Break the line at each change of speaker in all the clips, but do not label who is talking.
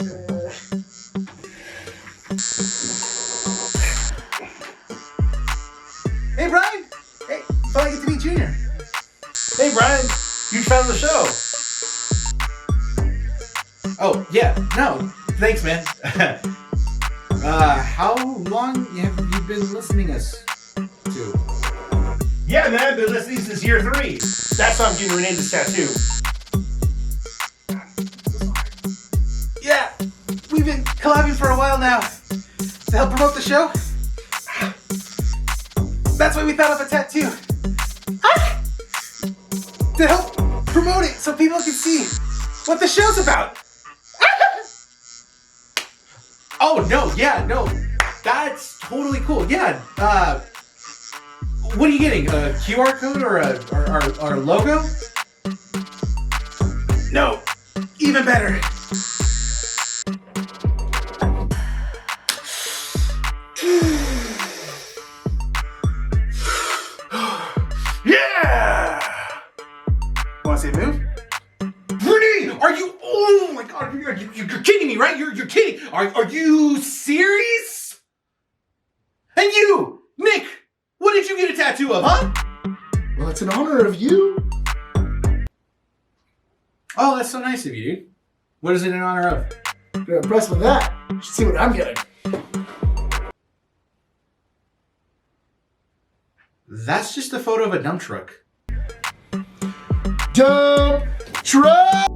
Hey, Bryan! Hey, thought I get to meet Junior.
Hey, Bryan, you found the show.
Oh, yeah. No, thanks, man. How long have you been listening us to?
Yeah, man, I've been listening since year 3. That's why I'm getting Rene this tattoo.
Yeah, we've been collabing for a while now to help promote the show. That's why we thought of a tattoo. To help promote it so people can see what the show's about. Oh, no. That's totally cool. Yeah, what are you getting? A QR code or a logo? No, even better. Yeah! Want to see a move? Rene, are you? Oh my God! You're kidding me, right? You're kidding. Are you serious? And you, Nick, what did you get a tattoo of, huh?
Well, it's in honor of you.
Oh, that's so nice of you, dude. What is it in honor of?
If you're impressed with that, you should see what I'm getting.
That's just a photo of a dump truck.
Dump truck!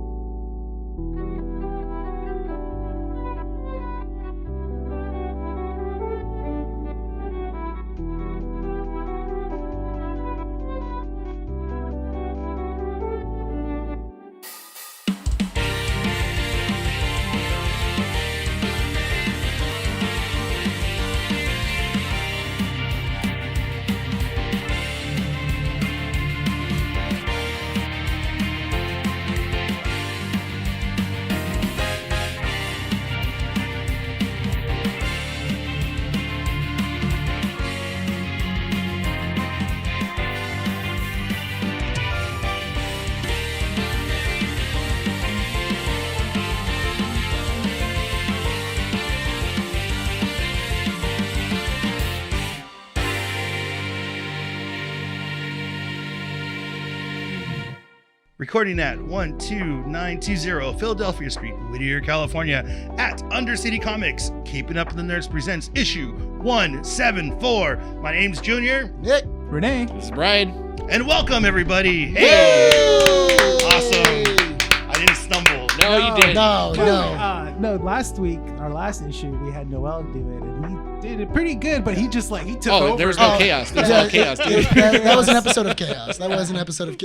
Recording at 12920 Philadelphia Street, Whittier, California, at Undercity Comics. Keeping Up with the Nerds presents issue 174. My name's Junior.
Nick.
Rene.
This is Bryan.
And welcome, everybody. Hey! Awesome. I didn't stumble.
No, you didn't.
No, last week, our last issue, we had Noel do it, and he did it pretty good, but he just he took over.
There was no chaos. There was no chaos, dude.
That was an episode of chaos.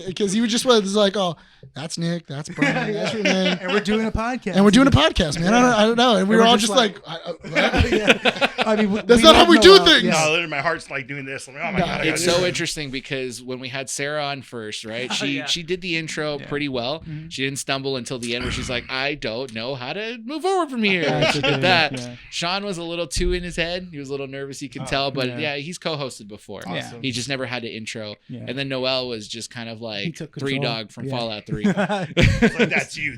Because he was like, oh, that's Nick, that's Bryan, that's Rene.
And we're doing a podcast.
Man. I don't know. And we were all just like
yeah. I mean,
that's not how we do things.
No, literally, my heart's like doing this. I'm like, oh my God.
It's so interesting because when we had Sarah on first, right? She did the intro pretty well. Mm-hmm. She didn't stumble until the end where she's like, I don't know how to move forward from here. She did that. Yeah. Sean was a little too in his head. He was a little nervous, you can tell. But yeah, he's co-hosted before. Awesome. He just never had an intro. Yeah. And then Noel was just kind of like Three Dog from Fallout 3.
It's like, that's you.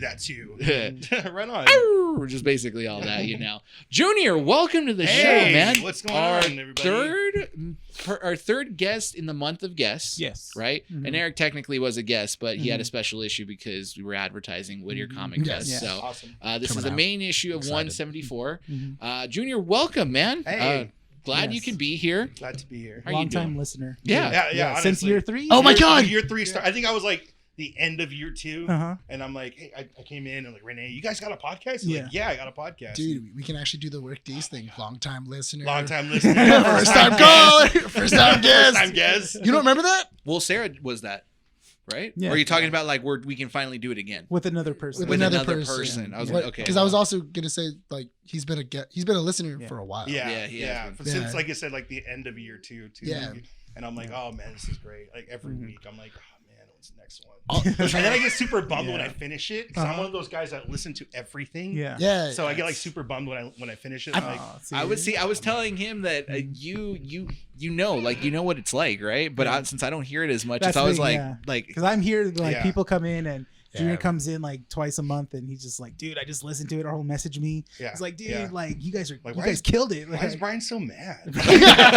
Right on.
We're just basically all that, you know. Junior, welcome to the show, man.
What's going on, everybody?
Our third guest in the month of guests.
Yes.
Right? Mm-hmm. And Eric technically was a guest, but he had a special issue because we were advertising Whittier Comic Fest.
Yes.
So
awesome.
This is the main issue of 174. Mm-hmm. Junior, welcome, man.
Hey.
Glad you can be here.
Glad to be here.
How are you doing?
Long-time listener.
Yeah.
Since year 3?
Oh my God.
Year 3 start. I think I was like the end of year 2, and I'm like, hey, I came in and I'm like, Rene, you guys got a podcast? Like, yeah, I got a podcast.
Dude, we can actually do the Work D's thing. Long time listener.
First time
caller. First time guest. You don't remember that?
Well, Sarah was that, right?
Yeah.
Or are you talking about like we can finally do it again
with another person?
With another person. I was like, okay.
Because I was also gonna say like he's been a listener for a while.
Yeah. Since like I said, like the end of year 2 too.
Yeah.
And I'm like, oh man, this is great. Like every week, I'm like, oh man, what's the next one? And then I get super bummed when I finish it because I'm one of those guys that listen to everything.
Yeah.
So I get like super bummed when I finish it.
I was telling him that you know what it's like, right? But since I don't hear it as much, it's always like
because I'm here, like people come in and Junior comes in like twice a month, and he's just like, dude, I just listened to it. Or he'll message me.
Yeah.
He's like, dude,
Yeah.
like you guys
Like,
you guys killed it.
Why is Bryan so mad?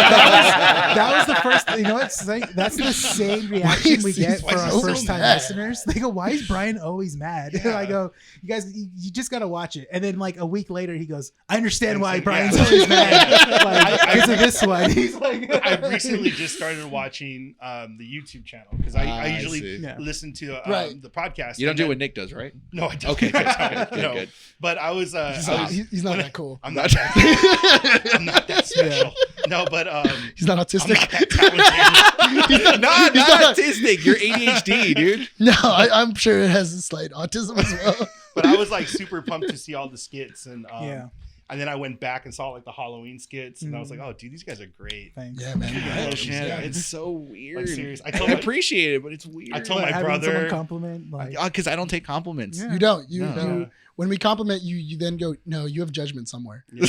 That was the first. You know what's like, that's the same reaction we get
Why
for
is
our
he so
first time
mad?
listeners. They go, "Why is Bryan always mad?"
Yeah.
I go, "You guys, you just gotta watch it." And then like a week later, he goes, "I understand why
Yeah.
Bryan's always mad like, because of this one." He's like,
I recently just started watching the YouTube channel because I
I
usually
see.
listen to
Right.
the podcast.
You don't
and
do
then-
what Nick does, right?
No, I don't.
Okay, good, good,
No.
good.
But I was.
He's not that cool.
I'm not that. I'm not that special. No, but
He's not
I'm
autistic.
not that talented.
Not
not-
autistic. You're ADHD, dude.
No, I'm sure it has a slight autism as well.
But I was like super pumped to see all the skits and
Yeah.
And then I went back and saw like the Halloween skits and I was like, oh dude, these guys are great.
Thanks.
Yeah, man.
Yeah, it's so weird.
Like, serious. I
I
told my-
appreciate it, but it's weird.
I told
Like,
my
having
brother-
someone compliment like
because I don't take compliments.
Yeah.
You don't.
No.
You when we compliment you, you then go, no, you have judgment somewhere.
Yeah.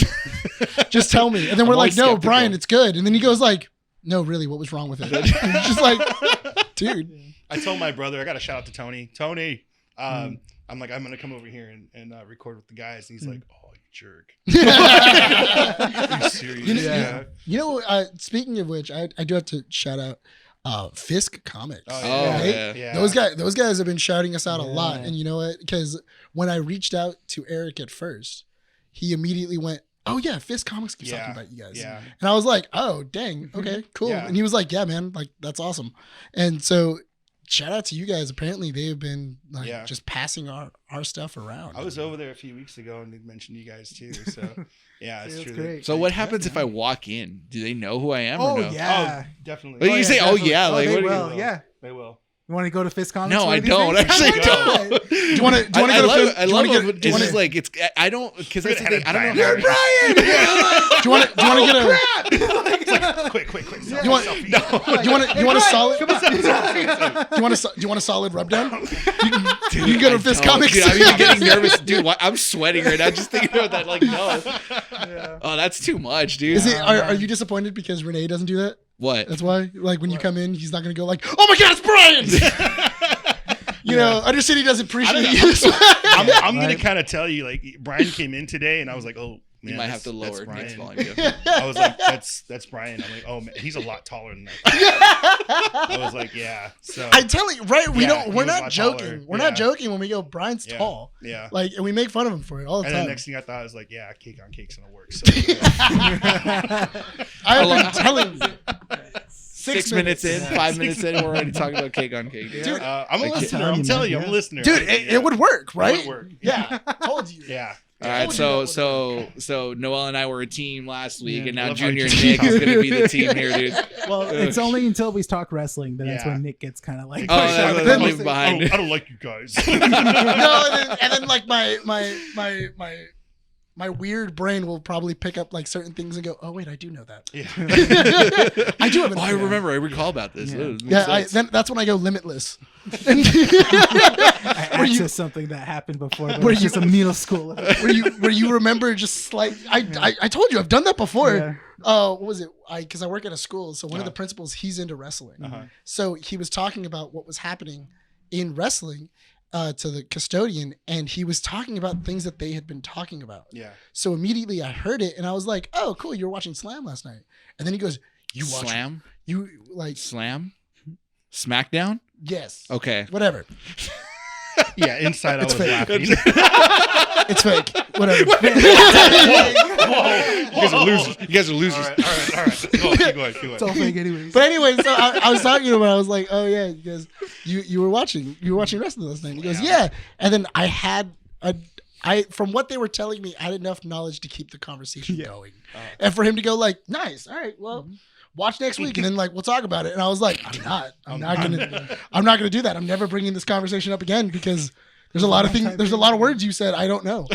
Just tell me. And then
I'm
we're like,
always
no,
skeptical.
Brian, it's good. And then he goes like, no, really, what was wrong with it? It's just like, dude.
I told my brother, I got to shout out to Tony. Tony, I'm like, I'm going to come over here and record with the guys. And he's like, oh, you jerk. Are you serious?
You know, You know, speaking of which, I do have to shout out Fisk Comics.
Oh,
Oh,
Right?
yeah.
Yeah.
Those guys have been shouting us out a lot.
Yeah.
And you know what? Because when I reached out to Eric at first, he immediately went, oh yeah, Fisk Comics keeps talking about you guys.
Yeah.
And I was like, oh dang, okay, cool.
Yeah.
And he was like, yeah, man, like that's awesome. And so shout out to you guys. Apparently they have been like
Yeah.
just passing our stuff around.
I was over there a few weeks ago and they mentioned you guys too. So yeah, it's
That's
true.
great.
So what happens if I walk in? Do they know who I am?
Oh
or no?
yeah.
Oh, definitely.
Well, you say, oh
definitely.
yeah, like
they
what do you?
will. Yeah.
They will.
You want to go to Fisk Comics?
No,
one
I
of these
don't.
days?
Actually,
Oh my
don't.
God.
Do you want to go
I
to
love
Fisk?
it. I love it.
do
It's
you wanna-
just like it's. I don't because that's the
Good
thing. I don't know.
edit
How,
do you want to get a
Quick.
you want you want a solid do you want a solid rub down? You can go to Fisk
Oh,
Comics.
dude, I'm getting nervous, dude. I'm sweating right now just thinking about that. Like, no. Oh, that's too much, dude.
Is it are you disappointed because Rene doesn't do that?
What?
That's why, like, when you come in, he's not gonna go like, "Oh my God, it's Brian!" You know, Undercity doesn't appreciate you.
I'm gonna kind of tell you, like, Brian came in today, and I was like, oh, man,
You might have
that's-
to
that's
lower Nick's
Brian.
volume.
I was like, that's Brian. I'm like, oh man, he's a lot taller than that. I was like, yeah. So
I tell you, right? We
Yeah,
don't.
he
We're
was a
not
lot
joking.
taller.
We're
Yeah.
not joking when we go. Brian's
yeah,
tall.
Yeah.
Like, and we make fun of him for it all the
And then
time.
next thing I thought, I was like, yeah, cake on cake's gonna work. So
I've been telling you.
6 minutes in, 5 minutes in, we're already talking about cake on cake.
Dude,
I'm a
Like,
listener.
telling
I'm
you,
telling you,
man,
I'm a listener.
Dude, it would work, right?
It would work.
Yeah, told you.
Yeah.
All right,
Told
so
you that
so Noel and I were a team last week, and
I
now
love how
Junior
you
and
keep
Nick is going to be the team here, dude.
Well, it's only until we talk wrestling that that's
Yeah.
when Nick gets kind of like.
Oh,
pushed
that's
out.
what
then
I'm
we-
leaving behind.
I don't like you guys.
No, and then like my weird brain will probably pick up like certain things and go, oh wait, I do know that.
Yeah.
I do have an
Oh, I
idea.
remember. I recall about this.
Yeah.
It makes
Yeah,
sense.
then that's when I go limitless. And
I
where you
access something that happened before. But
Where
it's
you-
just a middle school.
where you remember just like I told you I've done that before.
Yeah.
What was it? Because I work at a school, so one of the
Uh-huh.
principals, he's into wrestling.
Uh-huh.
So he was talking about what was happening in wrestling to the custodian, and he was talking about things that they had been talking about.
Yeah.
So immediately I heard it, and I was like, "Oh, cool! You were watching Slam last night." And then he goes, "You watch
Slam?
You like
Slam? Smackdown?
yes,
Okay.
whatever.
Yeah. Inside, I was
fake.
laughing.
It's fake. Whatever."
You guys are losers. You guys are
All
losers.
right. Go on, keep going.
It's all fake, anyways.
But anyway, so I was talking to him, and I was like, "Oh yeah," because you were watching wrestling last night. He goes, "Yeah," and then I from what they were telling me, I had enough knowledge to keep the conversation going, and for him to go like, "Nice, all right, well." Watch next week, and then like we'll talk about it. And I was like, I'm not gonna do that. I'm never bringing this conversation up again because there's a lot of things. There's a lot of words you said I don't know,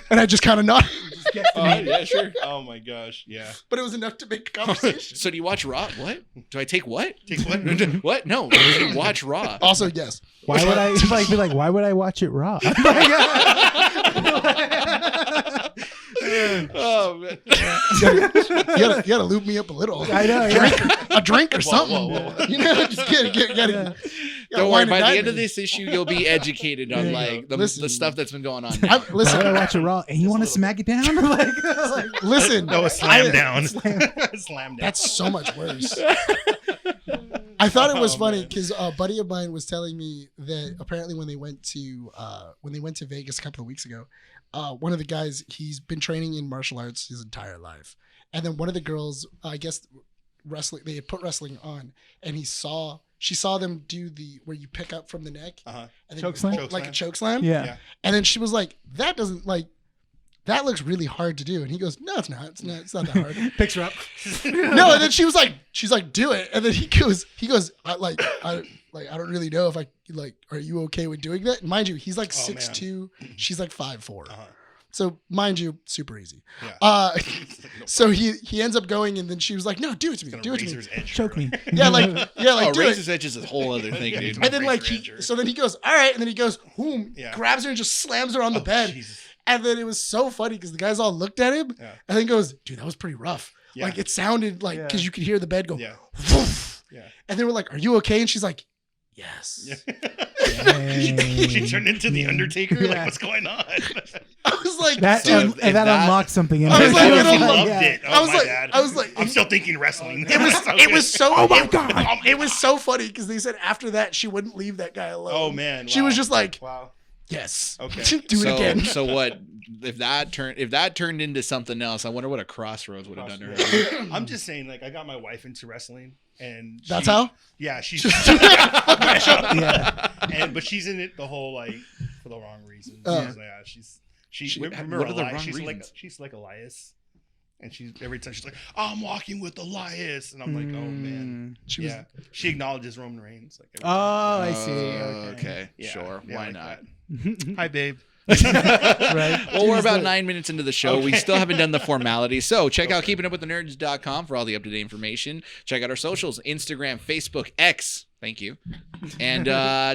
and I just kind of nodded.
Yeah, sure.
Oh my gosh. Yeah.
But it was enough to make the conversation.
So do you watch Raw? What? Do I take what?
Take what?
What? No. Do you watch Raw?
Also, yes.
Why would I be like? Why would I watch it raw?
Oh man.
You gotta loop me up a little.
I know. Yeah.
A drink or something.
whoa.
You know, just gotta
Don't worry.
wine
By
and
the
dine
end of
me.
this issue, you'll be educated on like the
Listen.
stuff that's been going on.
Listen,
I gotta watch it raw, and you want to smack it down?
listen.
No, a slam
I-
down. Slam down.
That's so much worse. I thought it was funny because a buddy of mine was telling me that apparently when they went to Vegas a couple of weeks ago, one of the guys, he's been training in martial arts his entire life, and then one of the girls, I guess wrestling, they had put wrestling on, and she saw them do the where you pick up from the neck and then
Choke
you
slam?
hold, like a choke slam,
Yeah.
and then she was like, that looks really hard to do, and he goes, no, it's not that hard.
Picks her up.
No, and then she's like, do it, and then he goes, I don't really know if I like. Are you okay with doing that? And mind you, he's like 6'2", she's like 5'4". So mind you, super easy.
Yeah.
So he ends up going, and then she was like, no, do it to me, do it to me.
Choke me.
Yeah, like do
Razor's
it.
Edge is a whole other thing, dude.
And then like so then he goes, all right, and then he goes, boom, grabs her and just slams her on the bed.
Jesus.
And then it was so funny because the guys all looked at him and then goes, dude, that was pretty rough.
Yeah.
Like it sounded like, because you could hear the bed go,
Yeah.
woof.
Yeah.
And they were like, are you okay? And she's like, yes.
She turned into the Undertaker. Like, what's going on?
I was like,
That
dude.
and that unlocked something in
I was
her.
like,
She
yeah.
loved it. Oh,
I was
my
like,
bad.
I was like,
I'm still thinking wrestling.
it was so, oh my God. It was so funny because they said after that, she wouldn't leave that guy alone.
Oh man.
She was just like,
wow.
yes.
Okay.
Do it again.
So what if that turned into something else? I wonder what a Crossroads would have done to her.
I'm just saying, like, I got my wife into wrestling, and
That's how?
Yeah, she's.
Yeah.
But she's in it the whole like for the wrong reasons. She remember
what are the
Elias?
wrong
She's like Elias, and she's every time she's like, I'm walking with Elias, and I'm like, oh man. She acknowledges Roman Reigns. Like, every
Oh,
time.
I see.
Okay,
Yeah,
sure.
yeah,
Why
like
not?
that. Hi, babe.
Right.
Well, we're about 9 minutes into the show. We still haven't done the formalities. So check out keepingupwiththenerds.com for all the up-to-date information. Check out our socials, Instagram, Facebook, X. Thank you. And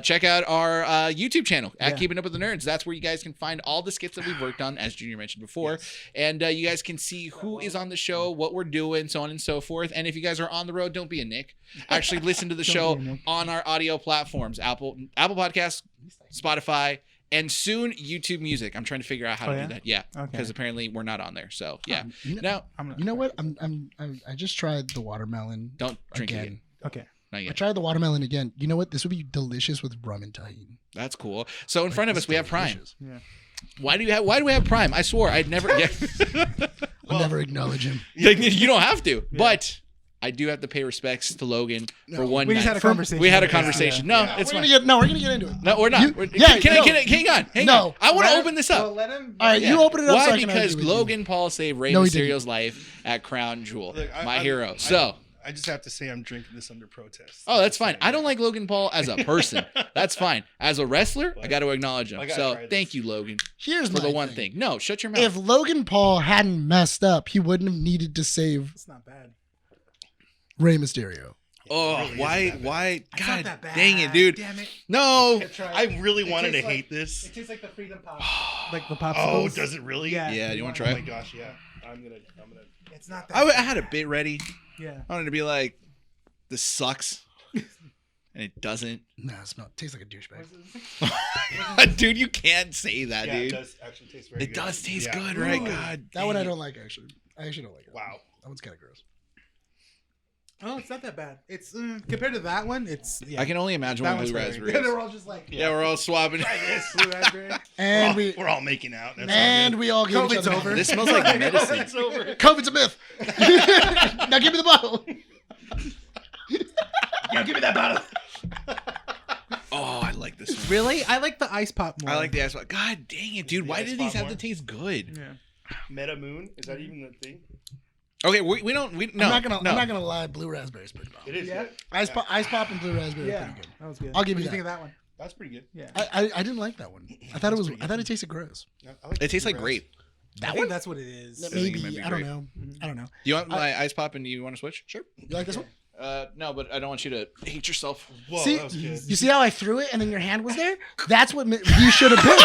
check out our YouTube channel at Keeping Up With The Nerds. That's where you guys can find all the skits that we've worked on, as Junior mentioned before. Yes. And you guys can see who is on the show, what we're doing, so on and so forth. And if you guys are on the road, don't be a Nick. Actually listen to the show on our audio platforms, Apple Podcasts, Spotify, and soon YouTube Music. I'm trying to figure out how to do that. Yeah, because apparently we're not on there. So yeah.
You know what? I just tried the watermelon.
Don't drink
again.
again.
Okay.
Not yet.
I tried the watermelon again. You know what? This would be delicious with rum and tahini.
That's cool. So in front of us we have Prime.
Delicious.
Yeah.
Why do we have Prime? I swore I'd never. Yeah.
I'll never acknowledge him.
You don't have to, but I do have to pay respects to Logan for one
We
night.
just had a conversation.
We had a conversation. No, it's
We're
fine.
gonna get into it.
No, we're not. Hang on.
No.
I want to open this up.
Let him.
All right, you open it up.
Why?
So I can
Because
argue with you.
Logan Paul saved Rey
No, he
Mysterio's life at Crown Jewel,
Look,
my hero. So.
I just have to say I'm drinking this under protest.
Oh, that's fine. I don't like Logan Paul as a person. That's fine. As a wrestler, I got to acknowledge him. So thank you, Logan,
Here's
for the
my
one
thing.
thing. No, shut your mouth.
If Logan Paul hadn't messed up, he wouldn't have needed to save
It's not bad.
Rey Mysterio.
Oh,
really
why?
It's not
God
that bad.
dang it, dude.
Damn it.
No.
I really wanted to
tastes like-
hate this.
It tastes like the Freedom Pop. Like the popsicles.
Oh, does it really?
Yeah.
Yeah, you want to
Oh
try
my
it?
gosh, yeah. I'm gonna.
It's not that.
I had a bit ready.
Yeah.
I wanted to be like, this sucks. And it doesn't.
Nah, it tastes like a douchebag.
Dude, you can't say that,
Yeah, it
dude.
does actually taste very good.
It does taste
Yeah.
good, right?
Ooh.
God.
That one I
dang it.
don't like, actually. I actually don't like it.
Wow.
That one's kind of gross.
Oh, it's not that bad. It's compared to that one. It's
I can only imagine
that
what
one's
blue
better.
raspberry
Yeah,
is.
they're all just like
Yeah, we're all swapping.
blue raspberry.
And
We're all making out. That's
and we all gave each
COVID's
other
over.
This smells like medicine.
It's over.
COVID's a myth. Now give me the bottle.
Yeah, give me that bottle.
Oh, I like this one.
Really? I like the ice pop more.
I like the ice. God dang it, dude.
The
Why
ice
did these
pop
have
more?
to taste good?
Yeah.
Meta Moon? Is that even the thing?
Okay, we don't. No,
I'm not gonna lie. Blue raspberry's pretty bomb.
It is.
Yeah.
Good.
Ice pop and blue raspberry are
Yeah.
pretty good.
That was good.
I'll give
What
you
do you think
that.
of that one?
That's pretty good.
Yeah.
I didn't like that one. I thought it tasted gross.
I like
It tastes like
the
grape.
I
That
think
one?
that's what it is.
think it might be
Maybe. I don't
grape.
know. I don't know.
You want my ice pop and you want to switch?
Sure. You like this one?
No, but I don't want you to hate yourself.
Whoa,
See,
that was good.
you see how I threw it and then your hand was there? That's what you should have been.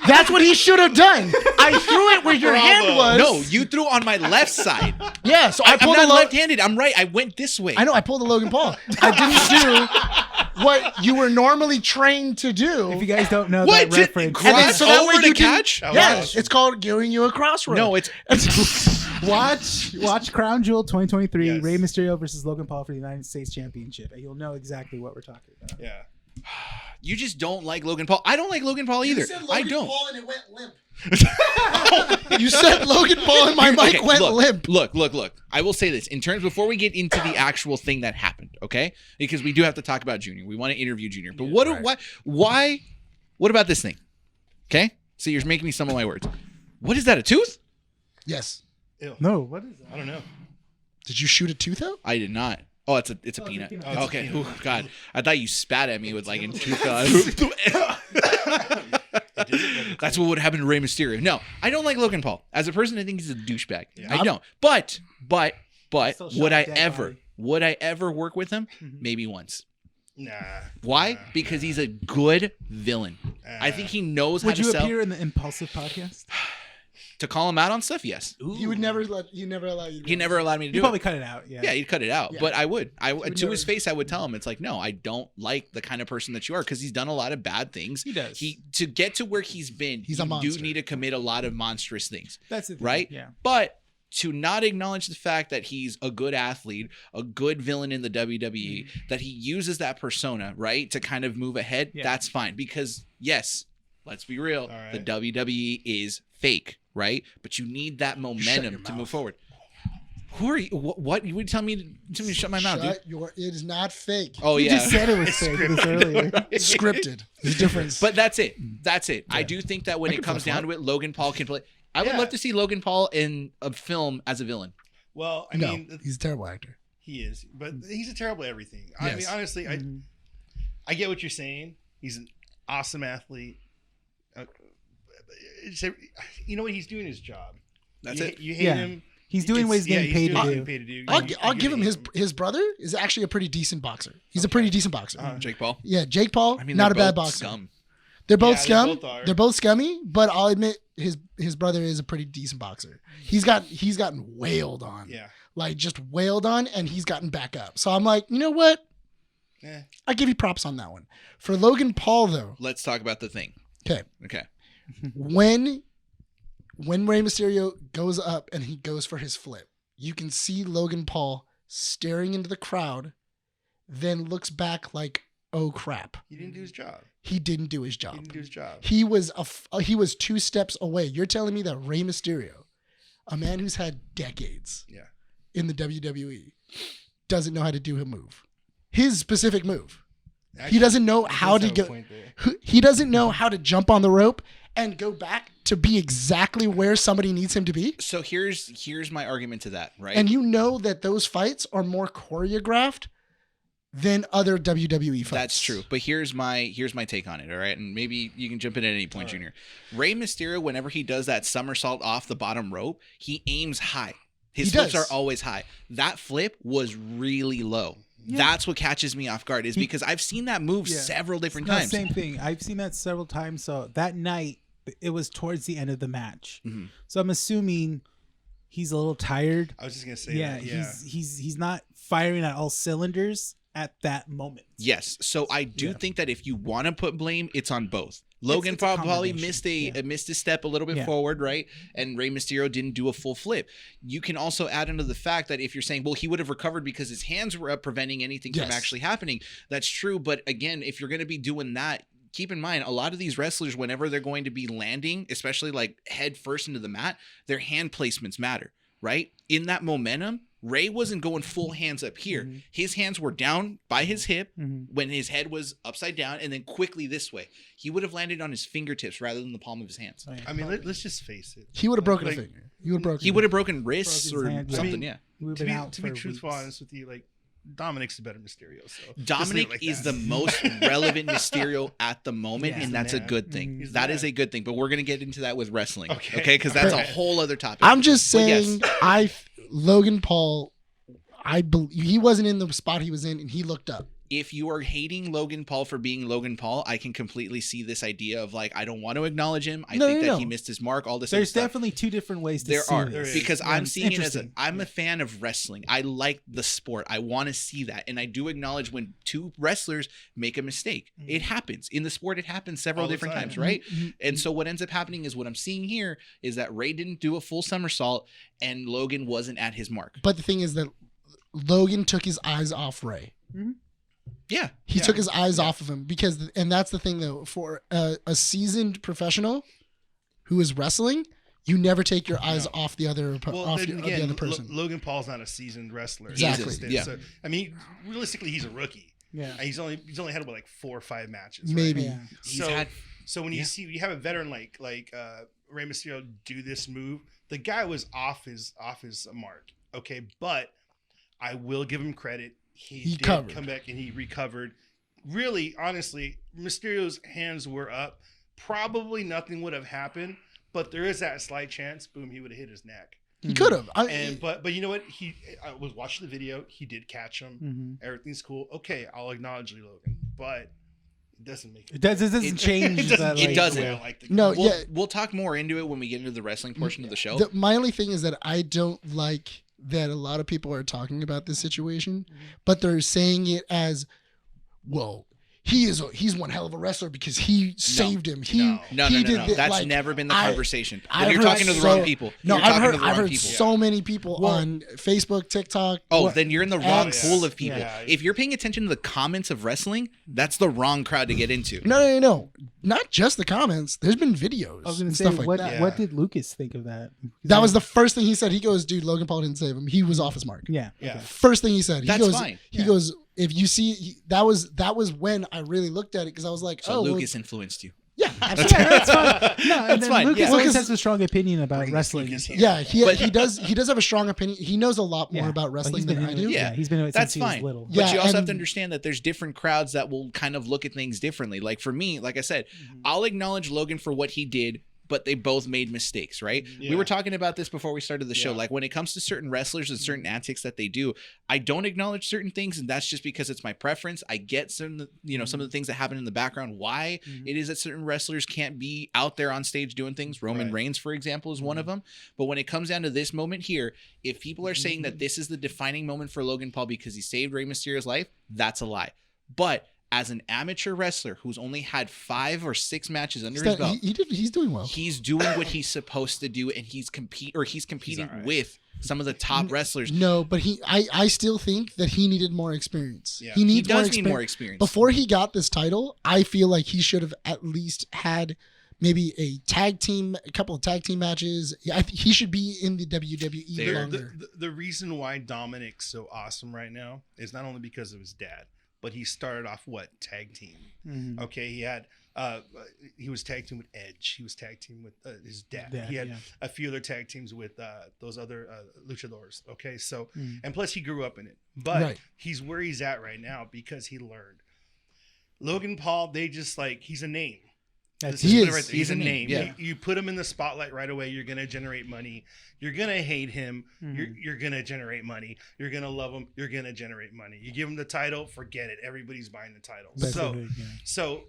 That's what he should have done. I threw it where your hand was.
No, you threw on my left side.
Yeah, so I
I'm
pulled
not
the
left-handed. I'm right. I went this way.
I know. I pulled the Logan Paul. I didn't do what you were normally trained to do.
If you guys don't know
What?
that reference,
Cross
so that
over
way
to
you can-
catch?
Yes, it's called giving you a crossroad.
No, it's
watch Crown Jewel 2023,
Yes.
Rey Mysterio versus Logan Paul for the United States Championship, and you'll know exactly what we're talking about.
Yeah.
you just don't like Logan Paul. I don't like Logan Paul either. I don't.
Paul and it went limp. You said Logan Paul and my mic
Okay,
went
look,
limp.
Look. I will say this in terms before we get into the actual thing that happened, okay? Because we do have to talk about Junior. We want to interview Junior. But what about this thing? Okay? So you're making me stumble my words. What is that? A tooth?
Yes.
Ew.
No, what is that?
I don't know.
Did you shoot a tooth out?
I did not. Oh, it's a peanut.
peanut.
Oh, it's a
Okay.
peanut.
Oh, God. I thought you spat at me with like a tooth. That's what would happen to Rey Mysterio. No, I don't like Logan Paul. As a person, I think he's a douchebag.
Yeah.
I don't. But
Still shot
would
a
I
dead
ever?
body.
Would I ever work with him?
Mhm.
Maybe once.
Nah.
Why? Because he's a good villain. I think he knows
Would
how to
you
sell.
appear in the Impulsive podcast?
To call him out on stuff, yes.
He would never allow you.
He never allowed me to
You
do
probably
it.
cut it out. Yeah.
Yeah, he'd cut it out.
Yeah.
But I would.
would
To his
never-
face, I would tell him, it's like, no, I don't like the kind of person that you are, because he's done a lot of bad things.
He does.
To get to where he's been,
He's a
you
monster.
do need to commit a lot of monstrous things.
That's the thing.
Right?
Yeah.
But to not acknowledge the fact that he's a good athlete, a good villain in the WWE, that he uses that persona, right, to kind of move ahead,
Yeah.
that's fine. Because, yes, let's be real,
All right.
the WWE is fake, right? But you need that momentum
your
to move
mouth.
forward. Who are you? What? You would tell me to shut my mouth, dude?
It is not fake.
Oh,
You
yeah.
just said it was fake this earlier.
Scripted. There's a difference.
But that's it. That's it. I do think that when
I
it
could
comes
flip
down to it, Logan Paul can play. I would
Yeah.
love to see Logan Paul in a film as a villain.
Well, I
no,
mean,
he's a terrible actor.
he is, but he's a terrible everything. I mean,
Yes.
honestly, I get what you're saying. He's an awesome athlete. You know what? He's doing his job.
That's
you,
it.
You hate
Yeah.
him.
He's doing what he's getting paid to do.
I'll give him his brother is actually a pretty decent boxer. He's a pretty decent boxer.
Jake Paul.
Yeah, Jake Paul,
I mean,
not a
they're
bad
both
boxer.
scum.
They're both
Yeah, they
scum.
both are.
They're both scummy, but I'll admit his brother is a pretty decent boxer. He's gotten wailed on.
Yeah.
Like just wailed on, and he's gotten back up. So I'm like, you know what?
Eh.
I give you props on that one. For Logan Paul though,
Let's talk about the thing.
okay,
Okay.
when Rey Mysterio goes up and he goes for his flip, you can see Logan Paul staring into the crowd, then looks back like, oh crap,
He didn't do his job.
he didn't do his
He
job.
didn't do his job.
He was 2 steps away. You're telling me that Rey Mysterio, a man who's had decades
Yeah.
in the WWE, doesn't know how to do a move. His specific move. He doesn't know how to go. He doesn't know how to jump on the rope and go back to be exactly where somebody needs him to be.
So here's my argument to that, right?
And you know that those fights are more choreographed than other WWE fights.
That's true. But here's my take on it, all right? And maybe you can jump in at any point, Junior. Rey Mysterio, whenever he does that somersault off the bottom rope, he aims high. His
He
flips
does.
are always high. That flip was really low.
Yeah.
That's what catches me off guard, is because I've seen that move
Yeah.
several different
No,
times.
same thing. I've seen that several times. So that night, it was towards the end of the match.
Mhm.
So I'm assuming he's a little tired.
I was just gonna say
Yeah,
that. Yeah.
he's not firing at all cylinders at that moment.
Yes. So I do
Yeah.
think that if you want to put blame, it's on both. Logan
it's a
probably
combination.
missed a step a little bit
Yeah.
forward, right? And Rey Mysterio didn't do a full flip. You can also add into the fact that if you're saying, well, he would have recovered because his hands were up preventing anything from
Yes.
actually happening. That's true. But again, if you're going to be doing that, keep in mind, a lot of these wrestlers, whenever they're going to be landing, especially like head first into the mat, their hand placements matter, right? In that momentum, Ray wasn't going full hands up here.
Mhm.
His hands were down by his hip
Mhm.
when his head was upside down, and then quickly this way. He would have landed on his fingertips rather than the palm of his hands.
Oh, yeah.
I mean, let's just face it.
He would have broken
Like-
a finger. He would have broken.
He would have broken wrists
Broke his
or
hand, yeah.
something,
I mean,
yeah.
We've
To
been
be,
out
to be
for
truthful,
weeks.
honest with you, like Dominic's the better Mysterio. So just leave
Dominic
it like
is
that.
the most relevant Mysterio at the moment,
Yeah.
and that's a
Man.
good thing.
He's the
That is
man.
a good thing, but we're going to get into that with wrestling,
Okay.
okay? Because that's a
Okay.
whole other topic.
I'm just
But yes.
saying, Logan Paul, he wasn't in the spot he was in, and he looked up.
if you are hating Logan Paul for being Logan Paul, I can completely see this idea of like, I don't want to acknowledge him. I think that he missed his mark. All this.
There's definitely two different ways to see this.
Because I'm seeing it as I'm a fan of wrestling. I like the sport. I want to see that, and I do acknowledge when two wrestlers make a mistake. It happens in the sport. It happens several different times, right? And so what ends up happening is what I'm seeing here is that Ray didn't do a full somersault, and Logan wasn't at his mark.
But the thing is that Logan took his eyes off Ray.
Yeah,
he took his eyes off of him because, and that's the thing though, for a seasoned professional who is wrestling, you never take your eyes off the other the other person.
Logan Paul's not a seasoned wrestler.
Exactly.
Yeah.
So, I mean, realistically, he's a rookie.
Yeah.
He's only had like 4 or 5 matches.
Maybe.
Right?
Yeah.
So when you have a veteran like Rey Mysterio do this move, the guy was off his mark. Okay, but I will give him credit. He did come back and he recovered. Really, honestly, Mysterio's hands were up. Probably nothing would have happened, but there is that slight chance. Boom, he would have hit his neck.
He could have.
But you know what? I was watching the video. He did catch him. Everything's cool. Okay, I'll acknowledge you, Logan. But it doesn't make
it doesn't change.
It doesn't.
No,
we'll talk more into it when we get into the wrestling portion of the show.
My only thing is that I don't like that a lot of people are talking about this situation, but they're saying it as, well, he's one hell of a wrestler because he saved him.
No. That's never been the conversation. You're talking to the wrong people.
No, I've heard so many people on Facebook, TikTok.
Then you're in the wrong pool of people. Yeah. If you're paying attention to the comments of wrestling, that's the wrong crowd to get into.
No. Not just the comments. There's been videos and stuff like that.
What did Lucas think of that?
That was the first thing he said. He goes, dude, Logan Paul didn't save him. He was off his mark.
Yeah.
First thing he said.
That's fine.
He goes, if you see, that was when I really looked at it because I was like,
Lucas influenced you.
Yeah, absolutely.
That's fine. No,
that's fine.
Lucas always has a strong opinion about wrestling.
Yeah, he does have a strong opinion. He knows a lot more about wrestling than I do.
Yeah, he's been in it since he was little.
But you also have to understand that there's different crowds that will kind of look at things differently. Like for me, like I said, I'll acknowledge Logan for what he did, but they both made mistakes, right? Yeah. We were talking about this before we started the show. Like when it comes to certain wrestlers and certain antics that they do, I don't acknowledge certain things, and that's just because it's my preference. I get some of the things that happen in the background, why it is that certain wrestlers can't be out there on stage doing things. Roman Reigns, for example, is one of them. But when it comes down to this moment here, if people are saying that this is the defining moment for Logan Paul because he saved Rey Mysterio's life, that's a lie. But as an amateur wrestler who's only had 5 or 6 matches under his belt,
he's doing well.
He's doing what he's supposed to do, and he's competing with some of the top wrestlers.
No, but I still think that he needed more experience. Yeah. He need more experience. Before he got this title, I feel like he should have at least had maybe a couple of tag team matches. He should be in the WWE longer.
The reason why Dominic's so awesome right now is not only because of his dad, but he started off tag team. Okay, he had he was tag team with Edge. He was tag team with his dad. He had a few other tag teams with those other luchadors. Okay, so and plus he grew up in it. But he's where he's at right now because he learned. Logan Paul, they just he's a name. He's a name.
Yeah.
You put him in the spotlight right away. You're gonna generate money. You're gonna hate him. You're gonna generate money. You're gonna love him. You're gonna generate money. You give him the title, forget it. Everybody's buying the title. So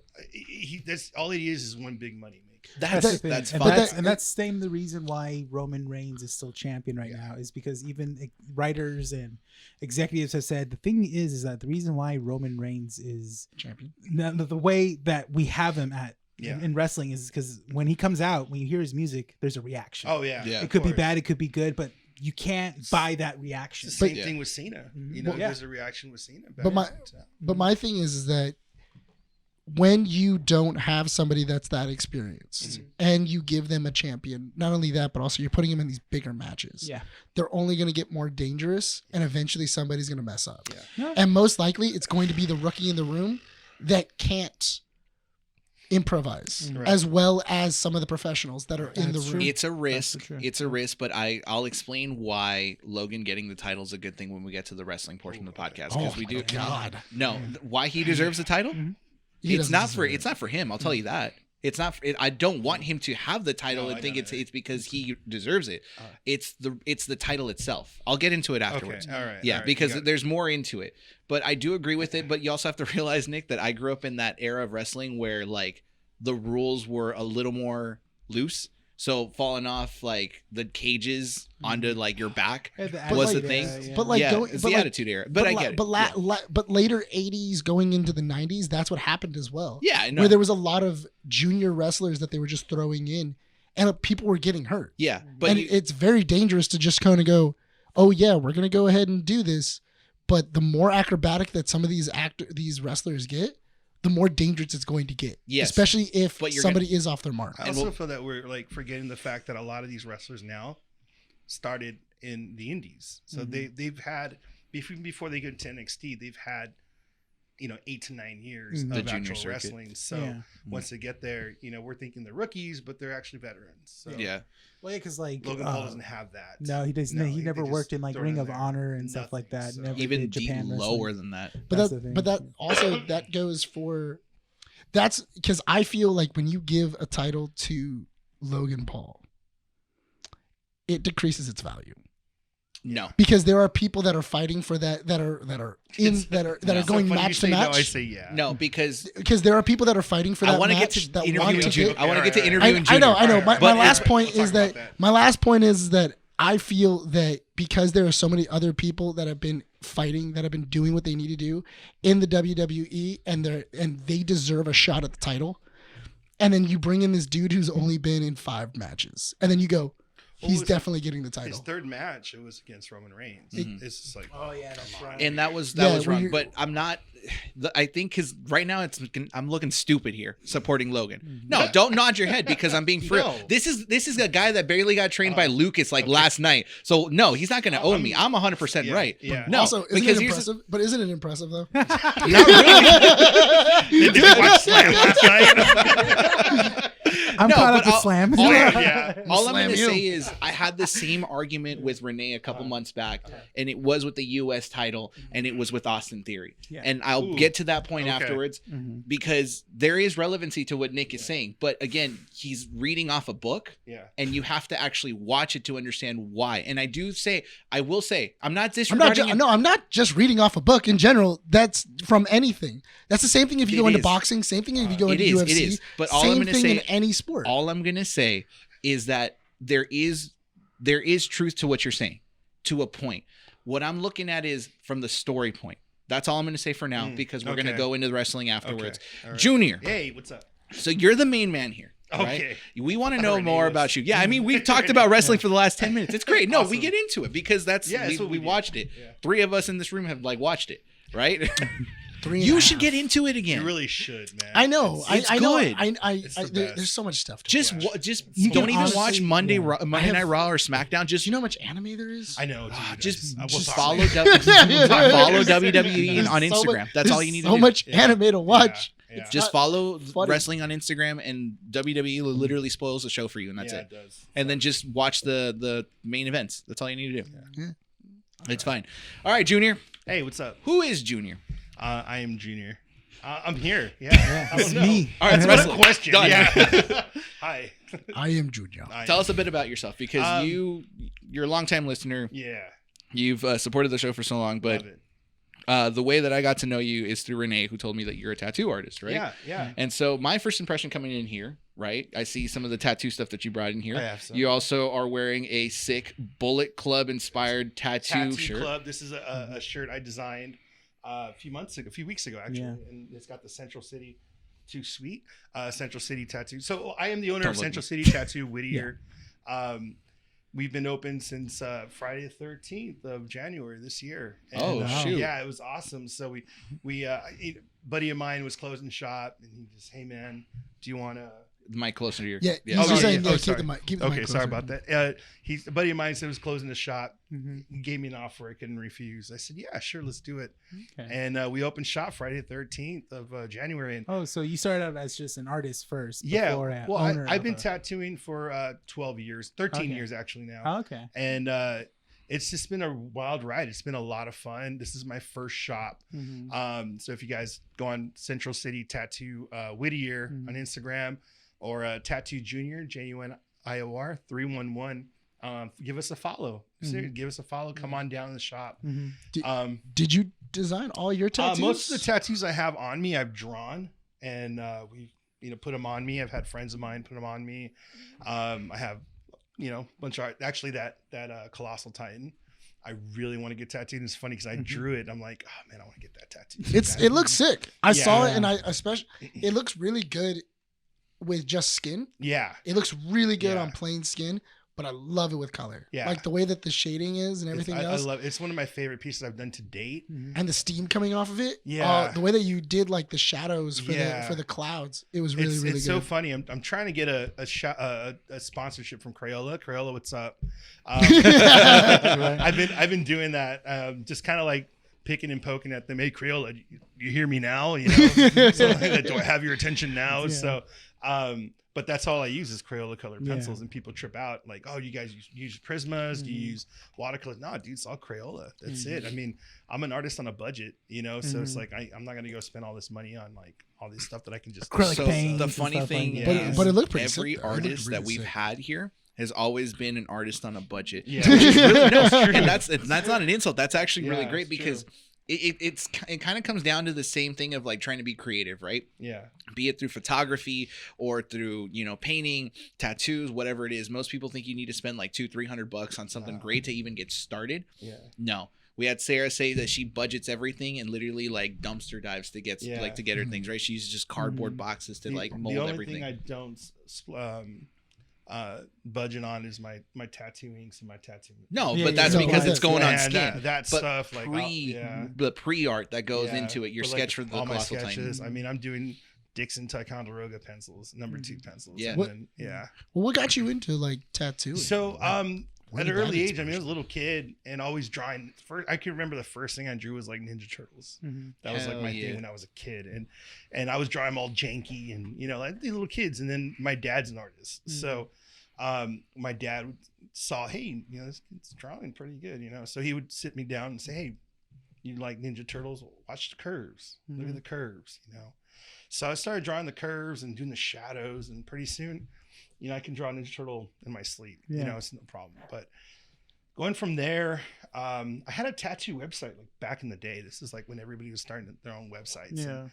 that's all he is one big money maker.
That's fine.
And that's the reason why Roman Reigns is still champion right now is because even writers and executives have said the thing is that the reason why Roman Reigns is champion, the way that we have him in wrestling is because when he comes out, when you hear his music, there's a reaction.
Oh yeah.
It could be bad, it could be good, but you can't buy that reaction.
It's the same thing with Cena. There's a reaction with Cena.
But my thing is that when you don't have somebody that's that experienced and you give them a champion, not only that, but also you're putting them in these bigger matches. Yeah. They're only going to get more dangerous and eventually somebody's going to mess up. Yeah. And most likely it's going to be the rookie in the room that can't improvise as well as some of the professionals that are in the room.
It's a risk. It's a risk, but I'll explain why Logan getting the title is a good thing when we get to the wrestling portion of the podcast because we do.
God.
No, why he deserves the title? It's not for him. I'll tell you that. It's not. I don't want him to have the title and think it's because he deserves it. It's the title itself. I'll get into it afterwards.
Okay. All right.
Yeah,
all right.
because there's more into it. But I do agree with it. But you also have to realize, Nick, that I grew up in that era of wrestling where like the rules were a little more loose. So falling off like the cages onto like your back was the thing.
But like,
it's the Attitude Era. But I get it.
But later '80s, going into the '90s, that's what happened as well.
Yeah, I know.
Where there was a lot of junior wrestlers that they were just throwing in, and people were getting hurt.
Yeah, but
it's very dangerous to just kind of go, "Oh yeah, we're gonna go ahead and do this." But the more acrobatic that some of these wrestlers get, the more dangerous it's going to get.
Yes.
Especially if somebody is off their mark.
I also feel that we're like forgetting the fact that a lot of these wrestlers now started in the indies. So they've had, even before they get to NXT, they've had, 8 to 9 years of actual wrestling. So once they get there, we're thinking they're rookies, but they're actually veterans. So
yeah.
Well, yeah, because like
Logan Paul doesn't have that.
No, he doesn't.
No,
he
they
never
just
worked in like
throw it
Ring
in
of
there.
Honor and stuff like that.
Nothing,
Never
Even
did Japan wrestling.
lower than that.
But
the thing.
but that also that goes for that's because I feel like when you give a title to Logan Paul, it decreases its value.
No.
Because there are people that are fighting for that are going match to match.
No, I say yeah.
No, because
there are people that are fighting for that
I want to get
match
to
that
interviewing
want to
Junior.
get.
I want to get to
Alright,
interviewing Junior.
I know. My last point
we'll
is
talk about
that
that.
my last point is that I feel that because there are so many other people that have been fighting, that have been doing what they need to do in the WWE, and they deserve a shot at the title, and then you bring in this dude who's only been in 5 matches, and then you go, he's definitely getting the title.
His third match, it was against Roman Reigns. It's just like,
Oh yeah, that's right.
And that was
Yeah,
wrong. But I'm not. I think because right now I'm looking stupid here supporting Logan. No, don't nod your head because I'm being for real.
No.
This is a guy that barely got trained by Lucas last night. So no, he's not going to own me. I'm 100% right.
Yeah.
No,
Also, isn't
because
it
here's
impressive? But isn't it impressive though?
not really.
Did you watch Slam last night?
I'm
No,
caught
but
up with
I'll-
Slam.
All I'm
Slam
going to
you.
say is I had the same argument with Rene a couple months back, and it was with the U.S. title, and it was with Austin Theory.
Yeah.
And I'll
Ooh.
get to that point
Okay.
afterwards because there is relevancy to what Nick is saying. But again, he's reading off a book,
Yeah.
and you have to actually watch it to understand why. And I will say, I'm not
I'm
disregarding it.
I'm not just reading off a book in general. That's from anything. That's the same thing if you
It
go into
is.
boxing. Same thing if you go
It
into
is,
UFC.
it is. But all I'm
same
gonna
thing
say-
in any sport.
All I'm going to say is that there is truth to what you're saying to a point. What I'm looking at is from the story point. That's all I'm going to say for now because we're going to
okay.
go into the wrestling afterwards.
All right.
Junior,
Hey, what's up?
so you're the main man here. Right?
Okay.
We want to
I
know
already
more
knew
about
this.
you. Yeah, I mean, we've talked about wrestling for the last 10 minutes. It's great. No, we
Awesome.
get into it because that's
what
we
we do.
watched it.
Yeah.
3 of us in this room have watched it, right?
3 and
You
a
should
half.
get into it again.
You really should, man.
I know.
It's
I know.
good.
It's the best.
There's so much stuff. To
just
watch.
just
You
don't
can
even watch
honestly-
Monday
yeah.
Monday Night Raw or SmackDown. Just
Do you know how much anime there is?
I know. Dude,
just
we'll
just
talk
follow
later.
follow WWE
There's
on
so
Instagram.
much-
That's all
there's
you need to
so
do.
much anime to watch.
Yeah.
Just follow
funny.
wrestling on Instagram, and WWE literally spoils the show for you, and that's
Yeah,
it.
it does.
And then just watch the main events. That's all you need to do.
Yeah.
It's fine. All right, Junior.
Hey, what's up?
Who is Junior?
I am Junior. I'm here. Yeah. I
It's
don't know.
me.
All right,
That's
let's
a
wrestle.
question.
Done.
Yeah. Hi.
I am Junior.
Tell us a bit about yourself because you're a longtime listener.
Yeah.
You've supported the show for so long, but
Love it.
the way that I got to know you is through Rene, who told me that you're a tattoo artist, right?
Yeah. Yeah.
And so my first impression coming in here, right? I see some of the tattoo stuff that you brought in here.
I have some.
You also are wearing a sick Bullet Club inspired tattoo shirt.
Club. This is a shirt I designed a few weeks ago actually,
Yeah.
and it's got the Central City Suite, Central City Tattoo. So I am the owner
Don't
of
look
Central
me.
City Tattoo Whittier. We've been open since Friday the 13th of January this year.
Oh,
Wow.
shoot.
Yeah, it was awesome. So a buddy of mine was closing shop, and he just, hey man, do you want to?
The mic closer to your.
Yeah,
yeah.
he's
Oh,
saying,
yeah. Oh,
keep
sorry.
the mic. Keep the
Okay,
mic
sorry
closer.
about that. A buddy of mine said was closing the shop.
Mm-hmm.
He gave me an offer I couldn't refuse. I said, yeah, sure, let's do it.
Okay.
And we opened shop Friday the 13th of January. And
Oh, so you started out as just an artist first?
yeah,
before a
well,
owner
I've
of
been
a-
tattooing for 12 years, 13
Okay.
years actually now.
Oh, okay.
And it's just been a wild ride. It's been a lot of fun. This is my first shop.
Mhm.
So if you guys go on Central City Tattoo Whittier
Mhm.
on Instagram, or Tattoo Junior, JUNIOR 311. Give us a follow. Seriously, give us a follow. Come on down to the shop.
Did you design all your tattoos?
Most of the tattoos I have on me, I've drawn, and we've put them on me. I've had friends of mine put them on me. I have a bunch of art. Actually, that Colossal Titan, I really want to get tattooed. And it's funny because I drew it. I'm like, oh man, I want to get that tattoo.
It looks sick. I saw it, and it looks really good with just skin.
Yeah,
it looks really good on plain skin. But I love it with color. Yeah. Like the way that the shading is and everything else. I love it.
It's one of my favorite pieces I've done to date.
And the steam coming off of it.
Yeah.
The way that you did like the shadows for the clouds. It was really, really good.
It's so funny. I'm trying to get a sponsorship from Crayola. Crayola, what's up? I've been doing that. Just kind of like picking and poking at them. Hey, Crayola, you hear me now? Do I have your attention now? Yeah. So, but that's all I use is Crayola colored pencils, and people trip out like, oh, you guys use Prismas? Do you use watercolors? No, dude, it's all Crayola. That's it. I mean, I'm an artist on a budget, so it's like I'm not going to go spend all this money on like all this stuff that I can just
acrylic paint. The funny thing is,
but it looked pretty
every
sick,
artist
really
that we've had here has always been an artist on a budget.
Yeah.
Which is really and that's not an insult. That's actually really great because it kind of comes down to the same thing of like trying to be creative, right?
Yeah.
Be it through photography or through, painting, tattoos, whatever it is. Most people think you need to spend like $200-300 on something great to even get started.
Yeah.
No. We had Sarah say that she budgets everything and literally like dumpster dives to get her things, right? She uses just cardboard boxes to like mold everything.
The only thing I don't budget on is my tattoo inks and my tattoo.
No, but that's because it's going on skin.
That stuff like
the pre-art that goes into it. Your sketch for the
all my
Colossal
sketches.
Titan.
I mean, I'm doing Dixon Ticonderoga pencils, number 2 pencils.
Yeah.
Well, what got you into like tattooing?
So at an early age, I was a little kid and always drawing. I can remember the first thing I drew was like Ninja Turtles. That was like my thing when I was a kid, and I was drawing them all janky and like these little kids. And then my dad's an artist, so my dad saw, hey, this kid's drawing pretty good, so he would sit me down and say, hey, you like Ninja Turtles? Watch the curves. Look at the curves, So I started drawing the curves and doing the shadows, and pretty soon, I can draw a Ninja Turtle in my sleep. It's no problem. But going from there, I had a tattoo website like back in the day. This is like when everybody was starting their own websites.
Yeah.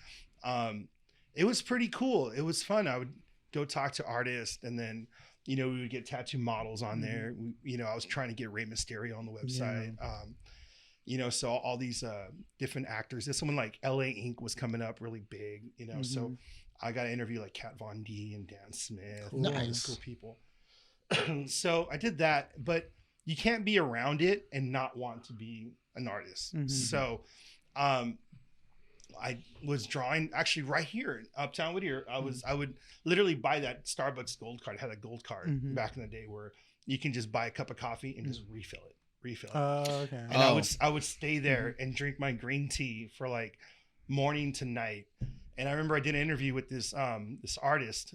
And, it was pretty cool. It was fun. I would go talk to artists, and then we would get tattoo models on there. I was trying to get Rey Mysterio on the website. So all these different actors. There's someone like LA Ink was coming up really big, so I got to interview like Kat Von D and Dan Smith.
Nice.
Cool people. So I did that, but you can't be around it and not want to be an artist. So I was drawing actually right here in Uptown Whittier. I would literally buy that Starbucks gold card. I had a gold card back in the day where you can just buy a cup of coffee and just refill it.
Okay.
And I would stay there and drink my green tea for like morning to night. And I remember I did an interview with this artist.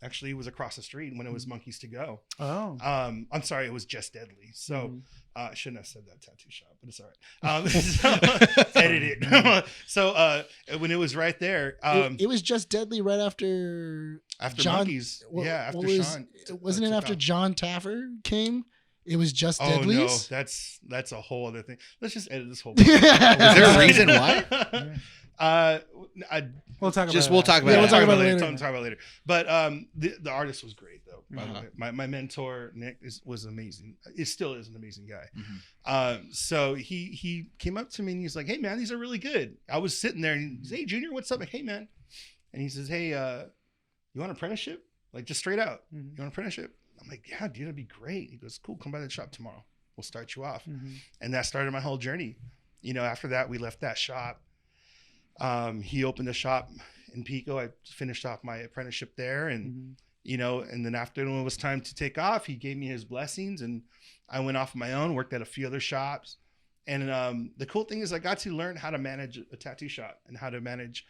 Actually, it was across the street when it was Monkeys to Go.
Oh.
I'm sorry, it was Just Deadly. So I shouldn't have said that, tattoo shop, but it's all right. So, edit it. So when it was right there,
it was Just Deadly right after John,
Monkeys. After Sean.
Wasn't it after John Taffer came? It was Just Deadly.
Oh no, that's a whole other thing. Let's just edit this whole.
Is there a reason why?
We'll talk about
it.
We'll talk about it later.
Talk
about it later. But the artist was great though. By the way, my mentor Nick was amazing. It still is an amazing guy. So he came up to me and he's like, "Hey man, these are really good." I was sitting there and he's, "Hey Junior, what's up?" Like, "Hey man," and he says, "Hey, you want an apprenticeship? Like just straight out, you want an apprenticeship?" I'm like, "Yeah, dude, that'd be great." He goes, "Cool, come by the shop tomorrow. We'll start you off." And that started my whole journey. After that, we left that shop. He opened a shop in Pico. I finished off my apprenticeship there, and and then after when it was time to take off, he gave me his blessings, and I went off on my own, worked at a few other shops. And the cool thing is I got to learn how to manage a tattoo shop and how to manage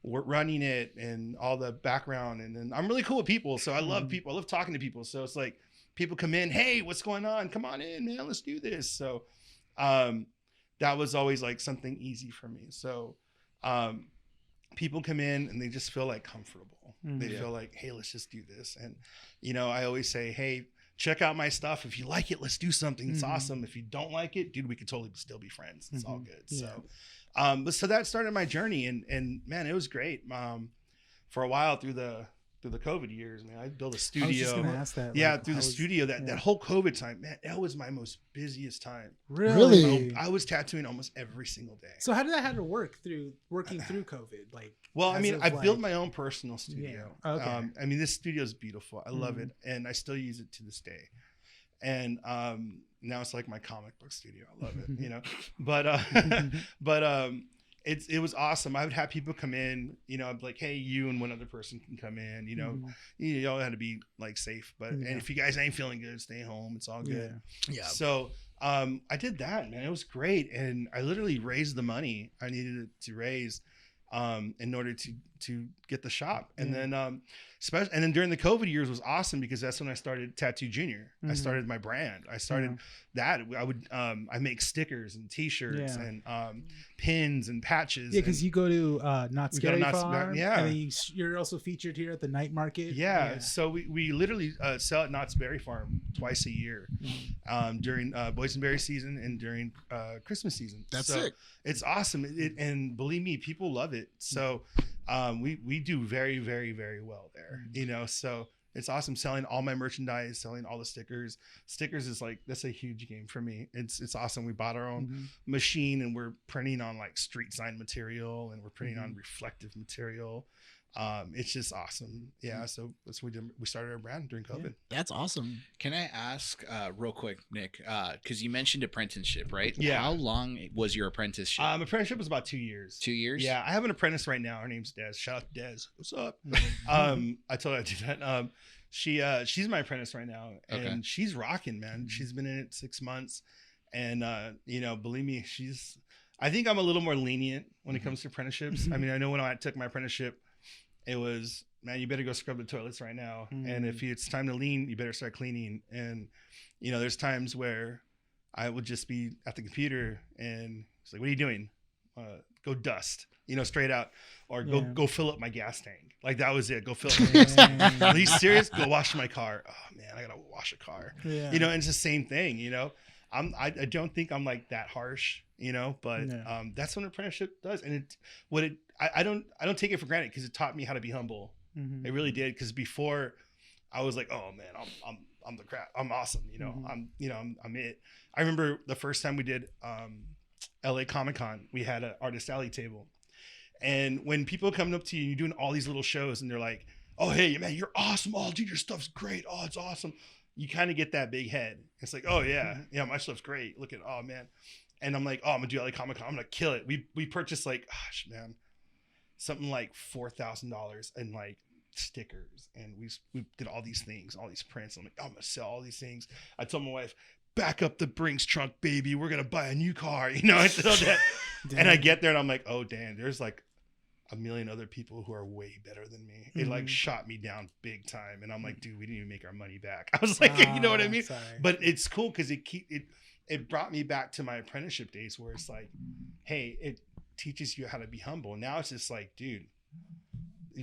running it and all the background. And then I'm really cool with people, so I love people. I love talking to people. So it's like people come in, "Hey, what's going on? Come on in, man. Let's do this." So that was always like something easy for me. So people come in and they just feel like comfortable. They feel like, hey, let's just do this. And, you know, I always say, hey, check out my stuff. If you like it, let's do something. It's awesome. If you don't like it, dude, we could totally still be friends. It's all good. So that started my journey, and man, it was great. For a while through the COVID years, man, I built a studio.
I was just gonna ask that.
Yeah, through the studio, that whole COVID time, man, that was my most busiest time.
Really?
I was tattooing almost every single day.
So how did that have to working through COVID? Like,
well, I mean, I built my own personal studio.
Yeah. Okay.
I mean, this studio is beautiful. I love it, and I still use it to this day. And now it's like my comic book studio. I love it, you know. But it was awesome. I would have people come in, you know, I'd be like, hey, you and one other person can come in, you know. You all had to be like safe, but and if you guys ain't feeling good, stay home. It's all good.
Yeah.
So I did that, man. It was great, and I literally raised the money I needed to raise in order to get the shop. And then and then during the COVID years was awesome because that's when I started Tattoo Junior. I started my brand. I started that. I would I make stickers and t-shirts and pins and patches.
Yeah, because you go to Not Scary Farm.
Yeah.
And then you're also featured here at the night market.
Yeah. So we literally sell at Knott's Berry Farm twice a year during boysenberry season and during Christmas season.
That's
so
sick.
It's awesome. And believe me, people love it. So we do very, very, very well there, you know, so it's awesome selling all my merchandise, selling all the stickers. Stickers is like, that's a huge game for me. It's awesome. We bought our own machine and we're printing on like street sign material and we're printing on reflective material. It's just awesome. Yeah. So that's what we did. We started our brand during COVID.
Yeah, that's awesome.
Can I ask real quick, Nick, because you mentioned apprenticeship, right?
Yeah.
How long was your apprenticeship?
Apprenticeship was about 2 years.
2 years?
Yeah. I have an apprentice right now. Her name's Des. Shout out to Des. What's up? I told her I did that. She's my apprentice right now, and she's rocking, man. She's been in it 6 months, and you know, believe me, I think I'm a little more lenient when it comes to apprenticeships. I mean, I know when I took my apprenticeship, it was, man, you better go scrub the toilets right now. And if it's time to lean, you better start cleaning. And, you know, there's times where I would just be at the computer and it's like, what are you doing? Go dust, you know, straight out, or go fill up my gas tank. Like that was it. Go fill up my gas tank. Are you serious? Go wash my car. Oh man, I gotta wash a car. You know, and it's the same thing, you know. I don't think I'm like that harsh, you know, but that's what an apprenticeship does. And I don't take it for granted because it taught me how to be humble. It really did. Because before I was like, oh man, I'm the crap. I'm awesome. You know, I'm it. I remember the first time we did LA Comic-Con, we had an artist alley table. And when people come up to you, you're doing all these little shows and they're like, oh, hey, man, you're awesome. Oh, dude, your stuff's great. Oh, it's awesome. You kind of get that big head. It's like, oh yeah, my stuff's great. Look at, oh man. And I'm like, oh, I'm gonna do LA Comic-Con. I'm gonna kill it. We purchased like, gosh, man, something like $4,000 in like stickers, and we did all these things, all these prints. I'm like, I'm gonna sell all these things. I told my wife, back up the Brinks trunk, baby. We're gonna buy a new car. You know, I said all that. And I get there and I'm like, oh damn, there's like a million other people who are way better than me. It like shot me down big time. And I'm like, dude, we didn't even make our money back. I was like, you know what I mean?
Sorry.
But it's cool because it brought me back to my apprenticeship days where it's like, hey, it teaches you how to be humble. Now it's just like, dude,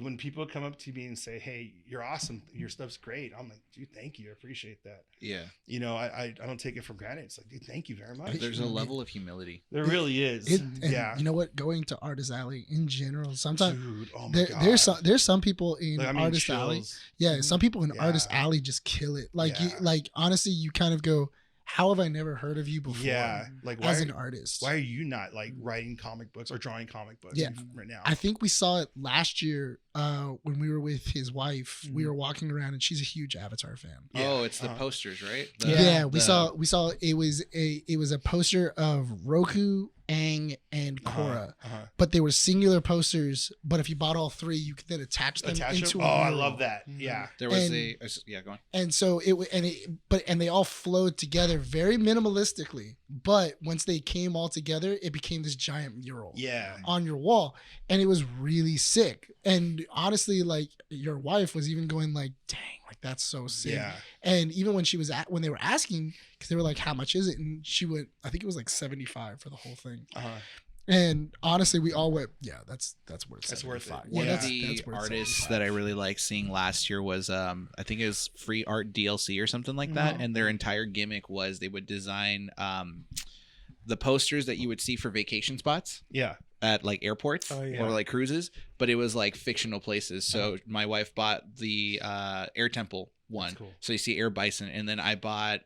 when people come up to me and say, hey, you're awesome, your stuff's great, I'm like, dude, thank you, I appreciate that.
Yeah.
You know, I don't take it for granted. It's like, dude, thank you very much.
There's a level of humility.
There really is.
Yeah. You know what? Going to Artist Alley in general, sometimes
dude, oh my God.
there's some people in
Like, I mean,
Artist
chills.
Alley. Yeah, some people in Artist Alley just kill it. Like honestly, you kind of go, how have I never heard of you before?
Yeah, like
as an artist.
Why are you not like writing comic books or drawing comic books right now?
I think we saw it last year when we were with his wife. We were walking around and she's a huge Avatar fan.
Oh, it's the posters, right?
We saw it was a poster of Roku, Aang, and Korra. But they were singular posters, but if you bought all three, you could then attach them into a mural.
I love that. Yeah.
There was go on.
And so and they all flowed together very minimalistically, but once they came all together, it became this giant mural on your wall, and it was really sick. And honestly, like, your wife was even going like, dang, like that's so sick. Yeah. And even when when they were asking, because they were like, how much is it? And she went, I think it was like $75 for the whole thing. And honestly, we all went, yeah, that's what it's.
That's worth it.
Yeah,
One of
that's
the
where it's
artists
75.
that I really liked seeing last year was I think it was Free Art DLC or something like that, and their entire gimmick was they would design the posters that you would see for vacation spots
Yeah.
at like airports
Oh, yeah.
or like cruises, but it was like fictional places. So my wife bought the Air Temple one,
cool.
so you see Air Bison, and then I bought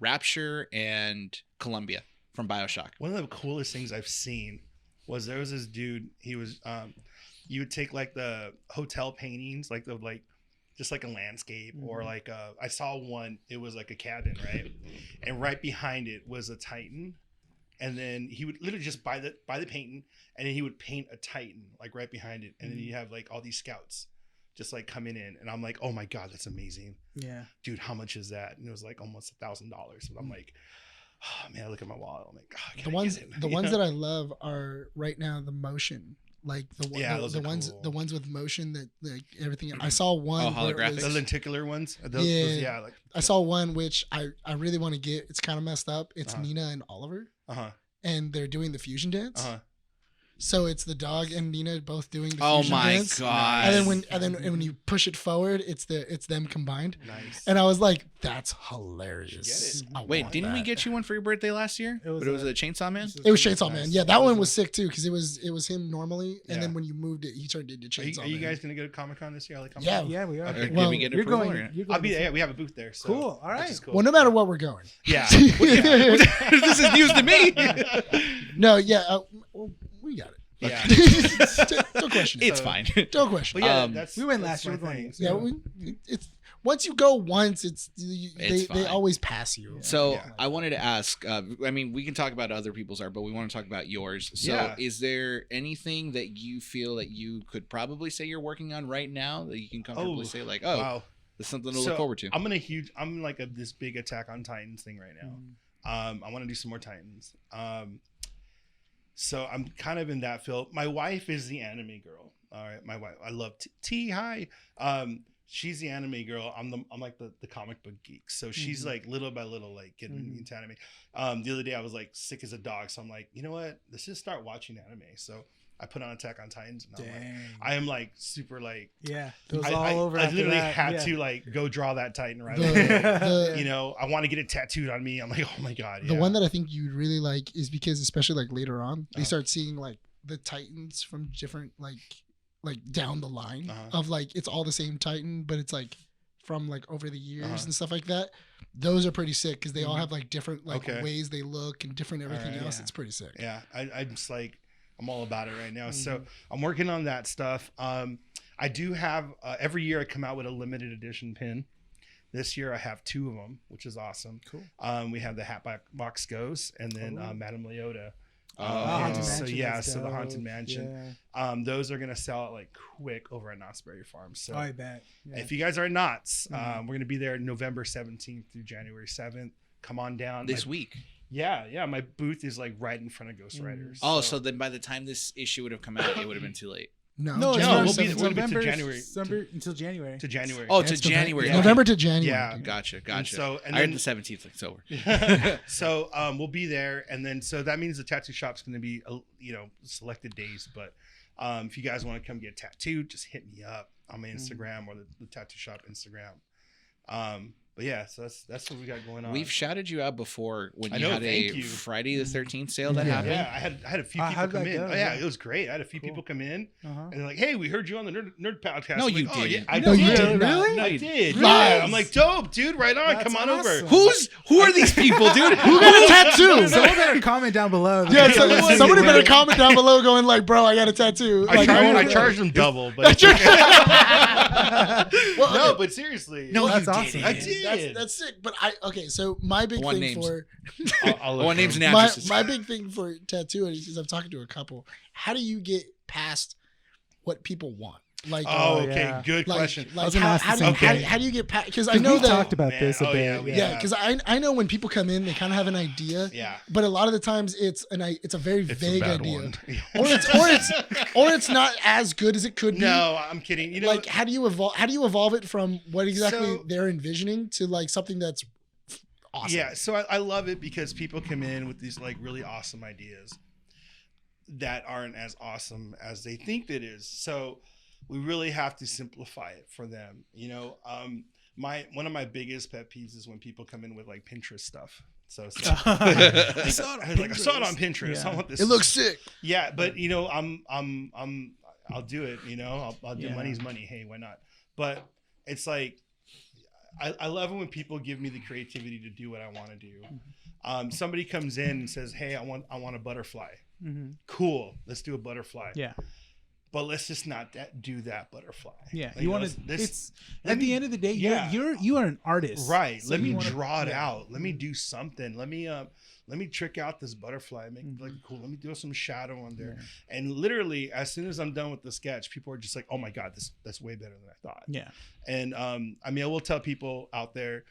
Rapture and Columbia from BioShock.
One of the coolest things I've seen was there was this dude. He was you would take like the hotel paintings, like the just like a landscape or like I saw one. It was like a cabin, right? And right behind it was a Titan. And then he would literally just buy the painting, and then he would paint a Titan like right behind it, and then you have like all these scouts just like coming in, and I'm like, oh my god, that's amazing,
Yeah.
dude. How much is that? And it was like almost $1,000. And I'm like, oh man, I look at my wallet. I'm like, oh,
The ones that I love are right now the motion, like
those
the
are
ones
cool.
the ones with motion that like everything. I saw one. where it
holographic?
was-
the lenticular ones.
Yeah.
Like
I saw one which I really want to get. It's kind of messed up. It's
Uh-huh.
Nina and Oliver,
uh-huh.
and they're doing the fusion dance.
Uh-huh.
So it's the dog and Nina both doing the
Oh
fusion
my
dance.
god!
And then when you push it forward, it's them combined.
Nice.
And I was like, that's hilarious.
Get it.
I
Wait,
want
didn't we
that.
get you one for your birthday last year?
It was
But it was
a-
a Chainsaw Man.
It was Chainsaw Man. Yeah, that one was sick too because it was him normally, and
Yeah.
then when you moved it, he turned into Chainsaw
Are you
Man.
guys gonna go to Comic-Con this year? Like
Yeah.
Yeah, we are.
Okay.
Did
Well,
we get
You're
approval
going.
or-
You're
I'll
going.
be
to
there. Yeah, we have a booth there. So,
Cool. All
which
right.
is cool.
Well, no matter what, we're going.
Yeah.
This is news to me.
No, yeah, well, we got it.
Yeah.
Don't question it.
It's fine.
Don't question
But
it.
yeah,
Um,
that's
we went
that's
last year,
my
we're going
thing.
again.
Yeah, it's once you go once, they
It's fine.
always pass you.
So
Yeah.
I wanted to ask. I mean, we can talk about other people's art, but we want to talk about yours. So,
Yeah.
is there anything that you feel that you could probably say you're working on right now that you can comfortably say, like, oh,
Wow.
there's something to
So,
look forward to?
I'm like this big Attack on Titans thing right now. I want to do some more Titans. So I'm kind of in that field. My wife is the anime girl. All right, my wife. I love T. Hi. She's the anime girl. I'm like the comic book geek. So she's like little by little like getting me into anime. The other day I was like sick as a dog. So I'm like, you know what? Let's just start watching anime. So I put on Attack on Titans, and I am like super like
Yeah. It was
I,
all over.
I
after
literally
that.
had
Yeah.
to like go draw that Titan right
The-
away.
the-
You know, I want to get it tattooed on me. I'm like, oh my god.
The
yeah.
one that I think you'd really like is because, especially like later on, they
Uh-huh.
start seeing like the Titans from different like down the line
Uh-huh.
of like it's all the same Titan, but it's like from like over the years
Uh-huh.
and stuff like that. Those are pretty sick because they all have like different like
Okay.
ways they look and different everything
Alright.
else.
Yeah.
It's pretty sick.
Yeah, I'm just like, I'm all about it right now. So I'm working on that stuff. I do have every year I come out with a limited edition pin. This year I have 2 of them, which is awesome.
Cool.
We have the Hatbox Ghost and then Madame Leota.
Haunted
So
Mansion
yeah,
is
so the
dope.
Haunted Mansion. Those are gonna sell out like quick over at Knott's Berry Farm. So
Oh, I bet. Yeah.
if you guys are at Knott's, we're gonna be there November 17th through January 7th. Come on down.
This week.
Yeah. My booth is like right in front of Ghost Riders.
Oh, so then by the time this issue would have come out, it would have been too late.
No,
No, it's
January
we'll be-
7th.
we'll be to
November,
January.
December until January.
to January.
Oh, to
That's November-
January.
yeah.
November to January.
Yeah.
dude.
Gotcha.
And so, and
I heard
then,
the 17th. It's over.
so we'll be there, and then so that means the tattoo shop's going to be selected days. But if you guys want to come get tattooed, just hit me up on my Instagram or the tattoo shop Instagram. But yeah, so that's what we got going on.
We've shouted you out before when
I
you
know,
had
thank
a
you.
Friday the 13th sale that
Yeah.
happened.
yeah, I had a few
How'd
people come
that
in.
go?
Oh yeah,
Yeah.
it was great. I had a few
Cool.
people come in
Uh-huh.
and they're like, "Hey, we heard you on the Nerd Podcast."
No,
I'm
you
like, "Oh, yeah,
didn't.
I
No, you
did.
did not.
Really?
I did.
Lies.
Yeah, I'm like, dope, dude. Right on.
That's
Come on
awesome.
over.
Who are these people, dude?
Who got a tattoo?
Someone better comment down below.
Yeah,
Yeah,
somebody
yeah.
better comment down below going like, bro, I got a tattoo. Like,
I charged them double, but it's okay.
Well,
no,
okay.
but seriously,
No,
That's
you
awesome.
didn't.
I did.
That's sick. But so my big
One
thing
names.
for
I'll look
One
for
name's
them.
an
my,
addresses.
my big thing for tattooing is I'm talking to a couple. How do you get past what people want? Like,
Oh, okay.
yeah.
Good
like,
question.
like
gonna
how,
ask the
how,
same
how,
thing.
how do you get past? Because I know
We've
that.
talked about
Man,
this a
oh,
bit.
yeah, we
Yeah,
have.
because I know when people come in, they kind of have an idea.
Yeah.
But a lot of the times it's a very
It's a
vague
bad
idea,
one.
or it's not as good as it could be.
No, I'm kidding. You know,
Like how do you evolve it from what exactly
So-
they're envisioning to like something that's awesome?
yeah. So I love it because people come in with these like really awesome ideas. that aren't as awesome as they think it is. So we really have to simplify it for them. You know, one of my biggest pet peeves is when people come in with like Pinterest stuff. So it's like, I saw it on Pinterest.
Yeah.
I want this.
It looks sick.
Yeah, but you know, I'll do it. You know, I'll do money's money. Hey, why not? But it's like I love it when people give me the creativity to do what I want to do. Somebody comes in and says, "Hey, I want a butterfly."
Mm-hmm.
Cool, let's do a butterfly.
Yeah.
But let's just not do that butterfly.
Yeah,
Like,
you want to. It's at the end of the day, you are an artist,
right?
So
let me
you wanna-
draw it out. Let me do something. Let me trick out this butterfly. Make it like cool. Let me do some shadow on there.
Yeah.
And literally, as soon as I'm done with the sketch, people are just like, "Oh my god, that's way better than I thought."
Yeah.
And I mean, I will tell people out there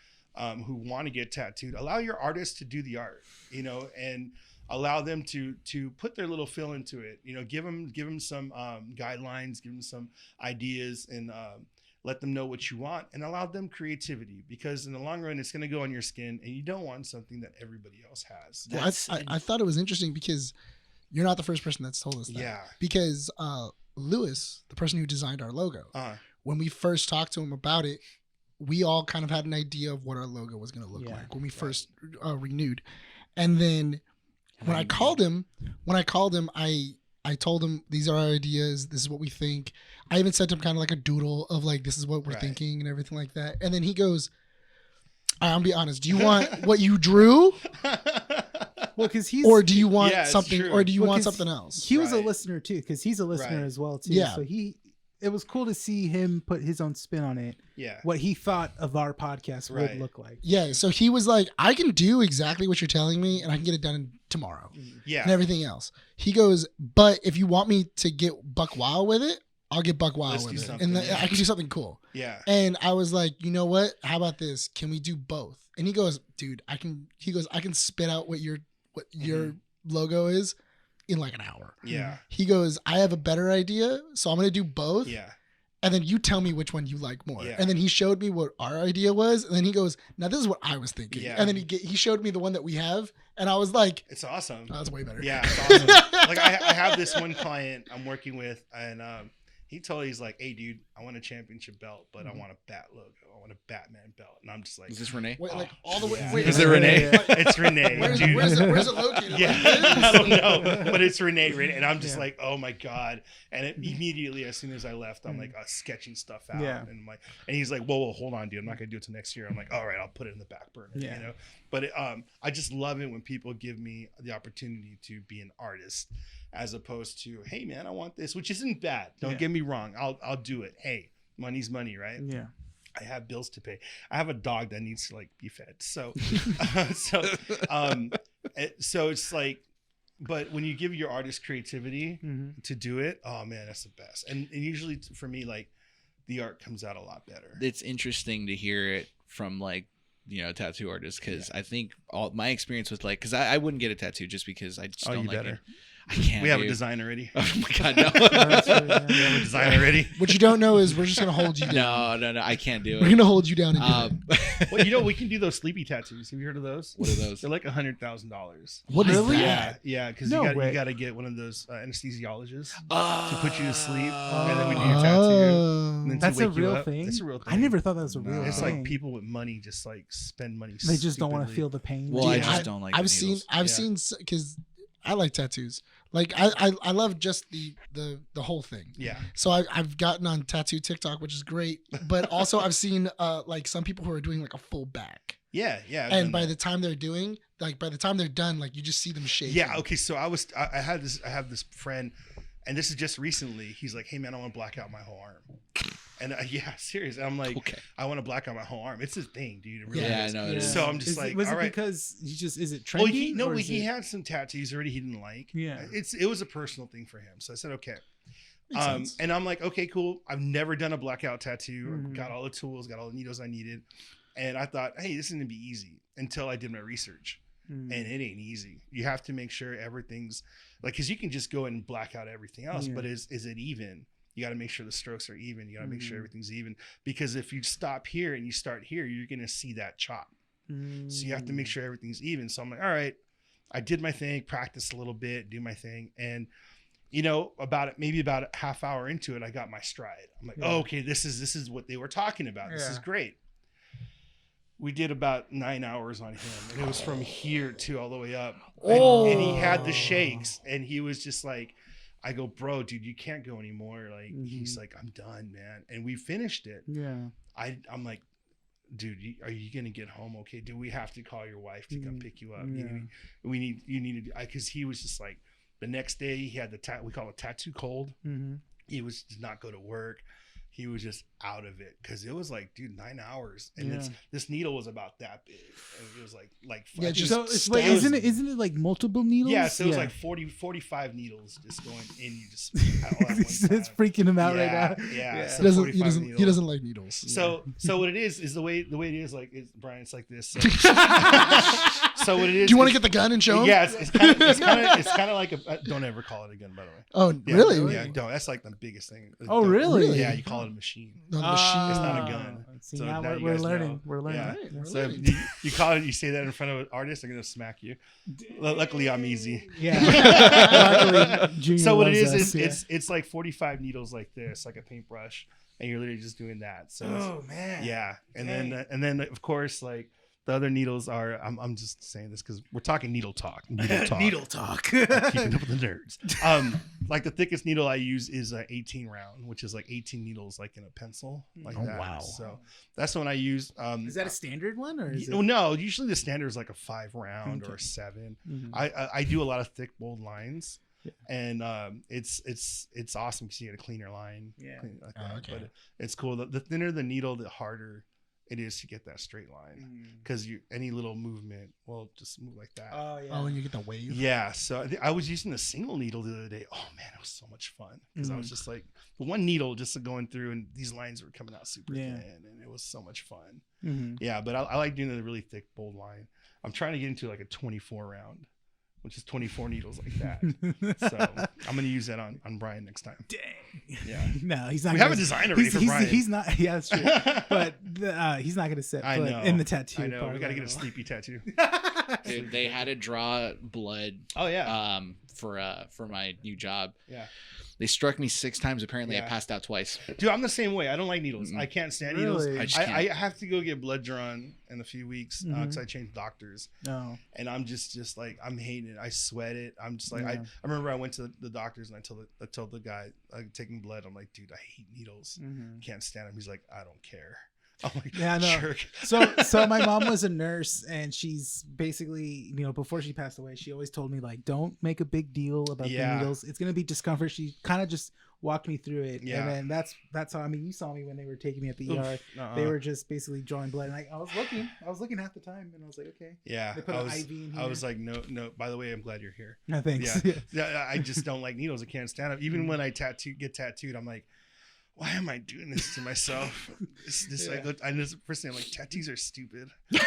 who want to get tattooed, allow your artist to do the art, you know, and allow them to put their little feel into it. You know, give them some guidelines, give them some ideas, and let them know what you want, and allow them creativity, because in the long run, it's going to go on your skin, and you don't want something that everybody else has.
Well, I thought it was interesting because you're not the first person that's told us that.
Yeah.
Because Lewis, the person who designed our logo, when we first talked to him about it, we all kind of had an idea of what our logo was going to look like when we first renewed. And then when I called him, I told him, these are our ideas. This is what we think. I even sent him kind of like a doodle of like, this is what we're thinking and everything like that. And then he goes, I'll be honest. Do you want what you drew?
Well, because he's,
or do you want something,
true.
or do you want something else?
He was a listener too, because he's a listener as well too.
Yeah.
So it was cool to see him put his own spin on it.
Yeah.
What he thought of our podcast would look like.
Yeah. So he was like, I can do exactly what you're telling me, and I can get it done tomorrow.
Yeah.
And everything else. He goes, but if you want me to get buck wild with it, I'll get buck wild with it, and I can do something cool.
Yeah.
And I was like, you know what? How about this? Can we do both? And he goes, dude, I can. He goes, I can spit out what your logo is in like an hour.
Yeah.
He goes, I have a better idea, so I'm gonna do both.
Yeah.
And then you tell me which one you like more.
Yeah.
And then he showed me what our idea was, and then he goes, now this is what I was thinking.
Yeah.
And then he showed me the one that we have, and I was like,
it's awesome.
Oh, that's way better.
Yeah, it's awesome. Like I have this one client I'm working with, and he's like, hey dude, I want a championship belt, but I want a bat logo. I want a Batman belt. And I'm just like,
Is this Rene?
Wait, like all the way.
yeah.
Wait,
Is it Rene?
It's Rene.
Where's
dude.
it located?
Yeah,
Like
I
this?
don't know, but it's Rene, and I'm just like, oh my god! And immediately, as soon as I left, I'm like sketching stuff out, and I'm like, and he's like, whoa, hold on, dude, I'm not gonna do it till next year. I'm like, all right, I'll put it in the back burner, you know. But I just love it when people give me the opportunity to be an artist, as opposed to, hey man, I want this, which isn't bad. Don't get me wrong, I'll do it. Hey, money's money, right?
Yeah.
I have bills to pay. I have a dog that needs to like be fed. So, so it's like, but when you give your artist creativity to do it, oh man, that's the best. And usually for me, like the art comes out a lot better.
It's interesting to hear it from like, you know, tattoo artists, because I think all my experience with like, because I wouldn't get a tattoo just because I just don't like it. I can't.
We have a design already.
Oh my god, no.
We have a design already.
What you don't know is we're just gonna hold you down.
No, I can't do
We're
it.
gonna hold you down and do it.
Well, you know, we can do those sleepy tattoos. Have you heard of those?
What are those?
They're like $100,000.
What is
Really?
that?
Yeah, because
No
you
way.
got to get one of those anesthesiologists
Oh.
to put you to sleep, and then we do your tattoo. And then to
That's a
wake you
real
up.
thing.
It's a real thing.
I never thought that was a real
It's
thing.
like people with money just like spend money.
They just don't want to
stupidly.
feel the pain.
Well, I
Dude,
just don't like the
I've seen
needles.
because I like tattoos. Like I love just the whole thing.
Yeah.
So I've gotten on tattoo TikTok, which is great. But also I've seen like some people who are doing like a full back.
Yeah.
And by the time they're done, like you just see them shaking.
Yeah. Okay. So I have this friend, and this is just recently. He's like, hey man, I want to black out my whole arm. And yeah, serious. I'm like,
Okay.
I want to black out my whole arm. It's his thing, dude. It really
Yeah,
is.
I know it is.
So I'm just like,
was
all
it
right.
because is it
Well,
trendy?
he had some tattoos already he didn't like.
Yeah.
It was a personal thing for him. So I said, okay.
Makes sense.
And I'm like, okay, cool. I've never done a blackout tattoo. Got all the tools, got all the needles I needed. And I thought, hey, this is gonna be easy, until I did my research. And it ain't easy. You have to make sure everything's like, because you can just go and black out everything else, but is it even? You got to make sure the strokes are even. You got to make sure everything's even, because if you stop here and you start here, you're gonna see that chop. So you have to make sure everything's even. So I'm like, all right, I did my thing, practiced a little bit, do my thing, and about a half hour into it, I got my stride. I'm like, oh, okay, this is what they were talking about. This is great. We did about 9 hours on him, and it was from here to all the way up. And he had the shakes, and he was just like, I go, bro, dude, you can't go anymore. Like, he's like, I'm done, man. And we finished it.
Yeah.
I'm like, dude, are you gonna get home okay? Do we have to call your wife to come pick you up?
Yeah.
You need to, because he was just like, the next day he had we call it tattoo cold. He did not go to work. He was just out of it because it was like, dude, 9 hours, and this needle was about that big, and it was like
isn't it like multiple needles?
Yeah, so it was like 45 needles just going in. You just
it's freaking him out right now.
Yeah. So
he doesn't like needles.
So what it is the way it is, like, Brian, it's like this. So what it is?
Do you want to get the gun and show him?
Yeah, it's kind of like don't ever call it a gun, by the way.
Oh, really?
Yeah, don't. That's like the biggest thing.
Oh, really?
Yeah, you call it a machine.
No, machine.
It's not a gun.
See,
So
now
now you
we're
guys
learning.
know.
We're learning.
Yeah.
We're
So
learning.
you call it, you say that in front of an artist, they're gonna smack you. Luckily, I'm easy.
Yeah. Luckily, Junior
So what it
loves
is
us,
it's like 45 needles like this, like a paintbrush, and you're literally just doing that. So
man.
yeah, and then of course, like, the other needles are, I'm just saying this because we're talking needle talk.
Needle talk.
Keeping up with the nerds. Like, the thickest needle I use is 18 round, which is like 18 needles, like in a pencil, like that.
Wow.
So that's the one I use.
Is that a standard one, or is it?
No, usually the standard is like a 5 round or a 7.
Mhm.
I do a lot of thick, bold lines. Yeah. And it's awesome because you get a cleaner line.
Yeah.
Like that.
Okay.
But it's cool. The thinner the needle, the harder it is to get that straight line, because any little movement will just move like that.
Oh yeah.
Oh, and you get the wave.
Yeah, so I was using the single needle the other day. Oh man, it was so much fun because I was just like, the one needle just going through, and these lines were coming out super thin, and it was so much fun. Yeah, but I like doing the really thick, bold line. I'm trying to get into like a 24 round, which is 24 needles like that. So I'm gonna use that on Bryan next time.
Dang.
Yeah.
No, he's not.
We have a design already for Bryan.
He's not. Yeah, that's true. But he's not gonna set foot in the tattoo.
I know.
part
We got to
of
get a
it.
sleepy tattoo.
Dude, they had to draw blood.
Oh yeah.
For my new job.
Yeah.
They struck me 6 times. Apparently, I
Yeah.
passed out twice.
Dude, I'm the same way. I don't like needles. I can't stand needles.
Really?
I just
I
can't.
have to go get blood drawn in a few weeks because I changed doctors,
No.
and I'm just like, I'm hating it. I sweat it. I'm just like,
Yeah.
I remember I went to the doctors and I told the guy taking blood, I'm like, dude, I hate needles. Can't stand them. He's like, I don't care. I'm like,
Yeah, no.
jerk.
So my mom was a nurse, and she's basically, before she passed away, she always told me, like, don't make a big deal about the needles. It's gonna be discomfort. She kind of just walked me through it.
Yeah.
And then that's how, you saw me when they were taking me at the ER. They were just basically drawing blood, and I was looking half the time, and I was like, okay.
Yeah.
They put an IV in here.
I was like, no. By the way, I'm glad you're here.
No thanks.
Yeah. I just don't like needles. I can't stand them. Even when I get tattooed, I'm like, why am I doing this to myself? First thing I'm like, tattoos are stupid.
This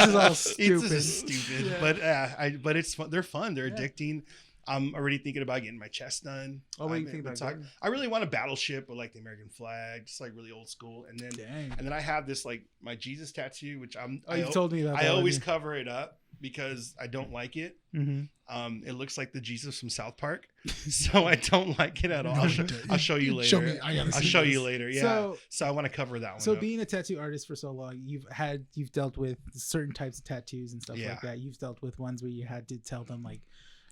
is all stupid.
This is stupid. Yeah. But it's fun. They're fun. They're addicting. I'm already thinking about getting my chest done.
Oh, what do you think about that?
I really want a battleship with like the American flag, just like really old school. And then I have this like my Jesus tattoo, which
you've told me about that.
I always cover it up because I don't like it.
Mm-hmm.
It looks like the Jesus from South Park, so I don't like it at all. I'll show you later.
Show me.
I'll show you later. Yeah. So I want to cover that one.
So
up.
being a tattoo artist for so long, you've dealt with certain types of tattoos and stuff like that. You've dealt with ones where you had to tell them, like,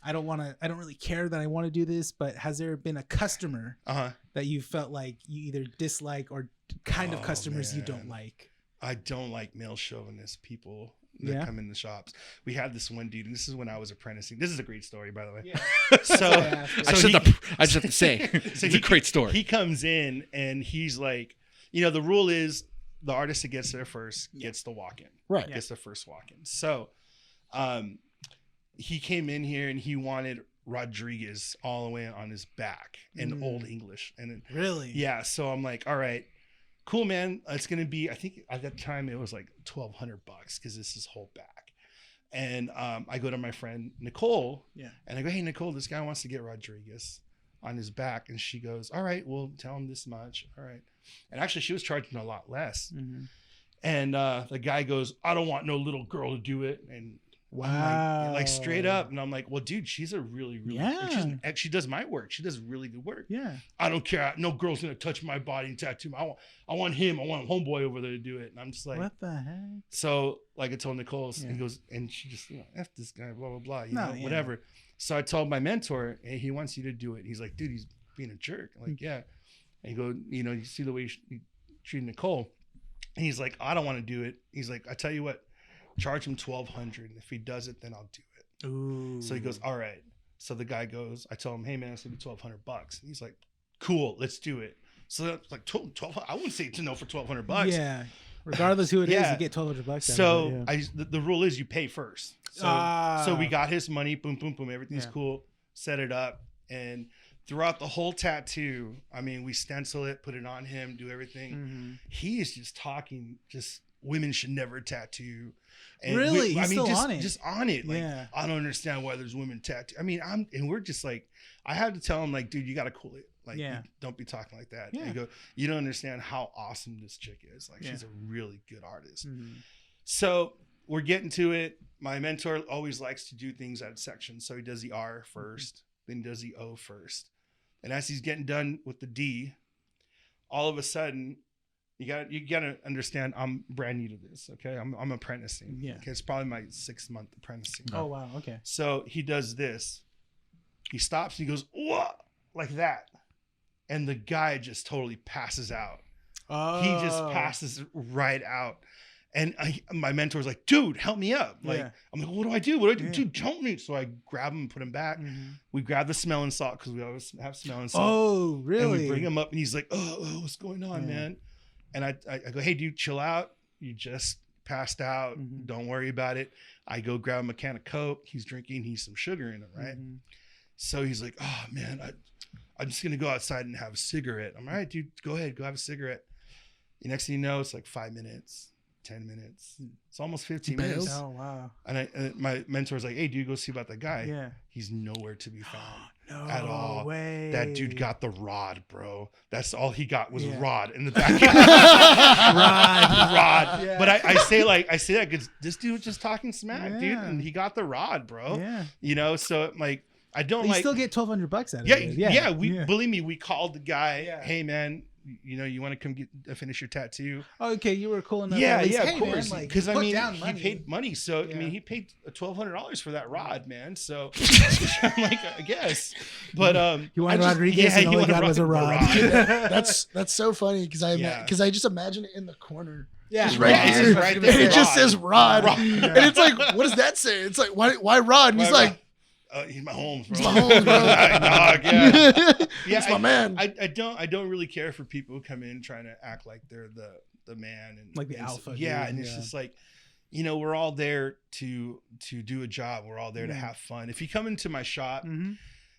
I don't really care that I want to do this, but has there been a customer that you felt like you either dislike or kind of customers you don't like?
I don't like male chauvinist people that come in the shops. We had this one dude, and this is when I was apprenticing. This is a great story, by the way. Yeah.
I just have to say, it's a great story.
He comes in and he's like, the rule is the artist that gets there first gets the walk-in.
Right.
Gets the first walk-in. So, he came in here and he wanted Rodriguez all the way on his back in Old English. And then,
really?
Yeah. So I'm like, all right, cool, man. It's going to be, I think at that time it was like $1,200 because this is whole back. And I go to my friend Nicole and I go, hey, Nicole, this guy wants to get Rodriguez on his back. And she goes, all right, well, tell him this much. All right. And actually she was charging a lot less. And the guy goes, I don't want no little girl to do it. And
Wow.
Like straight up. And I'm like, well, dude, she's a really, really,
Yeah.
she does my work. She does really good work.
Yeah.
I don't care. No girl's going to touch my body and tattoo me. I want him. I want homeboy over there to do it. And I'm just like,
What the heck?
so like I told Nicole,
Yeah.
he goes, and she just, F this guy, blah, blah, blah,
No, yeah.
whatever. So I told my mentor, hey, he wants you to do it. He's like, dude, he's being a jerk. I'm like, yeah. And he go, you see the way you treat Nicole. And he's like, I don't want to do it. He's like, I tell you what, charge him $1,200. And if he does it, then I'll do it.
Ooh.
So he goes, all right. So the guy goes, I tell him, hey man, it's gonna be $1,200. And he's like, cool, let's do it. So that's like 12. I wouldn't say to no for $1,200.
Yeah. Regardless who it is,
Yeah.
you get $1,200.
So the rule is you pay first. So we got his money, boom, boom, boom, everything's
Yeah.
cool, set it up, and throughout the whole tattoo, I mean, we stencil it, put it on him, do everything.
Mm-hmm.
He is just talking, just women should never tattoo. And
Really? He's still
just,
on it?
just on it. Like,
Yeah.
I don't understand why there's women tattoo. I mean, and we're just like, I had to tell him like, dude, you got to cool it. Like,
Yeah.
don't be talking like that.
Yeah.
And go, you don't understand how awesome this chick is. Like,
Yeah.
she's a really good artist.
Mm-hmm.
So we're getting to it. My mentor always likes to do things out of sections. So he does the R first, then he does the O first. And as he's getting done with the D, all of a sudden, you gotta understand, I'm brand new to this. Okay, I'm apprenticing.
Yeah.
Okay, it's probably my 6-month apprenticing.
Oh, wow. Okay.
So he does this. He stops. And he goes, what? Like that. And the guy just totally passes out.
Oh.
He just passes right out. And my mentor's like, dude, help me up. Like,
Yeah.
I'm like, what do I do? What do I do?
Yeah.
Dude, help me. So I grab him and put him back.
Mhm.
We grab the smelling salt because we always have smelling salt.
Oh,
And
really?
we bring him up and he's like, oh, what's going on,
Yeah.
man? And I go, hey, dude, chill out. You just passed out.
Mhm.
Don't worry about it. I go grab him a can of Coke. He's drinking. He's some sugar in it, right?
Mhm.
So he's like, oh, man, I'm just going to go outside and have a cigarette. I'm all right, dude, go ahead. Go have a cigarette. The next thing you know, it's like 5 minutes, 10 minutes. It's almost 15 minutes.
Oh, wow.
And my mentor's like, hey, dude, go see about that guy.
Yeah.
He's nowhere to be found.
No
At all.
way.
That dude got the rod, bro. That's all he got was
Yeah.
rod in the back. rod.
Yeah.
But I say that because this dude was just talking smack, dude,
Yeah.
and he got the rod, bro.
Yeah.
So like I don't
You
like.
still get $1,200 out of
yeah,
it.
yeah. Believe me, we called the guy.
Yeah.
Hey, man, you want to come finish your tattoo?
Oh, okay, you were cool enough.
Yeah,
at least,
yeah,
hey,
of
man,
course.
like,
Because I
put
mean,
down
he
money.
paid money, so I
Yeah.
mean, he paid $1,200 for that rod, man. So I'm like, I guess, but
You wanted
I just-
Rodriguez,
yeah,
and
he
all he
wanted
got was a rod.
That's so funny because
Yeah.
I just imagine it in the corner.
Yeah,
Just right
Yeah, it's
here.
just right there.
And it just
Rod.
says Rod.
Rod.
And it's like, what does that say? It's like, why Rod? And he's
Why
like,
he's my Holmes, bro.
he's my Holmes, bro.
Dog, yeah. Yeah,
He's my man.
I don't really care for people who come in trying to act like they're the man and
Like the
and
alpha
Yeah,
dude,
and it's
yeah.
just like, we're all there to do a job. We're all there to
Yeah.
have fun. If you come into my shop,
Mm-hmm.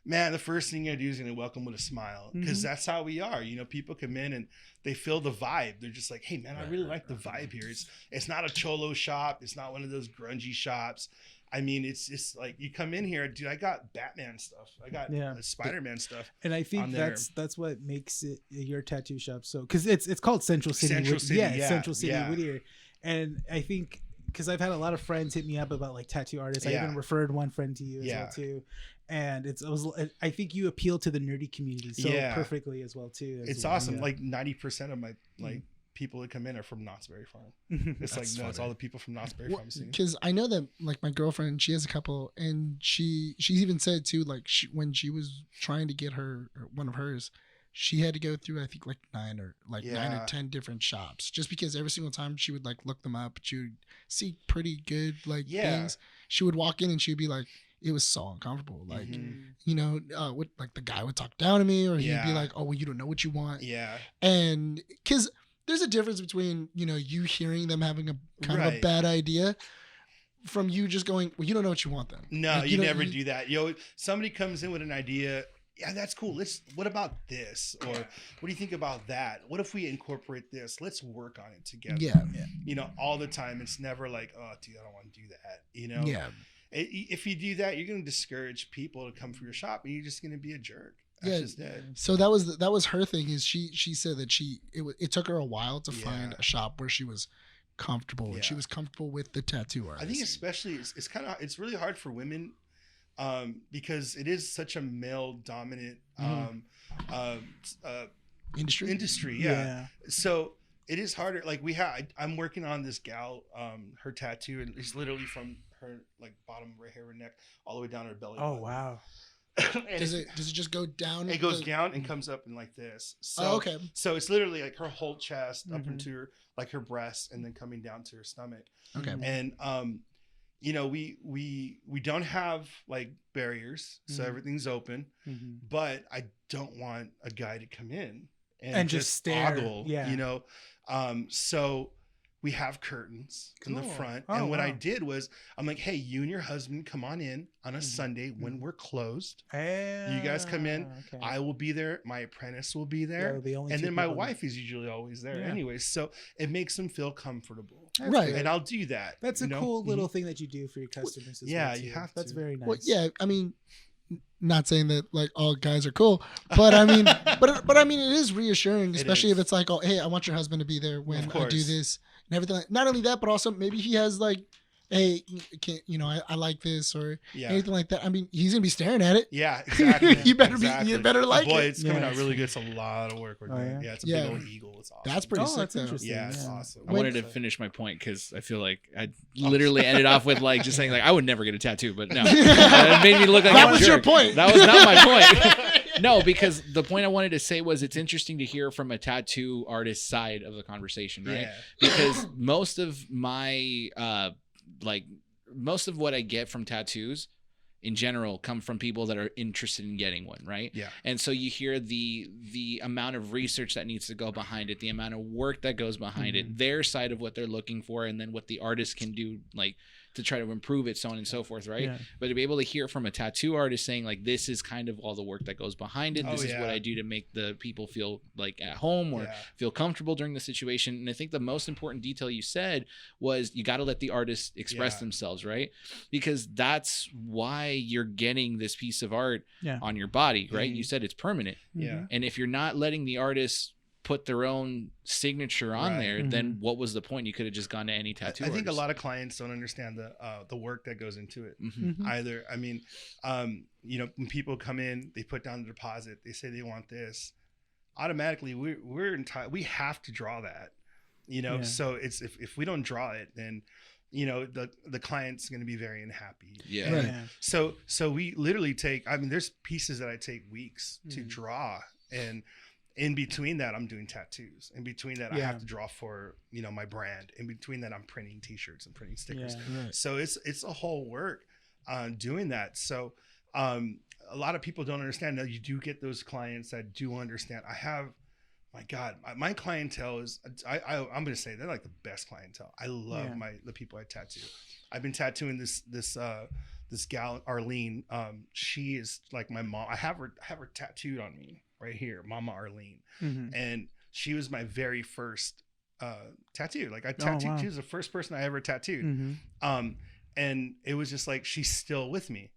man, the first thing you do is gonna welcome with a smile because that's how we are. People come in and they feel the vibe. They're just like, hey, man, I really like the vibe here. It's not a cholo shop. It's not one of those grungy shops. I mean, it's just like you come in here, dude. I got Batman stuff. I got Spider-Man stuff.
And I think
on there.
that's what makes it your tattoo shop so, because it's called Central City.
Yeah,
Central City
yeah.
Whittier. And I think because I've had a lot of friends hit me up about like tattoo artists. I
Yeah.
even referred one friend to you as
Yeah.
well too. And I think you appeal to the nerdy community so
Yeah.
perfectly as well too.
It's awesome.
Yeah.
Like 90% of my people that come in are from Knott's Berry Farm. It's like it's all the people from Knott's Berry Farm.
Because I know that like my girlfriend, she has a couple, and she even said too, like when she was trying to get one of hers, she had to go through I think like 9 or 10 different shops, just because every single time she would like look them up, she would see pretty good things. She would walk in and she would be like, it was so uncomfortable. Like, what, like the guy would talk down to me, or he'd be like, oh, well, you don't know what you want.
Yeah.
And because there's a difference between, you hearing them having a kind of a bad idea from you just going, well, you don't know what you want then.
No,
Like,
you never do that. Somebody comes in with an idea. Yeah, that's cool. What about this? Or what do you think about that? What if we incorporate this? Let's work on it together.
Yeah.
All the time. It's never like, oh, dude, I don't want to do that.
Yeah.
If you do that, you're going to discourage people to come for your shop, and you're just going to be a jerk. That's just it.
So that was her thing. Is she said that it took her a while to find a shop where she was comfortable and she was comfortable with the tattoo artist.
I think especially it's really hard for women because it is such a male dominant industry. Yeah. So it is harder. Like I'm working on this gal, her tattoo, and it's literally from her like bottom right hair and neck all the way down her belly.
Oh wow.
Does it just go down?
It goes down and comes up in like this. So,
okay.
So it's literally like her whole chest up into her, like her breast, and then coming down to her stomach.
Okay.
And you know, we don't have like barriers, so everything's open. But I don't want a guy to come in and just stare. Ogle, you know. So we have curtains in the front. And what I did was, I'm like, hey, you and your husband come on in on a Sunday when we're closed. You guys come in. Okay. I will be there. My apprentice will be there. And then my wife is usually always there anyways. So it makes them feel comfortable.
Right.
And I'll do that.
That's a cool little thing that you do for your customers as well.
You have to.
That's very nice.
Well, yeah, I mean, not saying that like all guys are cool, but I mean, but I mean, it is reassuring, especially if it's like, oh, hey, I want your husband to be there when I do this and everything. Not only that, but also maybe he has like, hey, I like this or anything like that. I mean, he's gonna be staring at it.
Yeah, exactly.
You better like it.
Boy, it's coming out really good. It's a lot of work we're doing. Yeah, it's a big old eagle. It's awesome.
That's pretty sick.
That's interesting.
Yeah, it's awesome.
I wanted to finish my point because I feel like I literally ended off with like just saying like I would never get a tattoo, but no, it made me look like
that was your point.
That was not my point. No, because the point I wanted to say was it's interesting to hear from a tattoo artist side of the conversation, right?
Yeah.
Because most of my most of what I get from tattoos in general come from people that are interested in getting one, right?
Yeah.
And so you hear the amount of research that needs to go behind it, the amount of work that goes behind it, their side of what they're looking for, and then what the artist can do like to try to improve it, so on and so forth, right? Yeah. But to be able to hear from a tattoo artist saying like this is kind of all the work that goes behind it, this is what I do to make the people feel like at home or feel comfortable during the situation. And I think the most important detail you said was you got to let the artist express themselves, right? Because that's why you're getting this piece of art on your body, right? You said it's permanent.
Yeah.
And if you're not letting the artist put their own signature on there, then what was the point? You could have just gone to any tattoo
I think
artist.
a lot of clients don't understand the work that goes into it either. I mean, when people come in, they put down the deposit, they say they want this, automatically we have to draw that, so it's if we don't draw it, then the client's going to be very unhappy. So we literally there's pieces that I take weeks to draw, and in between that, I'm doing tattoos. In between that, I have to draw for, my brand. In between that, I'm printing t-shirts and printing stickers. So it's a whole work doing that. So a lot of people don't understand that you do get those clients that do understand. My God, my clientele is, I'm going to say they're like the best clientele. I love the people I tattoo. I've been tattooing this gal, Arlene. She is like my mom. I have her tattooed on me right here, Mama Arlene. And she was my very first tattoo. Like I tattooed, she was the first person I ever tattooed. And it was just like, she's still with me.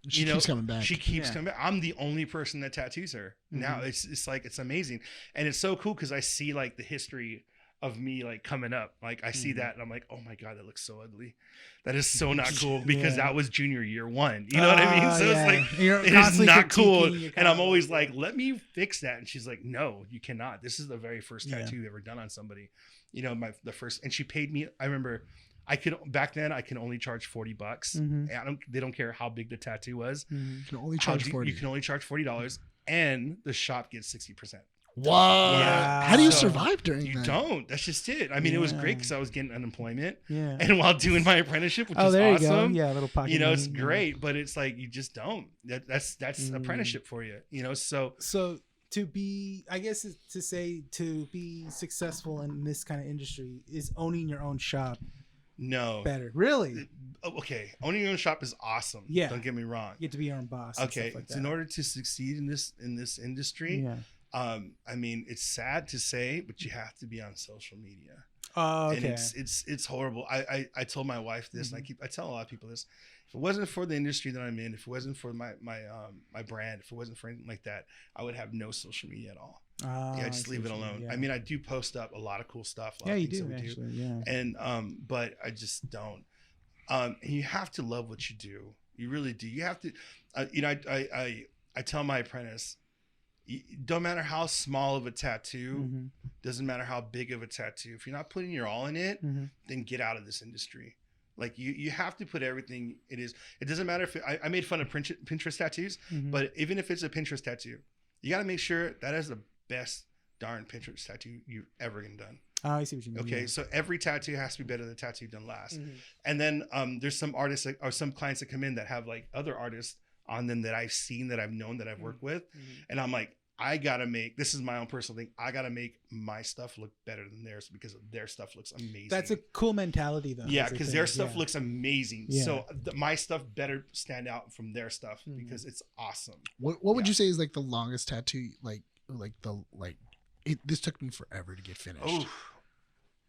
She keeps coming back.
She keeps coming back. I'm the only person that tattoos her. Now it's like, it's amazing. And it's so cool because I see like the history of me like coming up. Like I see that and I'm like, oh my God, that looks so ugly. That is so not cool because that was junior year one. You know what I mean? So it's like, it is not cool. And I'm always like, let me fix that. And she's like, no, you cannot. This is the very first tattoo you've ever done on somebody. The first, and she paid me. I remember back then I could only charge $40. And they don't care how big the tattoo was.
You can only charge $40.
You can only charge $40 and the shop gets 60%.
Wow.
Yeah.
How do you survive during that?
You don't. That's just it. I mean, it was great because I was getting unemployment. Yeah. And while doing my apprenticeship, which is
there
awesome.
You go. Yeah, a little pocket money.
It's great, but it's like you just don't. That's apprenticeship for you. So
to be, I guess to say to be successful in this kind of industry is owning your own shop.
No.
Better. Really?
Okay. Owning your own shop is awesome.
Yeah.
Don't get me wrong.
You get to be your own boss.
Okay.
Like that.
In order to succeed in this industry, I mean, it's sad to say, but you have to be on social media.
Oh, okay.
And it's horrible. I told my wife this, and I tell a lot of people this. If it wasn't for the industry that I'm in, if it wasn't for my brand, if it wasn't for anything like that, I would have no social media at all.
I
just
see
leave
what
it
you mean,
alone.
yeah.
I mean, I do post up a lot of cool stuff. A lot
Yeah,
of
you
things
do
that we
actually. Yeah.
And but I just don't. You have to love what you do. You really do. You have to. I tell my apprentice, don't matter how small of a tattoo, doesn't matter how big of a tattoo. If you're not putting your all in it, then get out of this industry. Like you have to put everything it is. It doesn't matter if I made fun of Pinterest tattoos, but even if it's a Pinterest tattoo, you got to make sure that is the best darn Pinterest tattoo you've ever done.
Oh, I see what you mean.
Okay,
yeah.
so every tattoo has to be better than the tattoo done last. And then there's some artists or some clients that come in that have like other artists on them that I've seen, that I've known, that I've worked with, and I'm like, I gotta make, this is my own personal thing, I gotta make my stuff look better than theirs because their stuff looks amazing.
That's a cool mentality though.
Yeah, because their stuff looks amazing.
Yeah.
So my stuff better stand out from their stuff because it's awesome.
What would you say is like the longest tattoo? This took me forever to get finished.
Oh,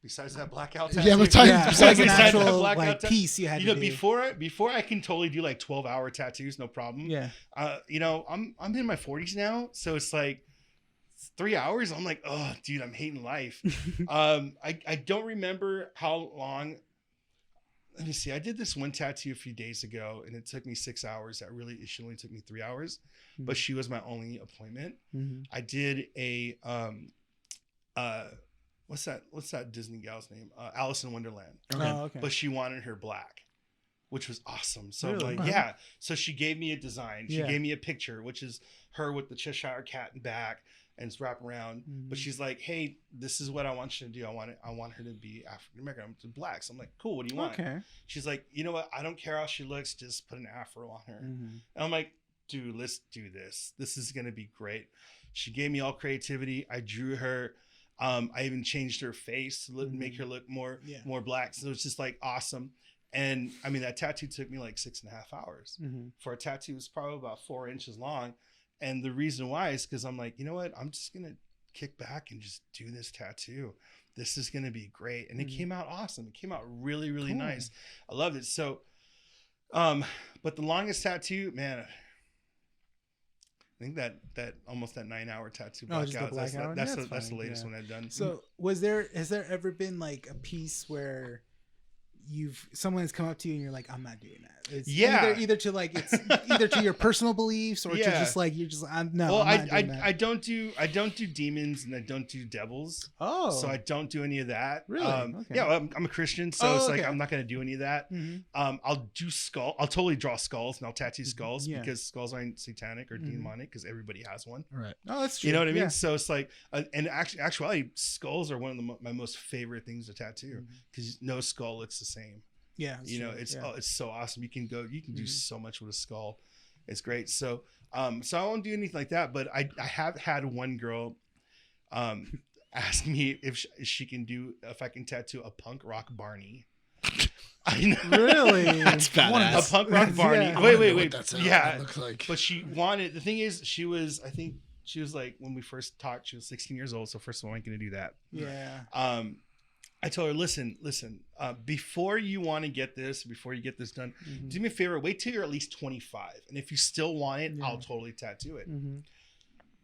besides that blackout tattoo.
Yeah, besides
an
that
actual
blackout
like
tattoo,
piece you had to do.
before I can totally do like 12-hour tattoos, no problem.
Yeah.
I'm in my 40s now, so it's like 3 hours. I'm like, oh, dude, I'm hating life. I don't remember how long. Let me see. I did this one tattoo a few days ago, and it took me 6 hours. That really, it should only took me 3 hours, but she was my only appointment. I did a what's that Disney gal's name? Alice in Wonderland.
Okay.
Oh, okay.
But she wanted her black, which was awesome. So I'm
Really?
like, yeah. So she gave me a design. She
Yeah.
gave me a picture, which is her with the Cheshire cat in back and it's wrapped around. But she's like, hey, this is what I want you to do. I want her to be African American. I'm black. So I'm like, cool. What do you want?
Okay.
She's like, you know what? I don't care how she looks. Just put an afro on her. And I'm like, dude, let's do this. This is gonna be great. She gave me all creativity. I drew her. I even changed her face to make her look more black. So it's just like awesome. And I mean, that tattoo took me like 6.5 hours. For a tattoo, it's probably about 4 inches long. And the reason why is because I'm like, you know what? I'm just going to kick back and just do this tattoo. This is going to be great. And it came out awesome. It came out really, really
Cool.
nice. I loved it. So, but the longest tattoo, man, I think that almost that 9-hour tattoo
Oh, just the
blackout.
blackout?
That's
Yeah,
the
fine,
latest
yeah.
one I've done.
So has there ever been like a piece where someone's come up to you and you're like, I'm not doing that. It's either to like, it's either to your personal beliefs or to just like, you're just, no.
Well,
I'm not doing that.
I don't do demons and I don't do devils.
Oh,
So I don't do any of that.
Really? Okay.
Yeah, I'm a Christian, so it's like
okay.
I'm not gonna do any of that. I'll do I'll totally draw skulls and I'll tattoo skulls because skulls aren't satanic or demonic because everybody has one.
Right.
Oh, that's true.
You know what I mean?
Yeah.
So it's like, and actually, skulls are one of my most favorite things to tattoo because no skull looks the same.
Yeah.
You know, it's so awesome. You can do so much with a skull. It's great. So so I won't do anything like that, but I have had one girl ask me if I can tattoo a punk rock Barney. I know.
Really?
That's badass.
A punk rock Barney.
Yeah.
Wait.
That's
Yeah.
looks like.
But she wanted, the thing is, I think she was like, when we first talked, she was 16 years old. So first of all, I ain't going to do that.
Yeah.
I told her, listen, before you want to get this, before you get this done, do me a favor, wait till you're at least 25. And if you still want it, I'll totally tattoo it.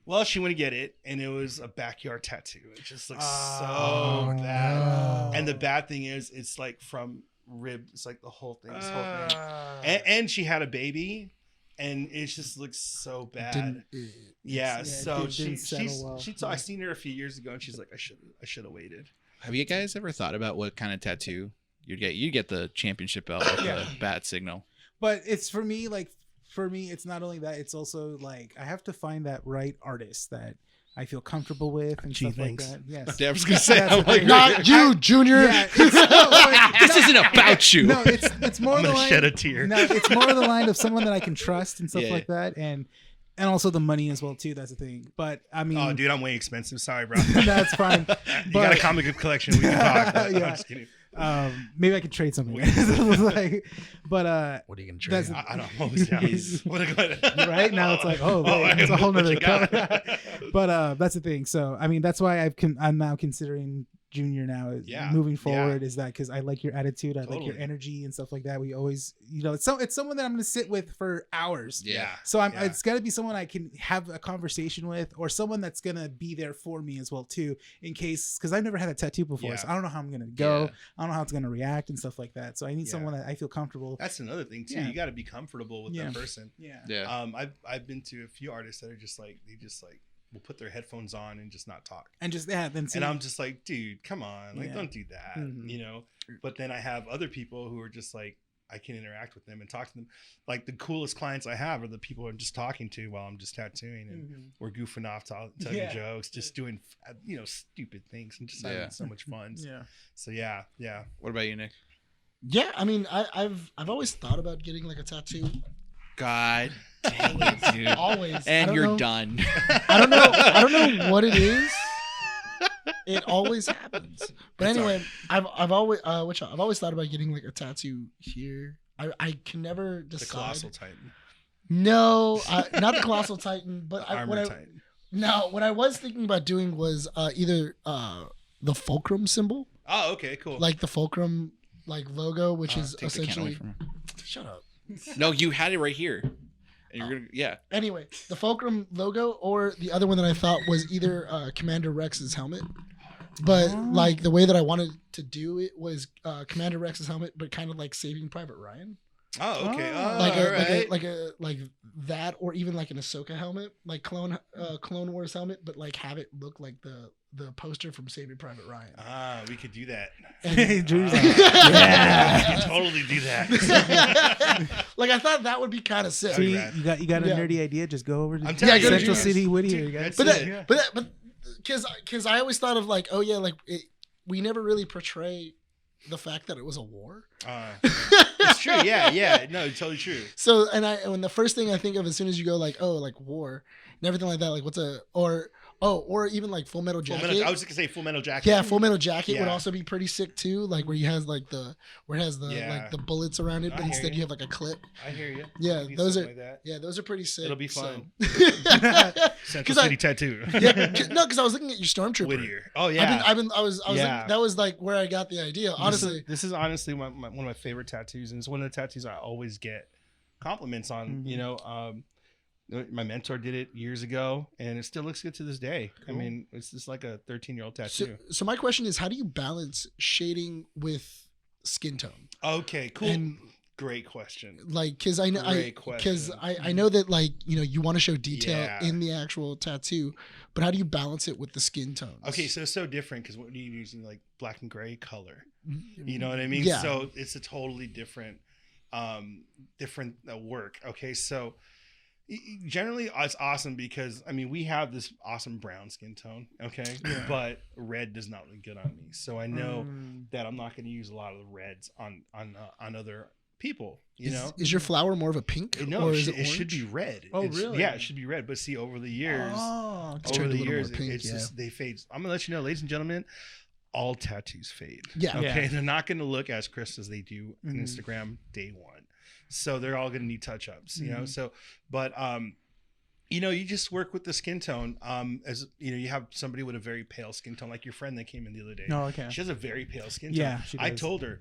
Well, she went to get it, and it was a backyard tattoo. It just looks so bad.
No.
And the bad thing is, it's like from rib, it's like the whole thing, this whole thing. And she had a baby, and it just looks so bad. So I seen her a few years ago, and she's like, I should have waited.
Have you guys ever thought about what kind of tattoo you'd get? You get the championship belt with the bat signal.
But it's for me, it's not only that, it's also like I have to find that right artist that I feel comfortable with and stuff like that. Yes.
I was gonna say,
That's
I'm
the
like,
thing.
Not you, Junior.
Yeah, it's,
this isn't about you.
No, it's more
I'm
the
gonna
line.
shed a tear.
No, it's more the line of someone that I can trust and stuff
Yeah.
like that, and also the money as well too. That's the thing. But I mean,
Oh, dude, I'm way expensive. Sorry, bro.
that's fine.
You got a comic book collection. We can talk. But
Yeah.
I'm just kidding.
Maybe I could trade something.
What are you gonna trade?
That's-
I don't know.
right now it's like, oh, wait, it's a whole nother color. But that's the thing. So I mean, that's why I'm now considering Junior now
Yeah.
moving
Yeah.
forward is that because I like your attitude, I like your
Totally.
energy and stuff like that. We always, it's someone that I'm gonna sit with for hours.
Yeah.
So
Yeah.
it's gotta be someone I can have a conversation with, or someone that's gonna be there for me as well too, in case, because I've never had a tattoo before,
Yeah.
so I don't know how I'm gonna go.
Yeah.
I don't know how it's gonna react and stuff like that. So I need
Yeah.
someone that I feel comfortable.
That's another thing too.
Yeah.
You got to be comfortable with
Yeah.
that person.
Yeah.
Yeah.
I've been to a few artists that are just like will put their headphones on and just not talk.
And just then see.
And I'm just like, dude, come on, like
Yeah.
don't do that,
Mhm.
But then I have other people who are just like, I can interact with them and talk to them. Like the coolest clients I have are the people I'm just talking to while I'm just tattooing, and we're goofing off, telling
Yeah.
jokes, just doing stupid things and just
Yeah.
having so much fun.
Yeah.
So yeah.
What about you, Nick?
Yeah, I mean, I've always thought about getting like a tattoo.
God dang it, dude.
Always. I
And
don't
you're
know-
done.
I don't know what it is. It always happens. But anyway, I've always thought about getting like a tattoo here. I can never
The
decide.
Colossal Titan,
No, not the Colossal Titan, but
the Armor Titan.
no, what I was thinking about doing was either the fulcrum symbol,
Oh, okay, cool.
like the fulcrum like logo, which is
Take the can away
essentially.
from him.
Shut up.
No, you had it right here. And you're gonna, yeah.
Anyway, the fulcrum logo, or the other one that I thought was either Commander Rex's helmet. But like the way that I wanted to do it was Commander Rex's helmet, but kind of like Saving Private Ryan,
Oh, okay.
Oh.
like
all right.
like that, or even like an Ahsoka helmet, like Clone Wars helmet, but like have it look like the poster from Saving Private Ryan.
We could do that.
Drew's
We
like,
could totally do that.
Like I thought that would be kind of sick.
That'd be
See,
rad.
you got a
Yeah.
nerdy idea. Just go over to
I'm telling
you,
Central
dude.
City Whittier.
Dude,
You got
that's it.
But because I always thought of like, oh yeah, like we never really portray the fact that it was a war.
It's true. Yeah. No, totally true.
So when the first thing I think of as soon as you go like, oh, like war and everything like that, like what's or even like Full Metal Jacket.
I was gonna say Full Metal Jacket.
Yeah, Full Metal Jacket would
Yeah.
also be pretty sick too. Like where it has the
Yeah.
like the bullets around it,
I
but
hear
instead
you.
you have like a clip.
I hear you.
Yeah,
Do
those
something
are
like that.
yeah, those are pretty sick.
It'll be fun.
So.
Central
'Cause I-
City Tattoo.
No, because I was looking at your Stormtrooper.
Whittier. Oh yeah.
I was
Yeah.
looking, that was like where I got the idea. Honestly,
this is honestly one of my favorite tattoos, and it's one of the tattoos I always get compliments on.
Mhm.
My mentor did it years ago, and it still looks good to this day. I mean, it's just like a 13-year-old tattoo.
so my question is, how do you balance shading with skin tone?
Okay, cool.
And
Great question.
like, because I know,
Great
because
question.
I know that like you want to show detail
Yeah.
in the actual tattoo, but how do you balance it with the skin tones?
Okay, so it's so different because what you're using like black and gray color. You know what I mean?
Yeah.
So it's a totally different work. Okay, so generally it's awesome because I mean we have this awesome brown skin tone. Okay, but red does not look good on me. So I know that I'm not going to use a lot of the reds on other people.
Is your flower more of a pink?
No,
or
it
is
should,
it
it should
orange?
be red.
Oh,
It's-
really?
Yeah, it should be red. But see, over the years,
Oh,
It's
over
turned a
the
little
years,
more pink,
it's
yeah.
just they fade. I'm gonna let you know, ladies and gentlemen, all tattoos fade.
Yeah.
Okay,
Yeah.
they're not gonna look as crisp as they do on
Mhm.
Instagram day one. So they're all gonna need touch ups. You know.
Mhm.
So, but you just work with the skin tone. As you have somebody with a very pale skin tone, like your friend that came in the other day.
No, okay.
She has a very pale skin tone.
Yeah, she
I
does.
told her,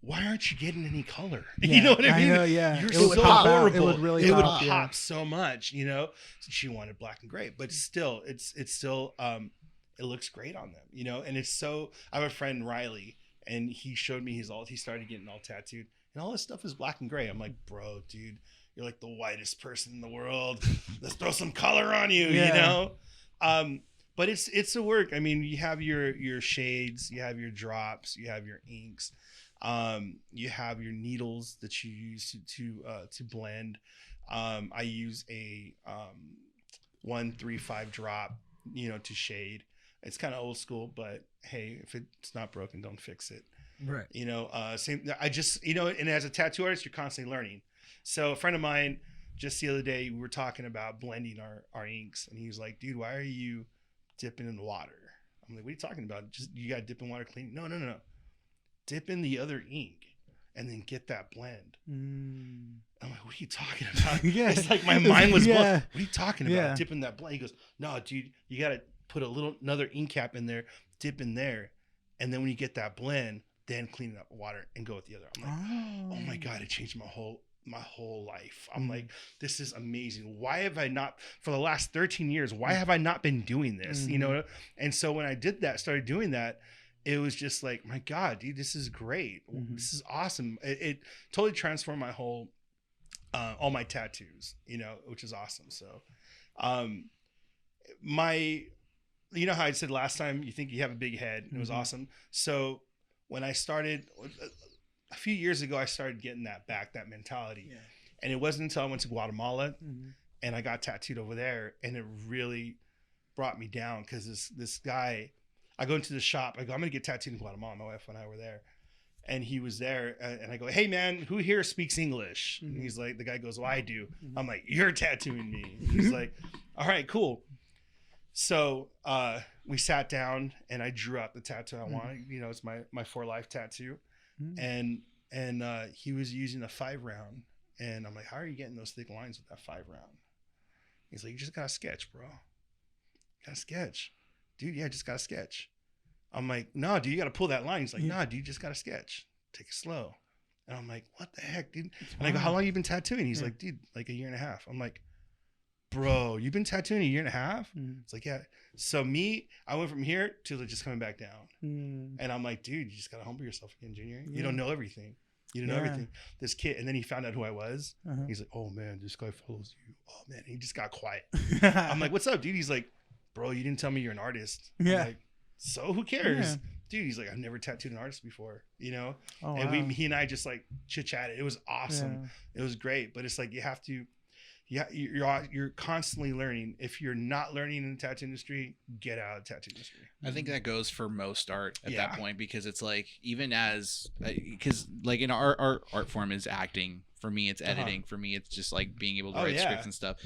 why aren't you getting any color?
Yeah,
You know what I mean?
know, yeah.
You're
It
so
would pop out.
horrible.
It would really
it would
pop, yeah.
pop so much, So she wanted black and gray, but still, it's still it looks great on them, And it's so. I have a friend Riley, and he showed me he started getting all tattooed, and all his stuff is black and gray. I'm like, bro, dude, you're like the whitest person in the world. Let's throw some color on you,
Yeah.
But it's a work. I mean, you have your shades, you have your drops, you have your inks. You have your needles that you use to blend. I use a 1-3-5 drop, to shade. It's kind of old school, but hey, if it's not broken, don't fix it.
Right.
Same. I just and as a tattoo artist, you're constantly learning. So a friend of mine, just the other day, we were talking about blending our inks, and he was like, "Dude, why are you dipping in the water?" I'm like, "What are you talking about? Just you got to dip in water clean?" No. Dip in the other ink and then get that blend. I'm like, what are you talking about?
Yeah.
It's like my mind was blown.
Yeah.
What are you talking about?
Yeah.
Dipping that blend. He goes, no, dude, you got to put another ink cap in there, dip in there, And then when you get that blend, then clean it up with water and go with the other. I'm like, oh my God, it changed my whole life. I'm like, this is amazing. Why have I not, for the last 13 years, why have I not been doing this? You know? And so when I did that, started doing that, it was just like, my God, dude, this is great. This is awesome. It totally transformed my whole, all my tattoos, you know, which is awesome. So, you know how I said last time, you think you have a big head. It was awesome. So when I started a few years ago, I started getting that mentality. Yeah. And it wasn't until I went to Guatemala and I got tattooed over there, and it really brought me down because this guy, I go into the shop, I go, I'm going to get tattooed in Guatemala. My wife and I were there. And he was there, and I go, hey man, who here speaks English? And he's like, the guy goes, well, I do. I'm like, you're tattooing me. He's like, all right, cool. So we sat down and I drew out the tattoo I wanted. You know, it's my for life tattoo. And he was using a 5-round. And I'm like, how are you getting those thick lines with that 5-round? He's like, you just got to sketch, bro. Got to sketch. Dude, yeah, just got to sketch. I'm like, no, dude, you got to pull that line. He's like, nah, dude, you just got to sketch. Take it slow. And I'm like, what the heck, dude? And I go, how long you been tattooing? He's like, dude, like a year and a half. I'm like, bro, you've been tattooing a year and a half? It's like, yeah. So I went from here to just coming back down. And I'm like, dude, you just got to humble yourself again, Junior. You don't know everything. You don't know everything. This kid, and then he found out who I was. He's like, oh man, this guy follows you. Oh man, he just got quiet. I'm like, what's up, dude? He's like, bro, you didn't tell me you're an artist. I'm like, so who cares? Dude, he's like, I've never tattooed an artist before, you know? And he and I just like chit-chatted. It was awesome. It was great. But it's like, you have to, you're constantly learning. If you're not learning in the tattoo industry, get out of the tattoo industry.
I think that goes for most art at that point, because it's like, even as, because like in our art form is acting. For me, it's editing. For me, it's just like being able to write scripts and stuff.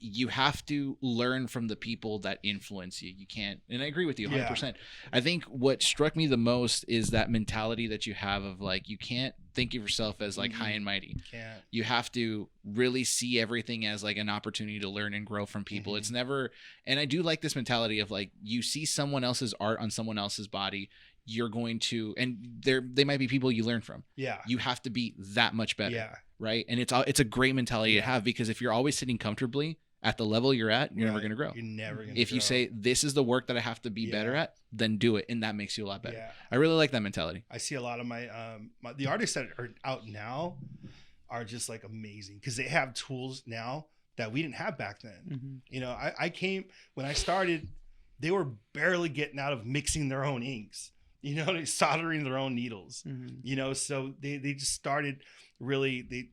You have to learn from the people that influence you. You can't, and I agree with you 100%. I think what struck me the most is that mentality that you have of like, you can't think of yourself as like high and mighty. You have to really see everything as like an opportunity to learn and grow from people. It's never, and I do like this mentality of like, you see someone else's art on someone else's body, you're going to, and they might be people you learn from. You have to be that much better. Right. And it's a great mentality to have, because if you're always sitting comfortably at the level you're at, you're never going to grow.
You're never going to
If you say, this is the work that I have to be better at, then do it. And that makes you a lot better. I really like that mentality.
I see a lot of the artists that are out now are just like amazing, because they have tools now that we didn't have back then. You know, I came, when I started, they were barely getting out of mixing their own inks, you know, soldering their own needles, you know, so they just started really, they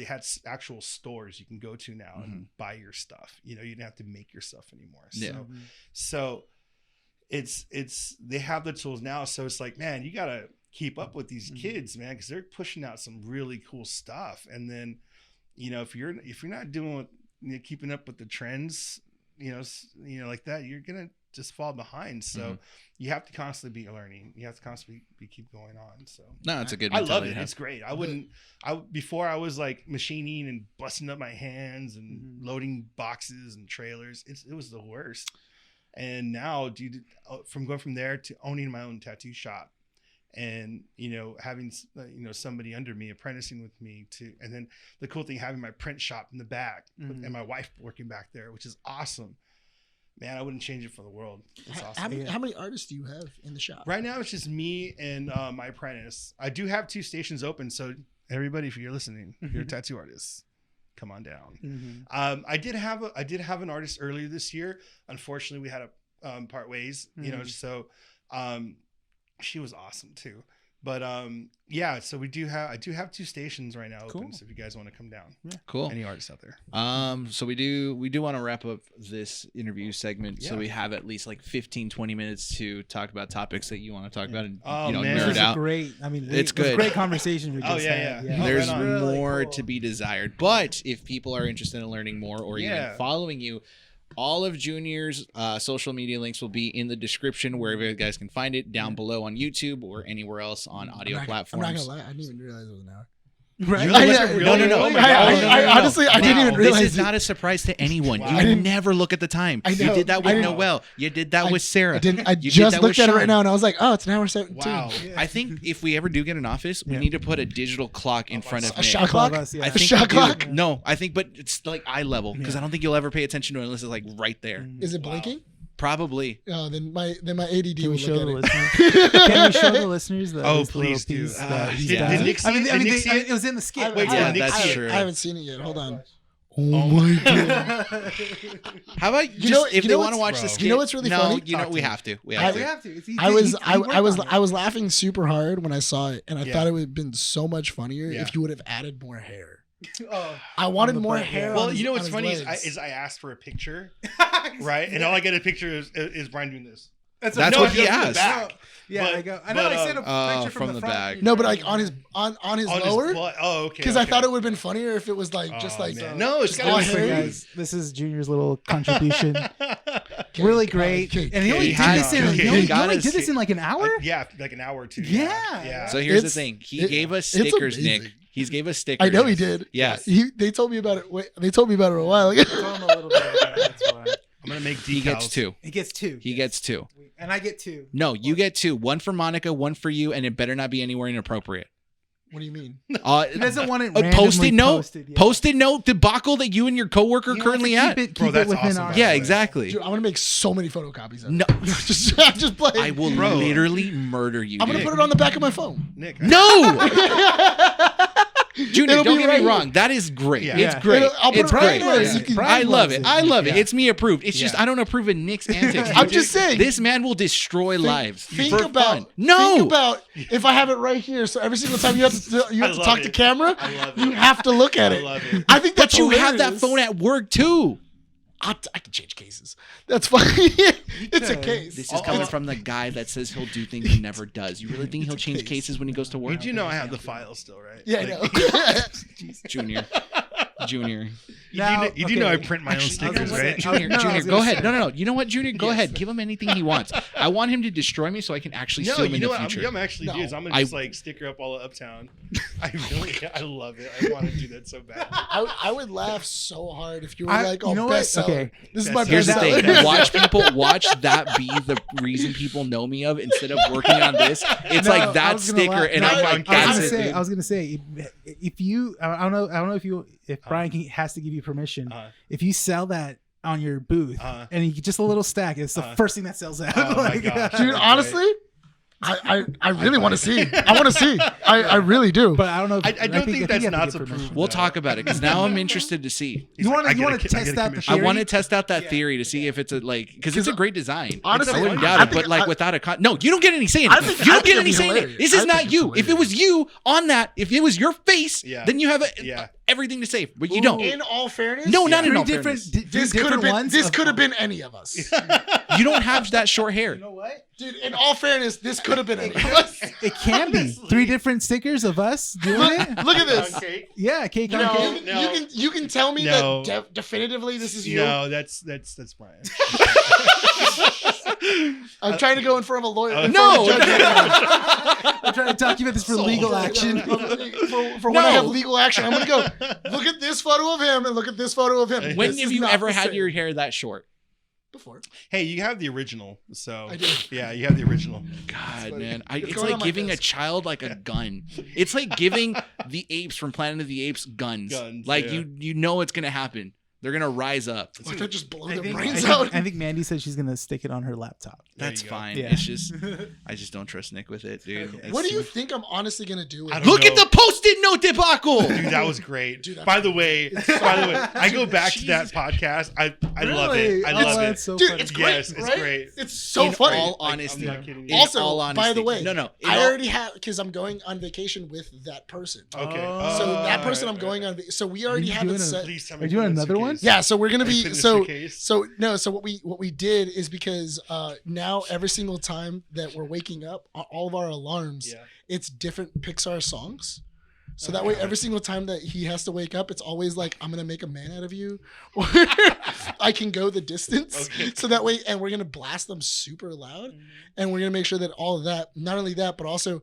had actual stores you can go to now and buy your stuff. You know, you didn't have to make your stuff anymore. So it's they have the tools now. So it's like, man, you got to keep up with these kids, man, because they're pushing out some really cool stuff. And then, you know, if you're not doing keeping up with the trends, you know, like that, you're gonna just fall behind. So you have to constantly be learning. You have to constantly keep going on. So
no, it's a good
I
mentality.
love it. It's great. Before I was like machining and busting up my hands and loading boxes and trailers. It was the worst. And now, dude, from going from there to owning my own tattoo shop, and you know, having somebody under me apprenticing with me and then the cool thing, having my print shop in the back and my wife working back there, which is awesome. Man, I wouldn't change it for the world. It's awesome.
How many artists do you have in the shop?
Right now, it's just me and my apprentice. I do have 2 stations open, so everybody, if you're listening, if you're a tattoo artist, come on down. I did have an artist earlier this year. Unfortunately, we had to part ways. You know, so she was awesome too. But so I do have 2 stations right now open. So if you guys want to come down,
cool.
Any artists out there?
So we do want to wrap up this interview segment. So we have at least like 15-20 minutes to talk about topics that you want to talk about and nerd out.
Great. I mean,
it's good.
Great conversation we just had.
There's more to be desired. But if people are interested in learning more or even following you, all of Junior's social media links will be in the description, wherever you guys can find it, down below on YouTube or anywhere else on audio platforms.
I'm not gonna lie, I didn't even realize it was an hour.
Right?
Really?
No.
Oh my God.
I honestly, I didn't even realize.
This is not a surprise to anyone.
Wow.
You
I
didn't-
never look at the time.
I
You
know.
did that
I
with
didn't-
Noelle. You did that with Sarah.
I didn't. I
You did
just
that
looked
with
at it right
Sean.
now and I was like, oh, it's an hour 17.
Wow.
I think if we ever do get an office, we need to put a digital clock in front of
A
Nick.
shot
All of
clock.
us, yeah.
I
A
think
shot
we do.
clock?
No, I think, but it's like eye level because I don't think you'll ever pay attention to it unless it's like right there.
Is it blinking?
Probably.
Oh, then my ADD
Can
will
we show
look
the
at
listeners? Can we show the listeners the
Oh,
this little
please do.
piece
Did-
that he's
did
done?
Nick see
I mean,
it? Did Nick see it?
it was in the skit.
Wait,
yeah,
Nick
that's
see it?
true.
I haven't seen it yet. Hold on. Oh my god!
How about
You know-
if
you
they
know
want to
what's-
watch the
bro.
skit?
You know what's really
no,
funny?
you know
Talk
we
to
have to. We
I-
have
We
to.
have to. It's easy.
I was
He worked on it.
I was laughing super hard when I saw it, and I
Yeah.
thought it would have been so much funnier
Yeah.
if you would have added more hair.
Oh.
I wanted
the
more
butt,
hair.
yeah.
on
Well,
his-
you know
on
what's
his
funny
legs.
is I asked for a picture, right? And all I get a picture is Bryan doing this.
That's
No,
what
it
he
does from the
asked.
back.
Yeah,
But-
I go. I know.
but,
I sent a picture
from
from
the
front.
back.
No, but like on his
On his
lower,
butt. Oh, okay.
because I thought it would have been funnier if it was like just
Oh,
like
man. No, it's
just
gotta
all
be
So
hairy.
guys, this is Junior's little contribution.
Okay,
Really
God,
great.
okay,
And he
okay.
only
He
did
had-
this in.
okay,
He
he
only
got us-
did this in like an hour.
Yeah, like an hour or two.
Yeah.
Yeah.
So here's the
It's-
thing. He
it-
gave us
it's
stickers, Nick.
amazing.
He gave us stickers.
I know he did.
Yeah.
They told me about it. Wait, they told me about it a while ago.
Told him a little bit about that, that's why.
I'm gonna make decals.
He gets two.
He gets two.
He gets two.
And I get two.
No, you get two. One for Monica, one for you, and it better not be anywhere inappropriate.
What do you mean?
He doesn't want it
A
randomly
post-it note.
posted, yeah.
Post-it note debacle that you and your coworker
You
currently
have to
at.
keep
Bro,
it
that's
within
awesome,
our.
by
Yeah,
the way.
exactly.
Dude, I'm gonna make so many photocopies of it.
No,
just play.
I will
Bro.
literally murder you.
I'm gonna
dude.
put it on the back of my phone.
Nick.
No, Junior,
It'll
don't
be
get
right
me
here.
wrong. That is great.
Yeah.
It's
Yeah.
great.
I'll put
It's
it right
great.
there.
Yeah.
So you can-
Brian
I love it.
loves
I love it.
Yeah.
It's me approved. It's just
Yeah.
I don't approve of Nick's antics.
I'm just saying.
This man will destroy lives.
Think
for
about
fun. No.
Think about if I have it right here. So every single time you have to
I love
talk to
it.
camera,
I love
you
it.
have to look at
I
it.
love it.
I think that's
But you have that
hilarious.
phone at work too.
I can change cases. That's fine. It's a
could.
case.
This is coming from the guy that says he'll do things he never does. You really think he'll change cases when he goes to
You
work?
do know I have the file still, right?
Yeah, I
Like,
know.
Junior. Junior.
You do know I print my own stickers,
gonna
right?
say-
Junior,
No, I
Junior,
was
go
gonna
ahead.
say-
No. You know what, Junior? Go ahead. Give him anything he wants. I want him to destroy me so I can actually
No,
sue him
you
in
know
the
what?
future.
I'm actually
No.
do is I'm gonna just like sticker up all of Uptown. I love it. I want to do that so bad.
I would laugh so hard if you were
I-
like,
you
"Oh,
know what?
bestseller."
Okay.
This is my
Here's the
bestseller.
thing. Watch that be the reason people know me of instead of working on this. It's
No,
like
I
that
was gonna
sticker,
laugh.
and
No,
I'm
I-
like,
I
that's
was
it,
gonna
dude.
I was gonna say if you I don't know if Brian has to give you permission. If you sell that on your booth and you just a little stack, it's the first thing that sells out.
Oh my gosh.
Dude, honestly, I really want to see. I want to see. I really do.
But I don't know. If,
I don't think that's
you have to
not
get permission.
approved.
We'll talk about it because now I'm interested to see.
He's
You
like,
want
I
to
get a
test out the
commission.
I
theory?
want to test out that theory to see if it's a because it's a great design.
Honestly,
I wouldn't
I
doubt it,
think-
but like without a no, you don't get any say in
I
it.
think-
You
I
don't
think
get any
it'd be
say in it.
hilarious.
This
I
is
think
not
it's
you. If it
hilarious.
was you on that, if it was your face,
Yeah.
then you have
Yeah.
everything to say, but you don't.
In all fairness,
No, not in
Three
all
different.
fairness.
This
three
could have
different
been.
ones.
This
of-
could have been any of us.
You don't have that short hair.
You know what?
Dude, in all fairness, this could have been any of us.
It can be
Honestly.
3 different stickers of us doing it.
Look at this.
Cake?
Yeah, cake
You,
on
know,
cake.
No.
you can tell me
No.
that definitively this is you.
No, that's Brian.
I'm trying to go in front of a lawyer. in
No.
front of a judge.
I'm trying to document this for legal action.
For when I have legal action, I'm gonna go look at this photo of him and look at this photo of him.
When
This
have
is
you
not
ever
the
had
same.
your hair that short?
Before?
Hey, you have the original, so
I do.
yeah, you have the original.
God,
funny.
man,
It's
it's
going
like
on my
giving a
desk.
child like a gun. It's like giving the apes from Planet of the Apes guns.
Guns,
Like
yeah.
you know it's gonna happen. They're gonna rise up.
Why don't just blow
I
their
think,
brains
I
out?
think, I think Mandy said she's gonna stick it on her laptop.
There
That's
you go.
fine.
Yeah.
It's just I just don't trust Nick with it, dude. It's
What do you
too-
think I'm honestly gonna do? With
I
it?
don't
Look at
know.
the post-it note debacle.
Dude, that was great.
Dude, that's
by the way, I go back to that podcast. I love it. I
Really?
love
Oh,
it.
that's so
Dude,
funny.
it's great.
Yes, it's
right?
great.
It's so
In
funny.
all
I'm
honesty.
not kidding.
In
Also,
all honesty.
by the way,
no. in
I
all-
already have because I'm going on vacation with that person.
Okay.
So that
all
person
right,
I'm going on. So we already
you
have it
doing a-
set.
Please tell me
Are you doing
finish
another
your
one?
case.
Yeah, so we're gonna be
Finish
so
your case.
so no. So what we did is because now every single time that we're waking up, all of our alarms,
Yeah.
it's different Pixar songs. So that way, every single time that he has to wake up, it's always like, "I'm gonna make a man out of you," or "I can go the distance."
Okay.
So that way, and we're gonna blast them super loud, and we're gonna make sure that all of that, not only that, but also,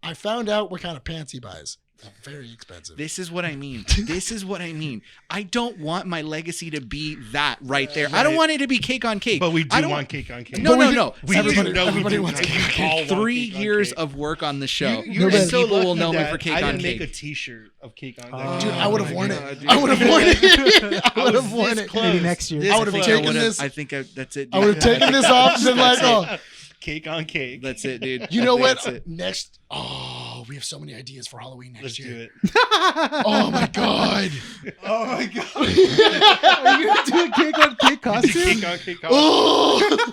I found out what kind of pants he buys. Very expensive.
This is what I mean. This is what I mean. I don't want my legacy to be that right there. I don't want it to be cake on cake.
But we
I
do
don't
want cake on cake.
No,
But we
no,
do-
no.
Everybody wants cake on cake.
All want
3
cake on
years
cake.
of work on the show.
You're
Nobody-
so
People will
lucky
know me
that
for cake
I
on
didn't make
cake.
a T-shirt of cake on
Oh,
cake.
Dude, I would have
my
worn
God,
it.
dude.
I would have worn it. I would have worn it.
Maybe next year.
This
I would have
close.
taken
would've-
this.
I think that's it.
I would have taken this off and been like, oh,
Cake on cake.
That's it, dude.
you know
I think
what?
that's it.
Next, oh, we have so many ideas for Halloween next
Let's
year.
do it.
Oh my god.
Oh my god.
Are you gonna do a cake on cake costume?
Cake on cake.
Oh.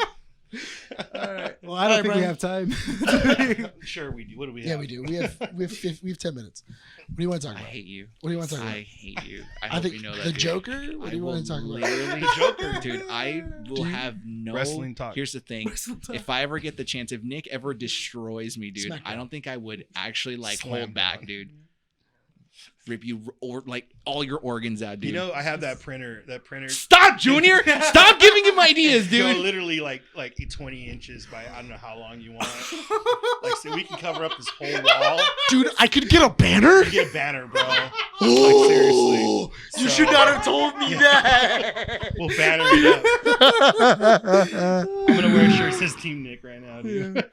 Well, I don't think we
Brian.
have time.
Sure we do. What do we have?
Yeah, we do. We have 10 minutes. What do you want to talk
I
about?
hate you.
What do you want to talk
I
about?
hate you. I
I
hope
think
you know that.
the
dude.
Joker. What do you
will
want to talk about?
literally-
The Joker.
Dude, I will have no
Wrestling talk.
Here's the thing. If I ever get the chance, if Nick ever destroys me, dude,
Smackdown.
I don't think I would actually like
Slam
hold back,
down.
dude. Rip you or like all your organs out, dude.
You know, I have that printer.
Stop, Junior! Stop giving him ideas,
Go
dude.
literally like 20 inches by I don't know how long you want. Like, so we can cover up this whole wall.
Dude, I could get a banner.
You get a banner, bro.
Oh,
seriously.
you
So-
should not have told me that.
We'll banner it up. I'm gonna wear a shirt that says Team Nick right now, dude.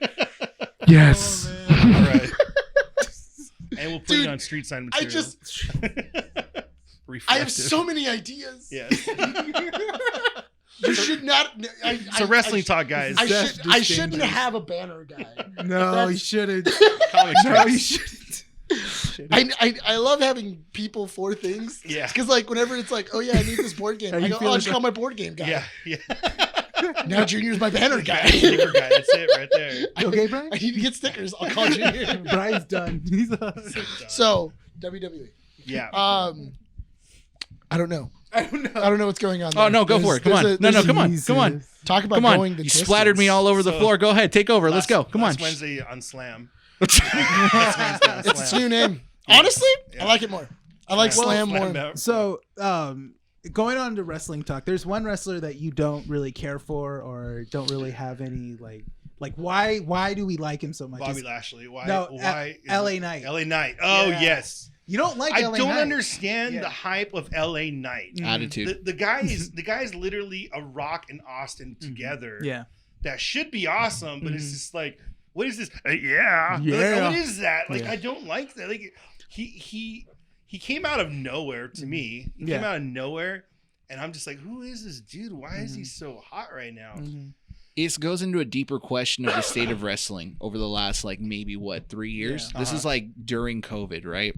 Yes.
All right. And we'll put
Dude,
it on street sign
I
material.
just, I have
Reflective.
so many ideas.
Yes.
You should not.
So wrestling talk, guys.
I shouldn't have a banner guy.
No, you shouldn't.
Comic
No, you
strips.
shouldn't.
I love having people for things.
Yeah.
Because like whenever it's like, oh yeah, I need this board game,
How
I
you
go,
feel
oh, I'll
like
just call my board game guy.
Yeah. Yeah.
Now Junior's my banner guy.
Sticker guy. That's it right there.
You okay, Brian?
I need to get stickers. I'll call Junior.
Brian's done. He's
So WWE.
Yeah.
I don't know.
I don't know.
I don't know what's going on.
Oh
there.
no, go for it. Come on. No, come on. Come on.
Talk about
Come on.
going the
You
distance.
splattered me all over the
So-
floor. Go ahead. Take over. Let's go. Come on.
Last Wednesday on Slam.
It's its new name. Honestly,
Yeah.
I like it more. I like Slam more.
Slam
So, going on to wrestling talk, there's one wrestler that you don't really care for or don't really have any like why do we like him so much?
Bobby
Is-
Lashley. Why?
No,
why?
LA Knight.
LA Knight. Oh
Yeah.
yes.
You don't like
I
LA
don't
Knight.
understand
Yeah.
the hype of LA Knight.
Attitude.
The guy is literally a Rock and Austin together.
Yeah.
That should be awesome, but it's just like, what is this? Yeah. Like,
Yeah.
what is that? Like,
Yeah.
I don't like that. Like, he came out of nowhere to me. He came
Yeah.
out of nowhere, and I'm just like, who is this dude? Why is he so hot right now?
It goes into a deeper question of the state of wrestling over the last like maybe 3 years.
Yeah.
This is like during COVID, right?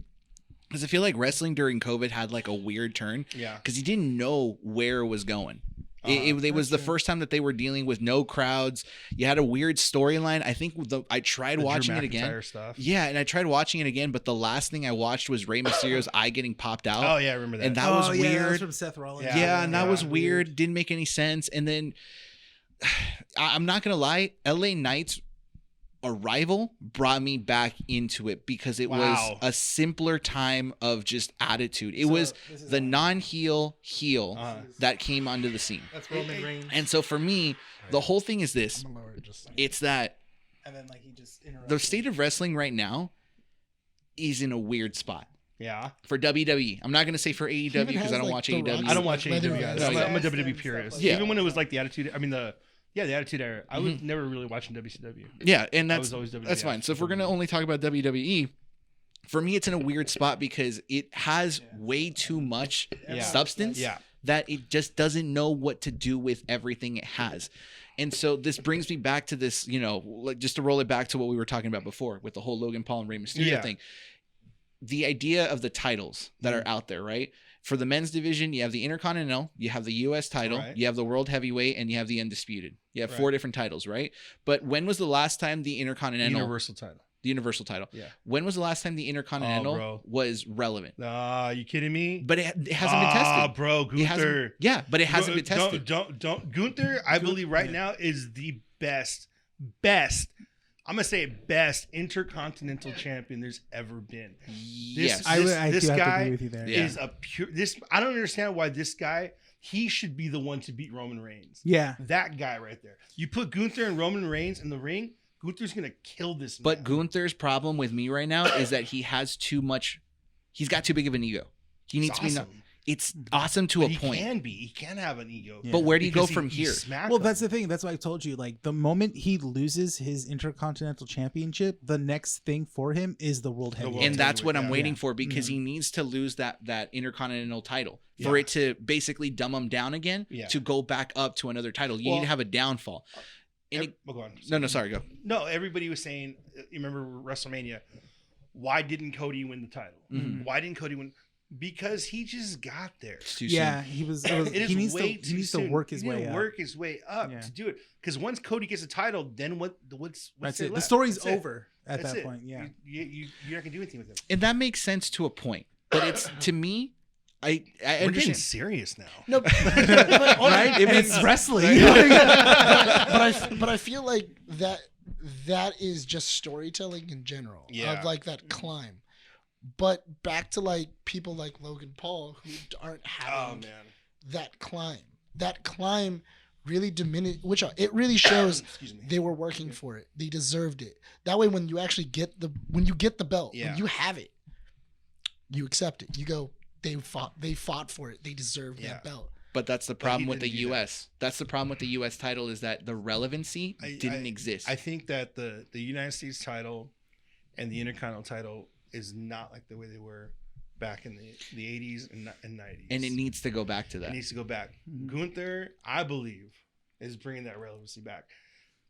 Because I feel like wrestling during COVID had like a weird turn
Yeah.
because you didn't know where it was going. It was the first time that they were dealing with no crowds. You had a weird storyline. I think I tried
The
watching
Drew
it again.
McIntyre stuff.
Yeah, and I tried watching it again, but the last thing I watched was Rey Mysterio's eye getting popped out.
Oh yeah, I remember that.
And that was
Yeah, that was
weird.
from Seth Rollins.
Yeah, and that
yeah.
was weird. Didn't make any sense. And then I'm not gonna lie, LA Knight's arrival brought me back into it because it
Wow.
was a simpler time of just attitude. It was the non-heel heel that came onto the scene.
That's Roman Reigns.
And so for me, the whole thing is this.
I'm gonna lower it just-
It's that
And then like he just interrupted.
the state of wrestling right now is in a weird spot.
Yeah.
For WWE. I'm not going to say for AEW
even
because
has,
I don't
like,
watch
The
AEW.
Rock's
I don't watch
leather
AEW guys.
vest.
I'm a
Yeah.
WWE
Stuff
purist.
like
that.
Even when it was like the Attitude. I mean the Attitude Era. I was never really watching WCW.
Yeah, and
I
that's
was always WWF.
that's fine. So if we're going to only talk about WWE, for me it's in a weird spot because it has way too much
Yeah.
substance
Yeah.
that it just doesn't know what to do with everything it has. And so this brings me back to this, like just to roll it back to what we were talking about before with the whole Logan Paul and Rey Mysterio
Yeah.
thing. The idea of the titles that are out there, right? For the men's division, you have the Intercontinental, you have the US title,
Right.
you have the World Heavyweight, and you have the Undisputed. You have
Right.
4 different titles, right? But when was the last time the Intercontinental,
Universal title.
the Universal title,
Yeah.
when was the last time the Intercontinental
bro.
was relevant?
You kidding me?
But it hasn't been tested.
Bro,
It hasn't,
Gunther.
yeah, but it hasn't been tested.
Don't. Gunther, I believe right now is the best. I'm gonna say best intercontinental champion there's ever been.
Yes.
I do
this
have to
guy
agree with you there.
Yeah.
is a pure. This I don't understand why this guy. He should be the one to beat Roman Reigns.
Yeah.
That guy right there. You put Gunther and Roman Reigns in the ring. Gunther's gonna kill this man.
But Gunther's problem with me right now is that he has too much
He's got too big of an ego. He needs to be.
Awesome.
It's awesome to a
He
point.
He can have an ego.
But where do you go
Because
from
he
here?
smacked
Well,
him.
that's the thing. That's why I told you. Like the moment he loses his Intercontinental Championship, the next thing for him is the World Heavyweight.
World
And that's what I'm
Yeah.
waiting for because he needs to lose that Intercontinental title for it to basically dumb him down again to go back up to another title. You need to have a downfall.
Go on.
No, sorry, go.
No, everybody was saying, you remember WrestleMania, why didn't Cody win the title? Why didn't Cody win? Because he just got there.
It's too
Yeah,
soon.
he needs to work his way up.
Work his way up to do it. Because once Cody gets a title, then what's
That's
it
it. The
left?
story's
That's it.
over at
That's
that
it.
point. Yeah.
You're not gonna do anything with him.
And that makes sense to a point. But it's to me, I
We're getting
understand.
serious now.
No, but,
Right? If it's wrestling.
but I feel like that is just storytelling in general
Yeah.
of like that climb. But back to like people like Logan Paul who aren't having that climb. That climb really diminished, it really shows they were working for it. They deserved it. That way, when you actually get the belt, when you have it, you accept it. You go, they fought for it. They deserved that belt.
But that's the problem with the
didn't do
U.S. That's the problem with the U.S. title is that the relevancy didn't exist.
I think that the United States title and the Intercontinental title is not like the way they were back in the 80s and 90s.
And it needs to go back to that.
It needs to go back. Gunther, I believe, is bringing that relevancy back.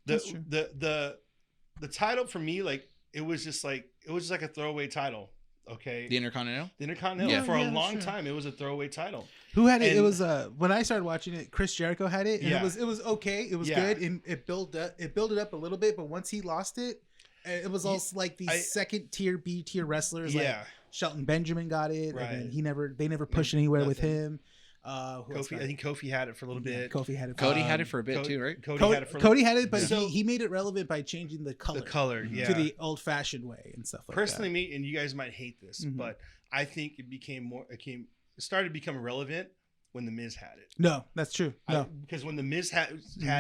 That's true.
The title for me, like it was just like a throwaway title. Okay.
The Intercontinental?
The Intercontinental.
Yeah,
for a
yeah,
long
sure.
time, it was a throwaway title.
Who had it?
And-
It was when I started watching it, Chris Jericho had it, and
Yeah.
it was okay. It was
Yeah.
good, and it built it up a little bit. But once he lost it, it was also like these second tier, B tier wrestlers. Like Shelton Benjamin got it,
Right.
and then they never pushed anywhere with
Nothing.
him. Who else
Kofi,
got
I
it?
think Kofi had it for a little bit.
Kofi had it.
Cody had it for a bit
Co-
too, right?
Cody had it for
Cody had it, but
Yeah.
he made it relevant by changing the color,
the color. Yeah.
to the old fashioned way and stuff like
Personally,
that.
me and you guys might hate this,
Mhm.
but I think it started to become relevant when the Miz had it.
No, that's true. No,
Because when the Miz had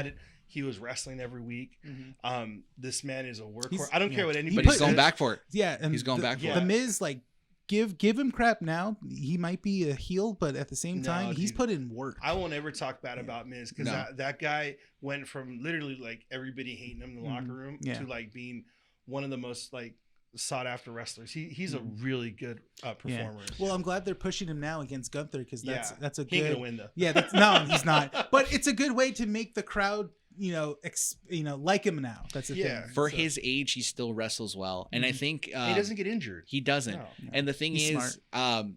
it, he was wrestling every week.
Mhm.
This man is a workhorse.
He's-
I don't care
yeah.
what
He
anybody
But he's
says.
going back for it.
yeah, and
He's going back for
it.
The Miz, like, give him crap now. He might be a heel, but at the same
No,
time, he's
dude.
put in work.
I won't ever talk bad about Miz because
No.
that guy went from literally like everybody hating him in the locker room
Yeah.
to like being one of the most like sought after wrestlers. He's a really good performer.
Well, I'm glad they're pushing him now against Gunther because that's a
He ain't
good.
gonna win though.
Yeah, no, he's not. But it's a good way to make the crowd, like him now. That's the
Yeah.
thing.
For
So-
his age, he still wrestles well. And I think
He doesn't get injured.
He doesn't.
No.
And the thing
He's
is,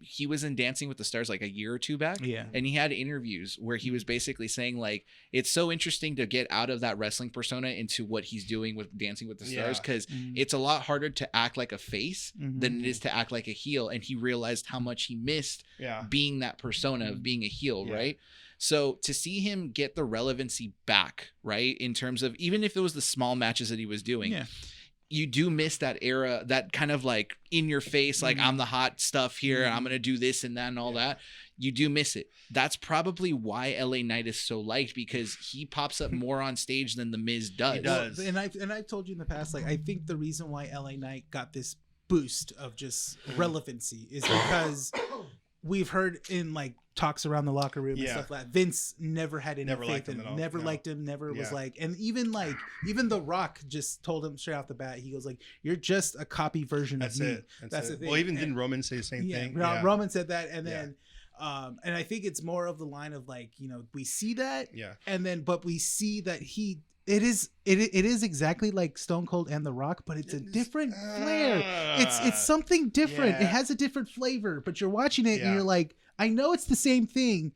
he was in Dancing with the Stars like a year or two back.
Yeah.
And he had interviews where he was basically saying, like, it's so interesting to get out of that wrestling persona into what he's doing with Dancing with the Stars
Yeah.
because
Mhm.
it's a lot harder to act like a face
Mhm.
than it is to act like a heel. And he realized how much he missed
Yeah.
being that persona of being a heel,
Yeah.
right? So to see him get the relevancy back, right, in terms of even if it was the small matches that he was doing,
Yeah.
you do miss that era, that kind of like in your face, like I'm the hot stuff here and I'm going to do this and that and all that. You do miss it. That's probably why LA Knight is so liked because he pops up more on stage than the Miz does.
He does.
And I've told you in the past, like, I think the reason why LA Knight got this boost of just relevancy is because we've heard in like talks around the locker room and
Yeah.
stuff like that, Vince never had any
Never
faith
liked
in
him
him,
at all.
never
No.
liked him, never was
Yeah.
like, and even The Rock just told him straight off the bat, he goes like, "You're just a copy version
That's
of me."
it.
That's
it.
the thing.
Well, even
And-
didn't Roman say the same
Yeah,
thing?
Roman said that, and
Yeah.
then, and I think it's more of the line of like, we see that,
Yeah.
and then, but we see that it is exactly like Stone Cold and The Rock, but it's a different flair. It's something different.
Yeah.
It has a different flavor, but you're watching it
Yeah.
and you're like, I know it's the same thing,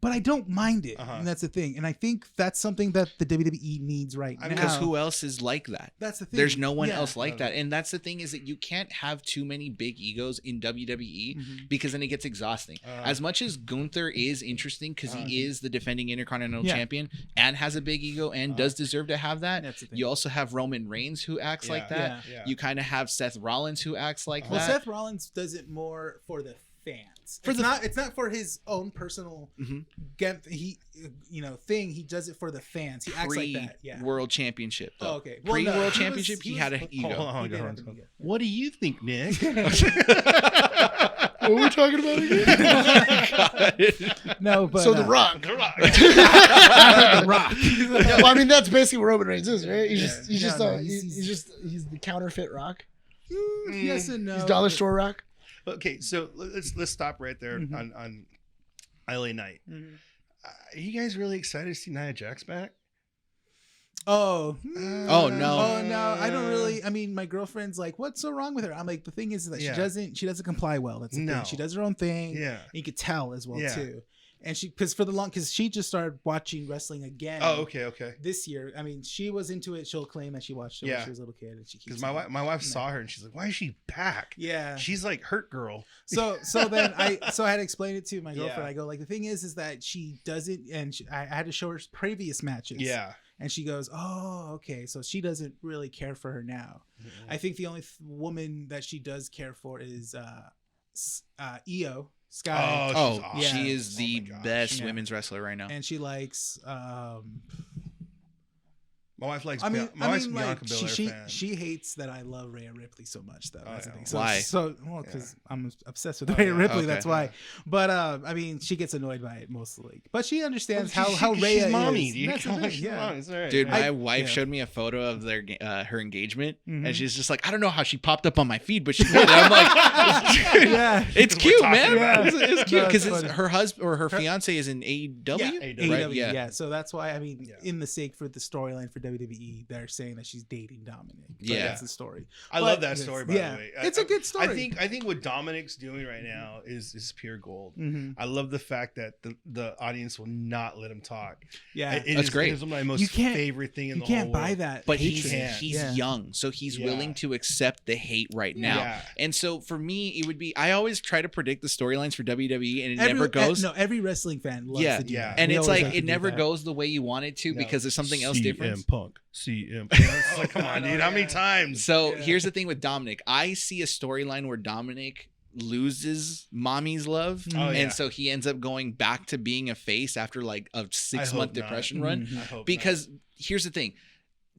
but I don't mind it.
Uh-huh.
And that's the thing. And I think that's something that the WWE needs right
I
now.
mean,
Because who else is like that?
That's the thing.
There's no one
Yeah.
else like that. And that's the thing is that you can't have too many big egos in WWE
Mhm.
because then it gets exhausting. As much as Gunther is interesting because he is the defending Intercontinental
Yeah.
Champion and has a big ego and does deserve to have that.
That's the thing.
You also have Roman Reigns who acts like that.
Yeah.
You kind of have Seth Rollins who acts like
Well,
that.
Seth Rollins does it more for the fans. It's not for his own personal
Mhm.
thing. He does it for the fans. He acts like that. Yeah.
World Championship. Though.
Oh, okay. Well,
Pre-World
no, he
Championship,
was-
he
he
had
was-
an ego.
Hold on,
He did
hold
have
on.
an ego.
What do you think, Nick?
we talking about again?
No, but
So The Rock.
The Rock.
The Rock.
Well, I mean, that's basically what Roman Reigns is, right? He's
Yeah.
just
No,
he's the counterfeit Rock.
Yes and no.
He's dollar store Rock.
Okay, so let's stop right there on LA Knight. Are you guys really excited to see Nia Jax back?
Oh.
Oh, no.
Oh no, I don't really. I mean, my girlfriend's like, "What's so wrong with her?" I'm like, the thing is that
Yeah.
she doesn't comply well. That's the
No.
thing. She does her own thing.
Yeah.
And you could tell as well
Yeah.
too. And because she just started watching wrestling again.
Oh, okay.
This year, I mean, she was into it. She'll claim that she watched it when she was a little kid, and she keeps.
Because my wife saw her and she's like, "Why is she back?"
Yeah.
She's like hurt girl.
So then I had to explain it to my girlfriend.
Yeah.
I go like, the thing is that she doesn't, and I had to show her previous matches.
Yeah.
And she goes, "Oh, okay." So she doesn't really care for her now. I think the only woman that she does care for is Io Sky.
Oh,
Oh,
she's
she
awesome.
is the
Oh my gosh.
best
Yeah.
women's wrestler right now.
And she likes
My wife likes.
I mean,
wife's
like,
Bianca Belair fan.
she hates that I love Rhea Ripley so much, though. That's the
yeah.
thing. So,
Why?
Because I'm obsessed with
Oh,
Rhea
yeah.
Ripley.
Okay.
That's why. But I mean, she gets annoyed by it mostly. But she understands how
she's
Rhea
mommy,
is.
dude.
That's the
Come on,
thing,
she's
yeah.
mommy. It's all right.
Dude,
Yeah.
my wife
yeah.
showed me a photo of their her engagement,
Mhm.
and she's just like, I don't know how she popped up on my feed, but she did. And I'm like,
Yeah.
it's
We're
cute,
talking
man.
about
It's,
it.
it's cute
No,
because
it's funny.
her husband or her fiance is in AEW.
Yeah,
AEW.
Right,
AEW,
yeah.
yeah. So that's why I mean,
Yeah.
in the sake for the storyline for WWE, they're saying that she's dating Dominic. But
Yeah.
that's the story.
I
But
love that
it's-
story, by
yeah,
the way.
it's a good story.
I think what Dominic's doing right now is pure gold.
Mhm.
I love the fact that the audience will not let him talk.
Yeah,
That's great.
It is my most
You can't-
favorite thing in
you
the
can't
whole
buy
world.
that.
But
hatred.
he's
Yeah.
young, so he's
Yeah.
willing to accept the hate right now.
Yeah.
And so for me, it would be I always try to predict the storylines for WWE, and it
Every-
never goes.
No, every wrestling fan loves
Yeah,
to do
yeah.
that.
And
We
it's
always
like
like to
it
do
never
that.
goes the way you want it to
No.
because there's something else different.
Punk. CM Punk. It's like, come on, dude. How many times?
So here's the thing with Dominic. I see a storyline where Dominic loses mommy's love,
Oh, yeah.
and so he ends up going back to being a face after like a 6-month
hope not.
depression run.
Mhm.
I hope
Because here's the thing.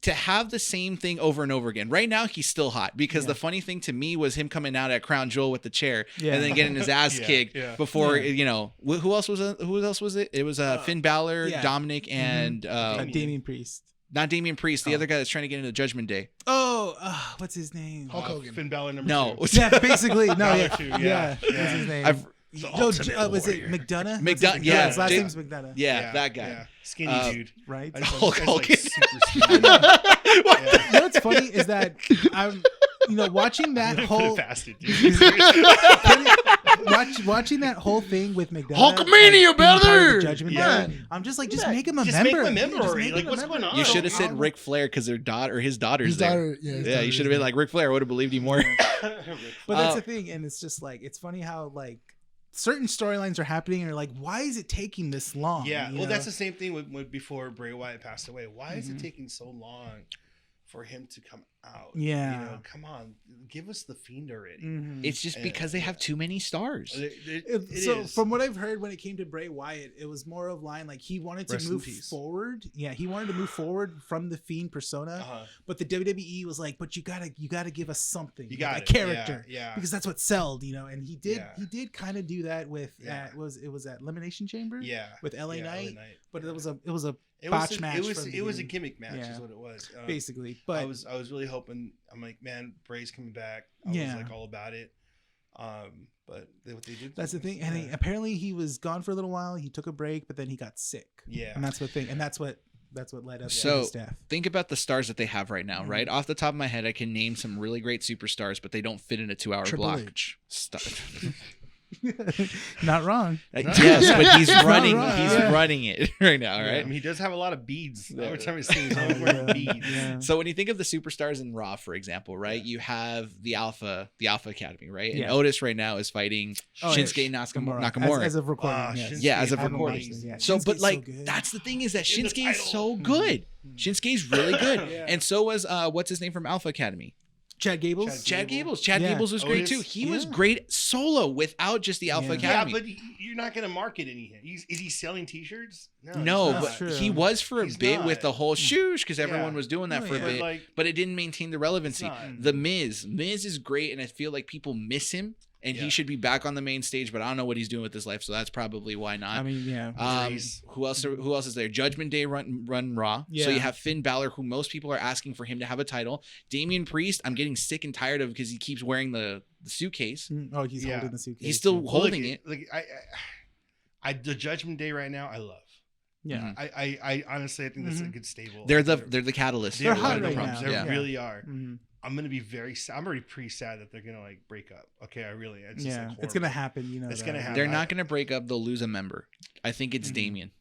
To have the same thing over and over again. Right now, he's still hot because
Yeah.
the funny thing to me was him coming out at Crown Jewel with the chair
Yeah.
and then getting his ass
Yeah,
kicked
yeah.
before
Yeah.
you know who else was it? Who else was it? It was Finn Balor,
yeah.
Dominic, and
Damian Priest.
not Damian Priest, the other guy that's trying to get into Judgment Day.
Oh, what's his name?
Hulk Hogan.
Finn Balor number
No,
2.
Yeah, basically. No,
Balor
yeah.
too, yeah.
Yeah. What's
Yeah.
his name?
I've
The
No,
Ultimate
was it
Warrior.
McDonough?
McDonough,
What's his-
yeah,
his last
dude.
name's McDonough.
yeah, that guy.
Yeah. Skinny dude.
Right?
I just
Hulk
this guy's,
Hogan.
super skinny.
You know what's funny is that I'm, watching that
Really
whole
fasted, dude.
watching that whole thing with McDonough.
Hulkamania,
like, being part of the
brother!
Judgment
Yeah.
Day, I'm just like, just make him a
Just
member.
make him a member
Yeah, just
already.
make
Like,
him a
what's
member.
going on?
You
Oh,
should have said
I'll-
Ric Flair because their daughter's
His
there.
daughter, yeah.
Yeah, you should have been like Ric Flair. I would have believed you more.
But that's the thing, and it's just like it's funny how like certain storylines are happening, and you're like, why is it taking this long?
Yeah,
You
well,
know?
that's the same thing with before Bray Wyatt passed away. Why is it
Mhm.
taking so long for him to come out?
Yeah.
you know, come on, give us the Fiend already.
Mhm.
It's just because they have too many stars.
It
So
is.
from what I've heard, when it came to Bray Wyatt, it was more of line like he wanted to
Rest in
move
peace.
forward. Yeah, he wanted to move forward from the Fiend persona,
Uh-huh.
but the WWE was like, "But you gotta give us something,
You
like
got
a
it.
character,
Yeah, yeah.
because that's what sold, And he did
Yeah.
he did kind of do that with
Yeah.
it was at Elimination Chamber,
Yeah,
with LA
yeah,
Knight,
Knight.
but it was a
It was
botch
a,
match.
It was
from the
it was a
beginning,
gimmick match,
Yeah.
is what it was.
basically.
I
But
was really hoping. I'm like, man, Bray's coming back. I
Yeah.
was like all about it. But what they did.
that's the thing,
yeah.
and apparently he was gone for a little while. He took a break, but then he got sick.
Yeah.
and that's what led up to
So
his death.
think about the stars that they have right now,
Mhm.
right? Off the top of my head, I can name some really great superstars, but they don't fit in a 2-hour
Triple
block.
H.
Stop.
Not wrong.
Yes, but he's
Not
running.
wrong,
He's
yeah.
running it right now,
I
right?
mean, he does have a lot of beads.
Yeah.
Every time I see him, he's always wearing beads.
Yeah.
So when you think of the superstars in Raw, for example, right? You have the Alpha Academy, right? And
Yeah.
Otis right now is fighting
Oh, yeah.
Shinsuke Nakamura.
As of recording.
Ah,
yes.
Shinsuke
Yeah, as of
I haven't
recording.
watched it yet.
So, but
Shinsuke's
like,
good.
that's the thing is that
In the
Shinsuke is
title.
so good. Shinsuke's really good,
Yeah.
and so was what's his name from Alpha Academy,
Chad Gables.
Chad Gables. Chad
Yeah.
Gables was great
Otis.
too. He was
Yeah.
great solo without just the Alpha
Yeah.
Yeah,
Academy.
but you're not going to market anything. Is he selling T-shirts?
No,
he's
but
not.
True.
he was for a
He's
bit
not.
with the whole shoosh because everyone
Yeah.
was doing that
Oh,
for a
yeah.
bit,
But
but it didn't maintain the relevancy.
not.
The Miz is great, and I feel like people miss him. and he should be back on the main stage, but I don't know what he's doing with his life, so that's probably why not.
I mean, yeah.
Who else is there? Judgment Day run Raw.
Yeah.
So you have Finn Balor, who most people are asking for him to have a title. Damian Priest, I'm getting sick and tired of because he keeps wearing the suitcase.
Oh, he's holding the suitcase.
He's still holding it.
Like the Judgment Day right now, I love.
Yeah.
I honestly, I think that's a good stable.
They're the catalyst.
They're hot right now.
They really are.
Mm-hmm.
I'm gonna be I'm already pretty sad that they're gonna like break up. Okay, it's just, like,
it's gonna happen. You know,
it's gonna happen.
They're not gonna break up. They'll lose a member. I think it's Damian.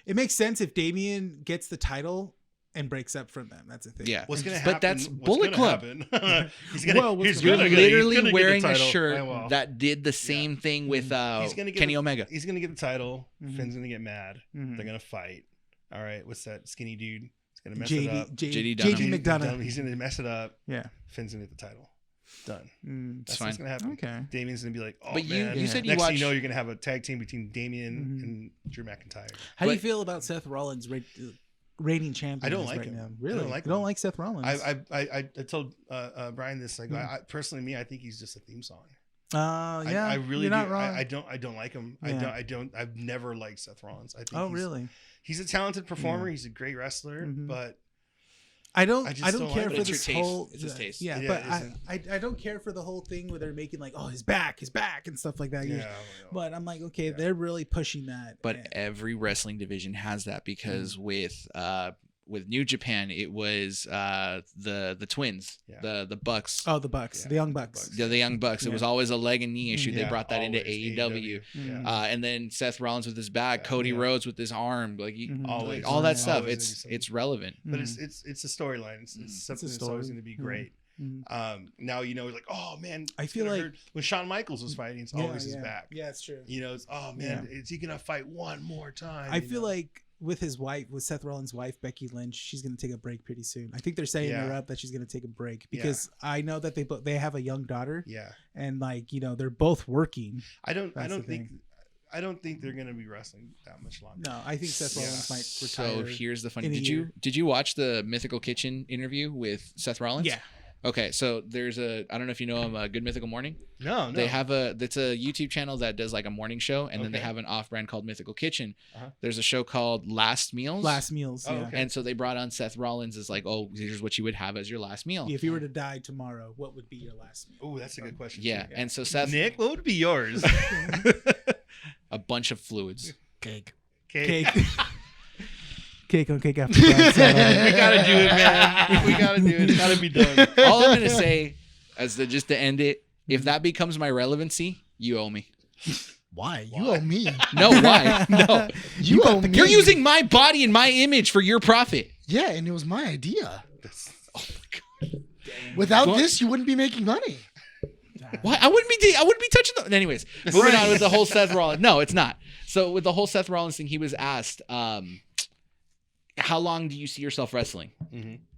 It makes sense if Damian gets the title and breaks up from them. That's the thing.
Yeah.
What's gonna happen?
But that's Bullet Club.
You're
literally wearing a shirt that did the same thing with Kenny Omega.
He's gonna get the title. Finn's gonna get mad. They're gonna fight. All right, what's that skinny dude? He's gonna mess it up.
JD
McDonough.
He's gonna mess it up.
Yeah.
Finn's gonna get the title. Done. That's
fine.
what's gonna happen.
Okay.
Damian's gonna be like, oh
but
man.
you said you
Next
watched.
thing you know, you're gonna have a tag team between Damian and Drew McIntyre.
How do you feel about Seth Rollins reigning champion?
I don't like
right
him.
now. Really?
I don't like
you don't
him.
like Seth Rollins?
I told Bryan this. Like, I personally, I think he's just a theme song.
Yeah.
I really
you're not
do.
wrong.
I don't like him.
Yeah.
I've never liked Seth Rollins. I think.
Oh, really?
He's a talented performer. He's a great wrestler, but
I don't
don't
care
like
for
it.
this whole.
It's his taste.
Yeah, but I don't care for the whole thing where they're making like, oh, his back, and stuff like that.
Yeah.
But I'm like, okay, they're really pushing that.
But every wrestling division has that because with New Japan, it was the twins, the Bucks.
Oh, the Bucks, the Young Bucks.
The Young Bucks. It was always a leg and knee issue.
Yeah,
they brought that into
always
AEW. And then Seth Rollins with his back, Cody Rhodes with his arm, like
Always.
all that stuff.
Always
It's relevant.
But it's a storyline. It's something that's always going to be great. Now like, oh man,
I feel like
when Shawn Michaels was fighting, it's always his back.
Yeah, it's true.
It's oh man, is he gonna fight one more time?
I feel like with Seth Rollins' wife, Becky Lynch, she's gonna take a break pretty soon. I think they're setting her up that she's gonna take a break because I know that they have a young daughter. Yeah, and they're both working. I don't think they're gonna be wrestling that much longer. No, I think Seth Rollins might retire.
So here's the funny. Did you watch the Mythical Kitchen interview with Seth Rollins?
Yeah.
Okay, so there's I don't know if you know him, Good Mythical Morning.
No.
They have it's a YouTube channel that does like a morning show, and then they have an off-brand called Mythical Kitchen. There's a show called Last Meals.
Yeah.
Okay. And so they brought on Seth Rollins as like, oh, here's what you would have as your last meal.
If you were to die tomorrow, what would be your last meal?
Oh, that's a good question.
Yeah, and so Seth.
Nick, what would be yours?
A bunch of fluids.
Cake on cake after
we gotta do it, man. We gotta do it. It's gotta be done.
All I'm gonna say, just to end it, if that becomes my relevancy, you owe me.
Why? You owe me.
No, why? No,
you owe me.
You're using my body and my image for your profit.
Yeah, and it was my idea. Oh my god! Without this, you wouldn't be making money.
What? I wouldn't be touching them. Anyways, moving on with the whole Seth Rollins. No, it's not. So with the whole Seth Rollins thing, he was asked, how long do you see yourself wrestling?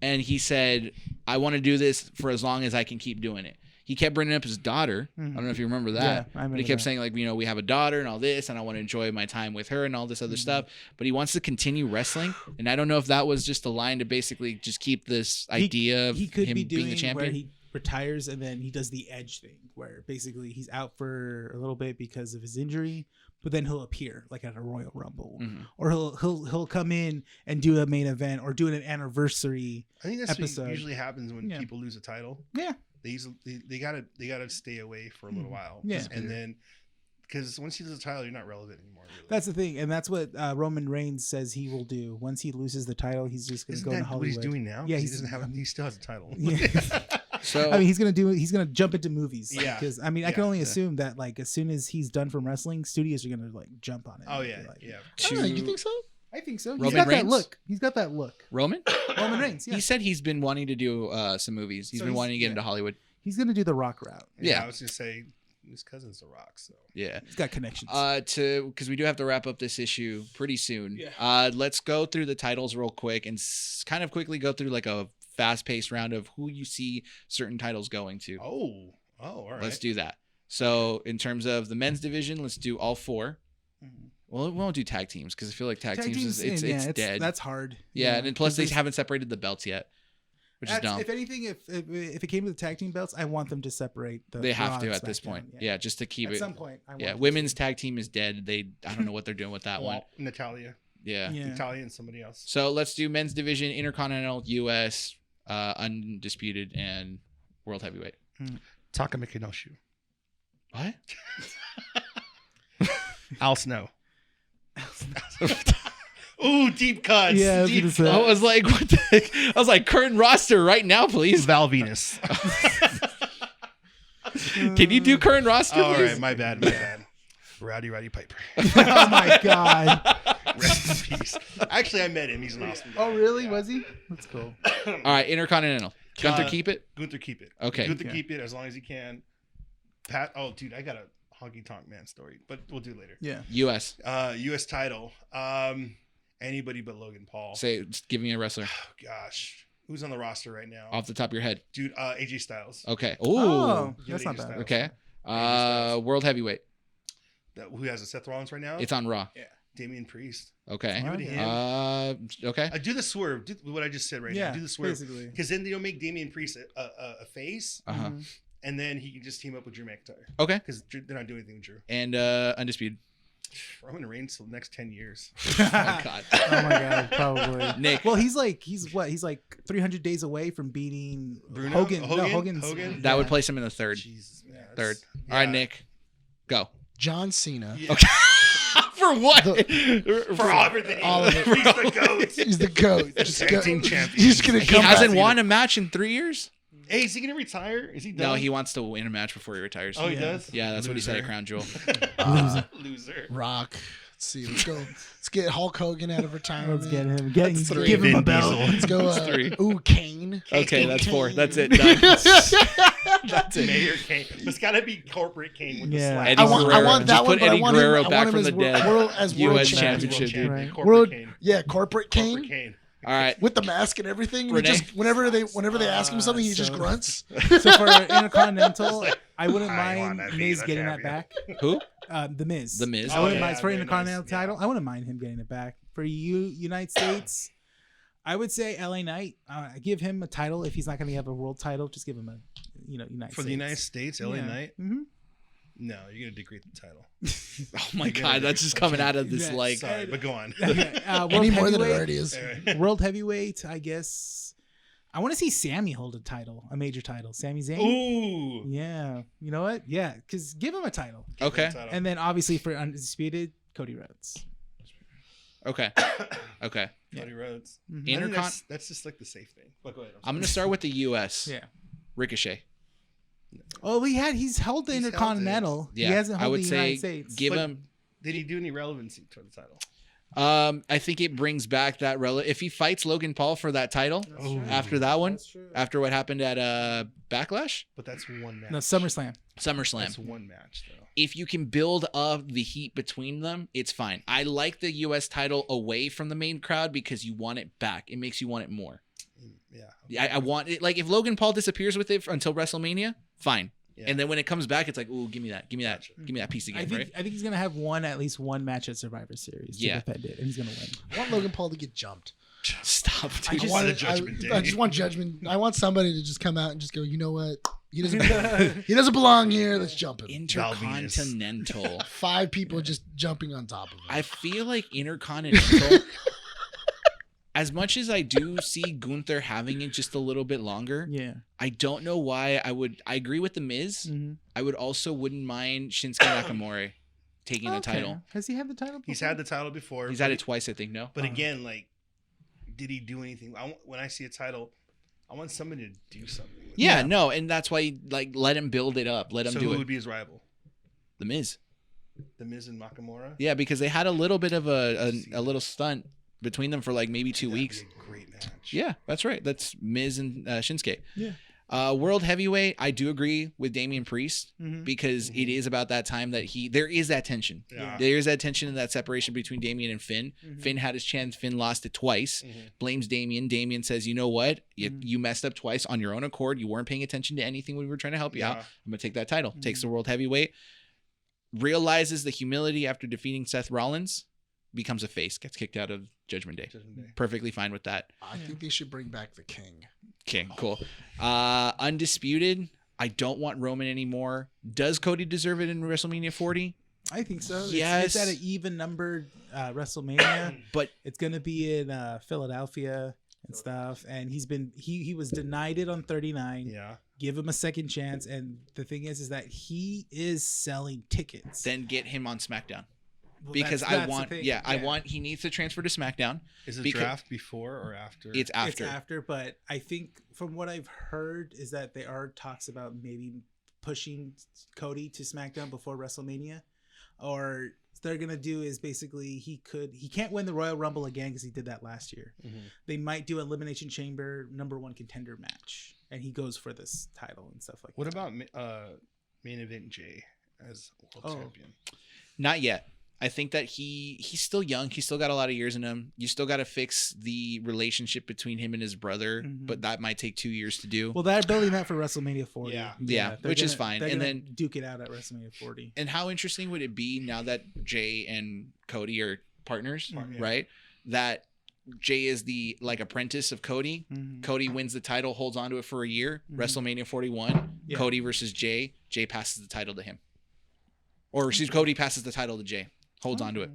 And he said, I want to do this for as long as I can keep doing it. He kept bringing up his daughter. I don't know if you remember that.
Yeah, I remember
but he kept
that.
saying, like, we have a daughter and all this, and I want to enjoy my time with her and all this other stuff. But he wants to continue wrestling. And I don't know if that was just a line to basically just keep this idea of
he could
him
be doing
being the champion.
where he retires and then he does the Edge thing, where basically he's out for a little bit because of his injury, but then he'll appear like at a Royal Rumble, or he'll come in and do a main event or do an anniversary.
I think that's
episode.
what usually happens when people lose a title.
Yeah,
they gotta stay away for a little while.
Yeah,
and then because once you lose a title, you're not relevant anymore. Really.
That's the thing, and that's what Roman Reigns says he will do. Once he loses the title, he's just going to go to Hollywood.
What he's doing now?
Yeah,
he doesn't have. He still has a title.
Yeah.
So
I mean, he's gonna jump into movies.
Yeah.
Because I mean, I can only assume that like as soon as he's done from wrestling, studios are gonna like jump on it.
Oh yeah,
like,
yeah.
You think so?
I think so.
Roman
He's got
Reigns?
that look. He's got that look.
Roman
Reigns. Yeah.
He said he's been wanting to do some movies. He's been wanting to get into Hollywood.
He's gonna do the Rock route.
Yeah.
I was gonna say his cousin's The Rock, so
Yeah.
He's got connections.
Because we do have to wrap up this issue pretty soon. Yeah. Let's go through the titles real quick and kind of quickly go through like a fast-paced round of who you see certain titles going to.
Oh, all right.
Let's do that. So in terms of the men's division, let's do all four. Well, we won't do tag teams because I feel like tag teams is it's dead.
That's hard.
Yeah, and then plus they haven't separated the belts yet. which is dumb.
If anything, if it came to the tag team belts, I want them to separate.
They have
Raw
to
and
at this
SmackDown,
point. Yeah, just to keep
At
it.
some point. I want
Yeah,
them
women's
to.
tag team is dead. I don't know what they're doing with that one.
Well, Natalia,
Yeah.
Natalia, and somebody else.
So let's do men's division, Intercontinental, U.S., Undisputed, and World Heavyweight.
Taka Mikanoshu.
What?
Al Snow. Ooh, deep cuts.
Yeah, I was
deep
gonna say.
I was like, what the heck? I was like, current roster right now, please.
Val Venus.
Can you do current roster,
All
please?
right, my bad. Roddy Piper.
Oh my god.
Rest in peace. Actually, I met him. He's an awesome guy.
Oh really? Was he? That's cool.
All right, Intercontinental. Gunther, keep it.
Gunther, keep it.
Okay.
Gunther, keep it as long as he can. Pat. Oh, dude, I got a honky tonk man story, but we'll do it later.
Yeah.
U.S.
U.S. title. Anybody but Logan Paul.
Just give me a wrestler
Oh, gosh, who's on the roster right now?
off the top of your head.
Dude, AJ Styles.
Okay.
Oh,
Give
that's
it
not
AJ
bad.
Styles.
Okay.
Styles.
World Heavyweight.
Who has a Seth Rollins right now?
It's on Raw.
Damian Priest.
Okay.
Give it to him.
Okay.
Do the swerve. Do what I just said right
Yeah,
now. Do the swerve.
basically.
Because then they'll make Damian Priest a face,
Uh-huh.
and then he can just team up with Drew McIntyre.
Okay.
Because they're not doing anything with Drew.
And Undisputed.
Roman Reigns for the next 10 years.
Oh my God.
Oh my god, probably.
Nick.
Well, he's like 300 days away from beating
Bruno?
Hogan. No,
Hogan?
Hogan's.
That would place him in the third.
Jesus, man.
Third.
Yeah.
All right, Nick. Go.
John Cena.
Yeah.
For what?
For everything.
All of it.
He's the GOAT.
He's the GOAT. Just
Tag
go,
team champion.
he's gonna
He
come
hasn't
back.
won a match in 3 years?
Hey, is he going to retire? Is he done?
No, he wants to win a match before he retires.
Oh, he does?
Yeah, that's what he said at
Loser.
Crown Jewel.
Loser.
Rock. Let's see. Let's go. Let's get Hulk Hogan out of retirement.
Let's get him.
That's three.
Give him a
Vin
belt.
Diesel.
Let's go.
three.
Ooh, Kane.
Okay, that's four.
Kane.
That's it. Done. That's it.
Mayor Kane. It's got to be corporate Kane with
Yeah.
the slap.
Eddie
I want
Guerrero.
that
Just
one,
put
but I
Eddie
want him.
Guerrero
I
back
want him
from
as
the dead.
world as world
US
champion.
championship.
Right.
Corporate
World,
Kane.
yeah, corporate Kane.
Corporate Kane.
All right.
With the mask and everything, and he
Rene?
just whenever they ask him something, he just
so-
grunts.
So for Intercontinental, I wouldn't
I
mind
wanna be
Miz
the
getting that
champion.
back.
Who?
The Miz.
The Miz.
I wouldn't
Oh,
mind
yeah,
for
very
Intercontinental
nice.
title.
Yeah.
I wouldn't mind him getting it back. For United States, I would say LA Knight. Give him a title if he's not going to have a world title. Just give him a United States.
For the United States, LA
Yeah.
Knight?
Mm-hmm.
No, you're going to degrade the title.
Oh my God, that's just coming out of this
Yeah,
like.
Sorry, but go on.
World
Any more than it
heavyweight-
already is.
World heavyweight, I guess. I want to see Sammy hold a title, a major title. Sami Zayn.
Ooh.
Yeah. You know what? Yeah, because give him a title.
Okay.
And then obviously for Undisputed, Cody Rhodes.
Okay. Okay.
Cody Rhodes.
Mhm.
I think
Intercon.
that's just like the safe thing. But go ahead.
I'm gonna start with the U.S.
Yeah.
Ricochet.
Oh, he's held the
He's held it.
Intercontinental.
Yeah.
He hasn't
I
held
would
the
say
United States.
give
But-
him.
Did he do any relevancy to the title?
I think it brings back that if he fights Logan Paul for that title
Oh.
after that one,
That's true.
after what happened at Backlash,
But that's one match.
No, SummerSlam.
SummerSlam.
That's one match, though.
If you can build up the heat between them, it's fine. I like the U.S. title away from the main crowd because you want it back. It makes you want it more.
Yeah.
I want it. Like if Logan Paul disappears with it until WrestleMania, fine.
Yeah.
And then when it comes back, it's like, ooh, give me that, give me that, give me that piece
I
again,
think
right?
I think he's gonna have at least one match at Survivor Series to
Yeah.
defend it, and he's gonna win.
I want Logan Paul to get jumped.
Stop,
I
dude.
just want
Judgment Day.
I just want judgment. I want somebody to just come out and just go, you know what? He doesn't belong here. Let's jump him.
Intercontinental.
5 people just jumping on top of him.
I feel like Intercontinental. As much as I do see Gunther having it just a little bit longer,
Yeah.
I don't know why I agree with the Miz. I would also wouldn't mind Shinsuke Nakamura taking the title.
Has he had the title?
He's
before?
had the title before.
He's had it twice, I think. No.
But again, like, did he do anything? When I see a title, I want somebody to do something. with
Yeah,
it.
no, and that's why like let him build it up. Let him
So
do
who
it.
would be his rival?
The Miz.
The Miz and Nakamura?
Yeah, because they had a little bit of a little stunt between them for like maybe 2
That'd be
weeks.
a great match.
Yeah, that's right. That's Miz and Shinsuke.
Yeah.
World Heavyweight, I do agree with Damian Priest because it is about that time that there is that tension.
Yeah.
There is that tension and that separation between Damian and Finn. Finn had his chance. Finn lost it twice. Blames Damian. Damian says, you know what? You messed up twice on your own accord. You weren't paying attention to anything when we were trying to help you out. I'm going to take that title. Takes the World Heavyweight. Realizes the humility after defeating Seth Rollins.
becomes a face, gets kicked out of Judgment Day.
Judgment Day.
Perfectly fine with that.
I think they should bring back the King.
King, cool. Undisputed. I don't want Roman anymore. Does Cody deserve it in WrestleMania 40?
I think so.
Yes.
It's at an even numbered WrestleMania,
But
it's gonna be in Philadelphia and stuff. And he was denied it on 39.
Yeah.
Give him a second chance. And the thing is that he is selling tickets.
then get him on SmackDown.
Well,
Because
that's
I
the
want,
thing.
I want, he needs to transfer to SmackDown.
Is the
Because-
draft before or after?
It's after.
It's after, but I think from what I've heard is that there are talks about maybe pushing Cody to SmackDown before WrestleMania, or they're gonna do is basically he can't win the Royal Rumble again because he did that last year.
Mhm.
They might do Elimination Chamber #1 contender match, and he goes for this title and stuff like
What
that.
about main event Jay as world champion?
Not yet. I think that he's still young. He's still got a lot of years in him. You still got to fix the relationship between him and his brother,
Mhm.
but that might take 2 years to do.
Well, they're building that for WrestleMania 40.
Yeah.
Yeah,
they're
which is
gonna-
fine.
they're
And
gonna
then-
duke it out at WrestleMania 40.
And how interesting would it be now that Jay and Cody are partners,
Yeah.
right? That Jay is the apprentice of Cody.
Mhm.
Cody wins the title, holds onto it for a year.
Mhm.
WrestleMania 41,
Yeah.
Cody versus Jay. Jay passes the title to him. Or excuse Cody passes the title to Jay. Holds onto it.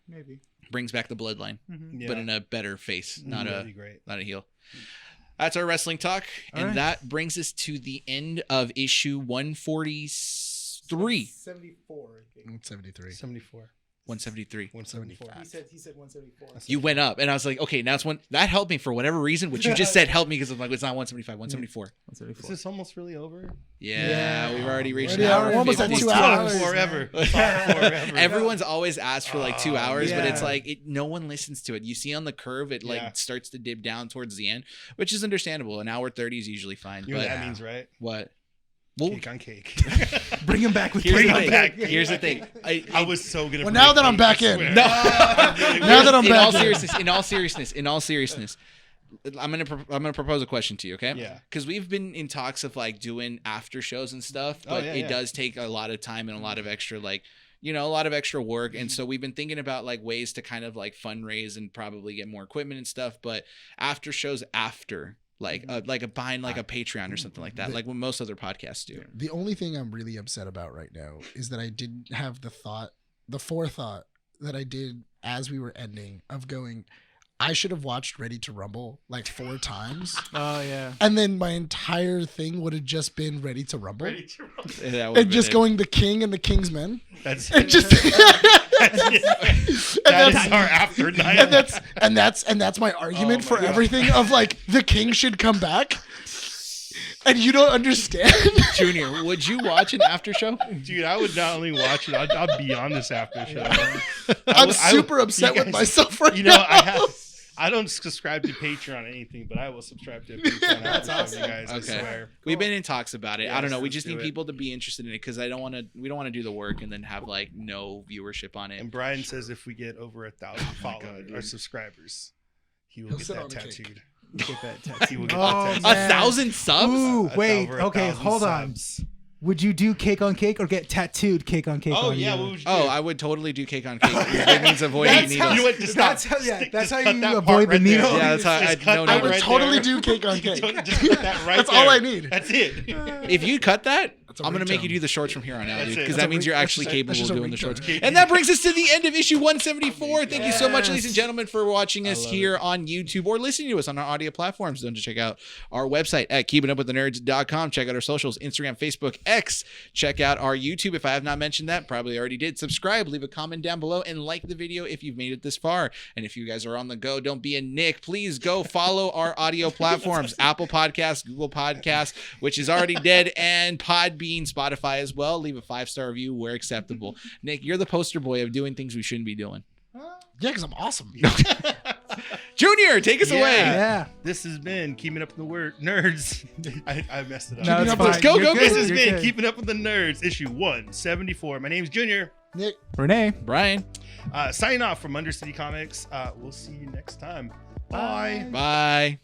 Maybe.
Brings back the bloodline,
Mhm.
Yeah.
but in a better face, not
That'd
a
be great.
not a heel. That's our wrestling talk.
All
And
right.
that brings us to the end of issue 143.
74, I think.
73.
74.
173.
174.
He said 174.
You went up, and I was like, okay, now it's one. That helped me for whatever reason, which you just said helped me because I'm like, it's not 175, 174.
174.
Is this almost really over?
Yeah, we've already reached
Already
an hour.
we're almost at
50.
2 hours.
Forever.
Everyone's always asked for 2 hours, but it's
Yeah.
no one listens to it. You see on the curve, it
Yeah.
starts to dip down towards the end, which is understandable. An hour 30 is usually fine.
You know
but
what that means, right?
what? Well,
Cake on cake.
Bring him back with
here's the
cake on
thing.
cake.
Here's the thing.
I was so gonna.
Well, now that I'm back in.
No.
Now that I'm
in
back
all
in.
seriousness, I'm gonna propose a question to you, okay?
Yeah.
Because we've been in talks of doing after shows and stuff,
Oh,
but
yeah,
it
yeah.
does take a lot of time and a lot of extra a lot of extra work. And so we've been thinking about ways to kind of fundraise and probably get more equipment and stuff. But after shows after. Buying a Patreon or something like that, like what most other podcasts do.
The only thing I'm really upset about right now is that I didn't have the forethought that I did as we were ending of going, I should have watched Ready to Rumble 4 times.
Oh, yeah.
And then my entire thing would have just been Ready to Rumble.
Ready to roll.
And that would've
And
been
just
it.
going the King and the King's Men.
That's
And just
that is our after night.
and that's my argument
Oh
for
my God.
everything of the King should come back. And you don't understand.
Junior, would you watch an after show?
Dude, I would not only watch it, I'd be on this after show.
I'm super upset
you
with
guys-
myself right
You know,
now.
I don't subscribe to Patreon or anything, but I will subscribe to Patreon.
That's
after show,
awesome.
you guys. I
Okay.
swear.
We've been in talks about it.
Yeah,
I don't know. We
let's
just
do
need
it.
people to be interested in it because we don't want to do the work and then have no viewership on it.
And Bryan says if we get over 1,000 followers
God,
or
dude.
subscribers, he will
He'll
get
sit
that
on the cake.
tattooed.
Get that tattoo.
He will get
Oh,
that tattooed.
man.
1,000 subs?
Ooh, wait.
Over
Okay,
1,000
hold on.
subs.
Would you do cake on cake or get tattooed cake on cake?
Oh
on
yeah,
you?
what would you
Oh,
do?
I would totally do cake on cake. It means avoiding
That's
needles.
how-
You know what? Just
That's
stop.
how- yeah,
Stick-
that's
just
how
cut
you
that
avoid
part
the
right there.
needle.
Yeah, that's how
Just
I
cut
no,
that
I
no.
would
right
totally
there.
do cake on cake.
Just put that right
That's
there.
all I need.
That's it.
If you cut that,
a
I'm gonna make
ringtone.
you do the shorts from here on out,
That's
dude,
it.
because
That's
that means you're actually
that's
capable
just
of
a
doing the
ringtone.
shorts. And that brings us to the end of issue 174. Thank you so much,
Yes.
ladies and gentlemen, for watching us
love
here on YouTube or listening to us on our audio platforms. Don't check out our website at keepingupwiththenerds.com. Check out our socials, Instagram, Facebook, X. Check out our YouTube. If I have not mentioned that, probably already did. Subscribe, leave a comment down below, and like the video if you've made it this far. And if you guys are on the go, don't be a Nick. Please go follow our audio platforms, Apple Podcasts, Google Podcasts, which is already dead, and Podbean, Spotify as well. Leave a 5-star review where acceptable. Nick, you're the poster boy of doing things we shouldn't be doing.
Yeah, because I'm awesome.
Junior, take us away.
Yeah.
This has been Keeping Up with the Nerds. I messed it up.
No,
Keeping
it's
up with-
fine.
go,
You're
go,
good.
This has
You're
been
good.
Keeping Up with the Nerds, issue 174. My name's Junior.
Nick.
Rene.
Bryan.
Signing off from Undercity Comics. We'll see you next time. Bye.
Bye.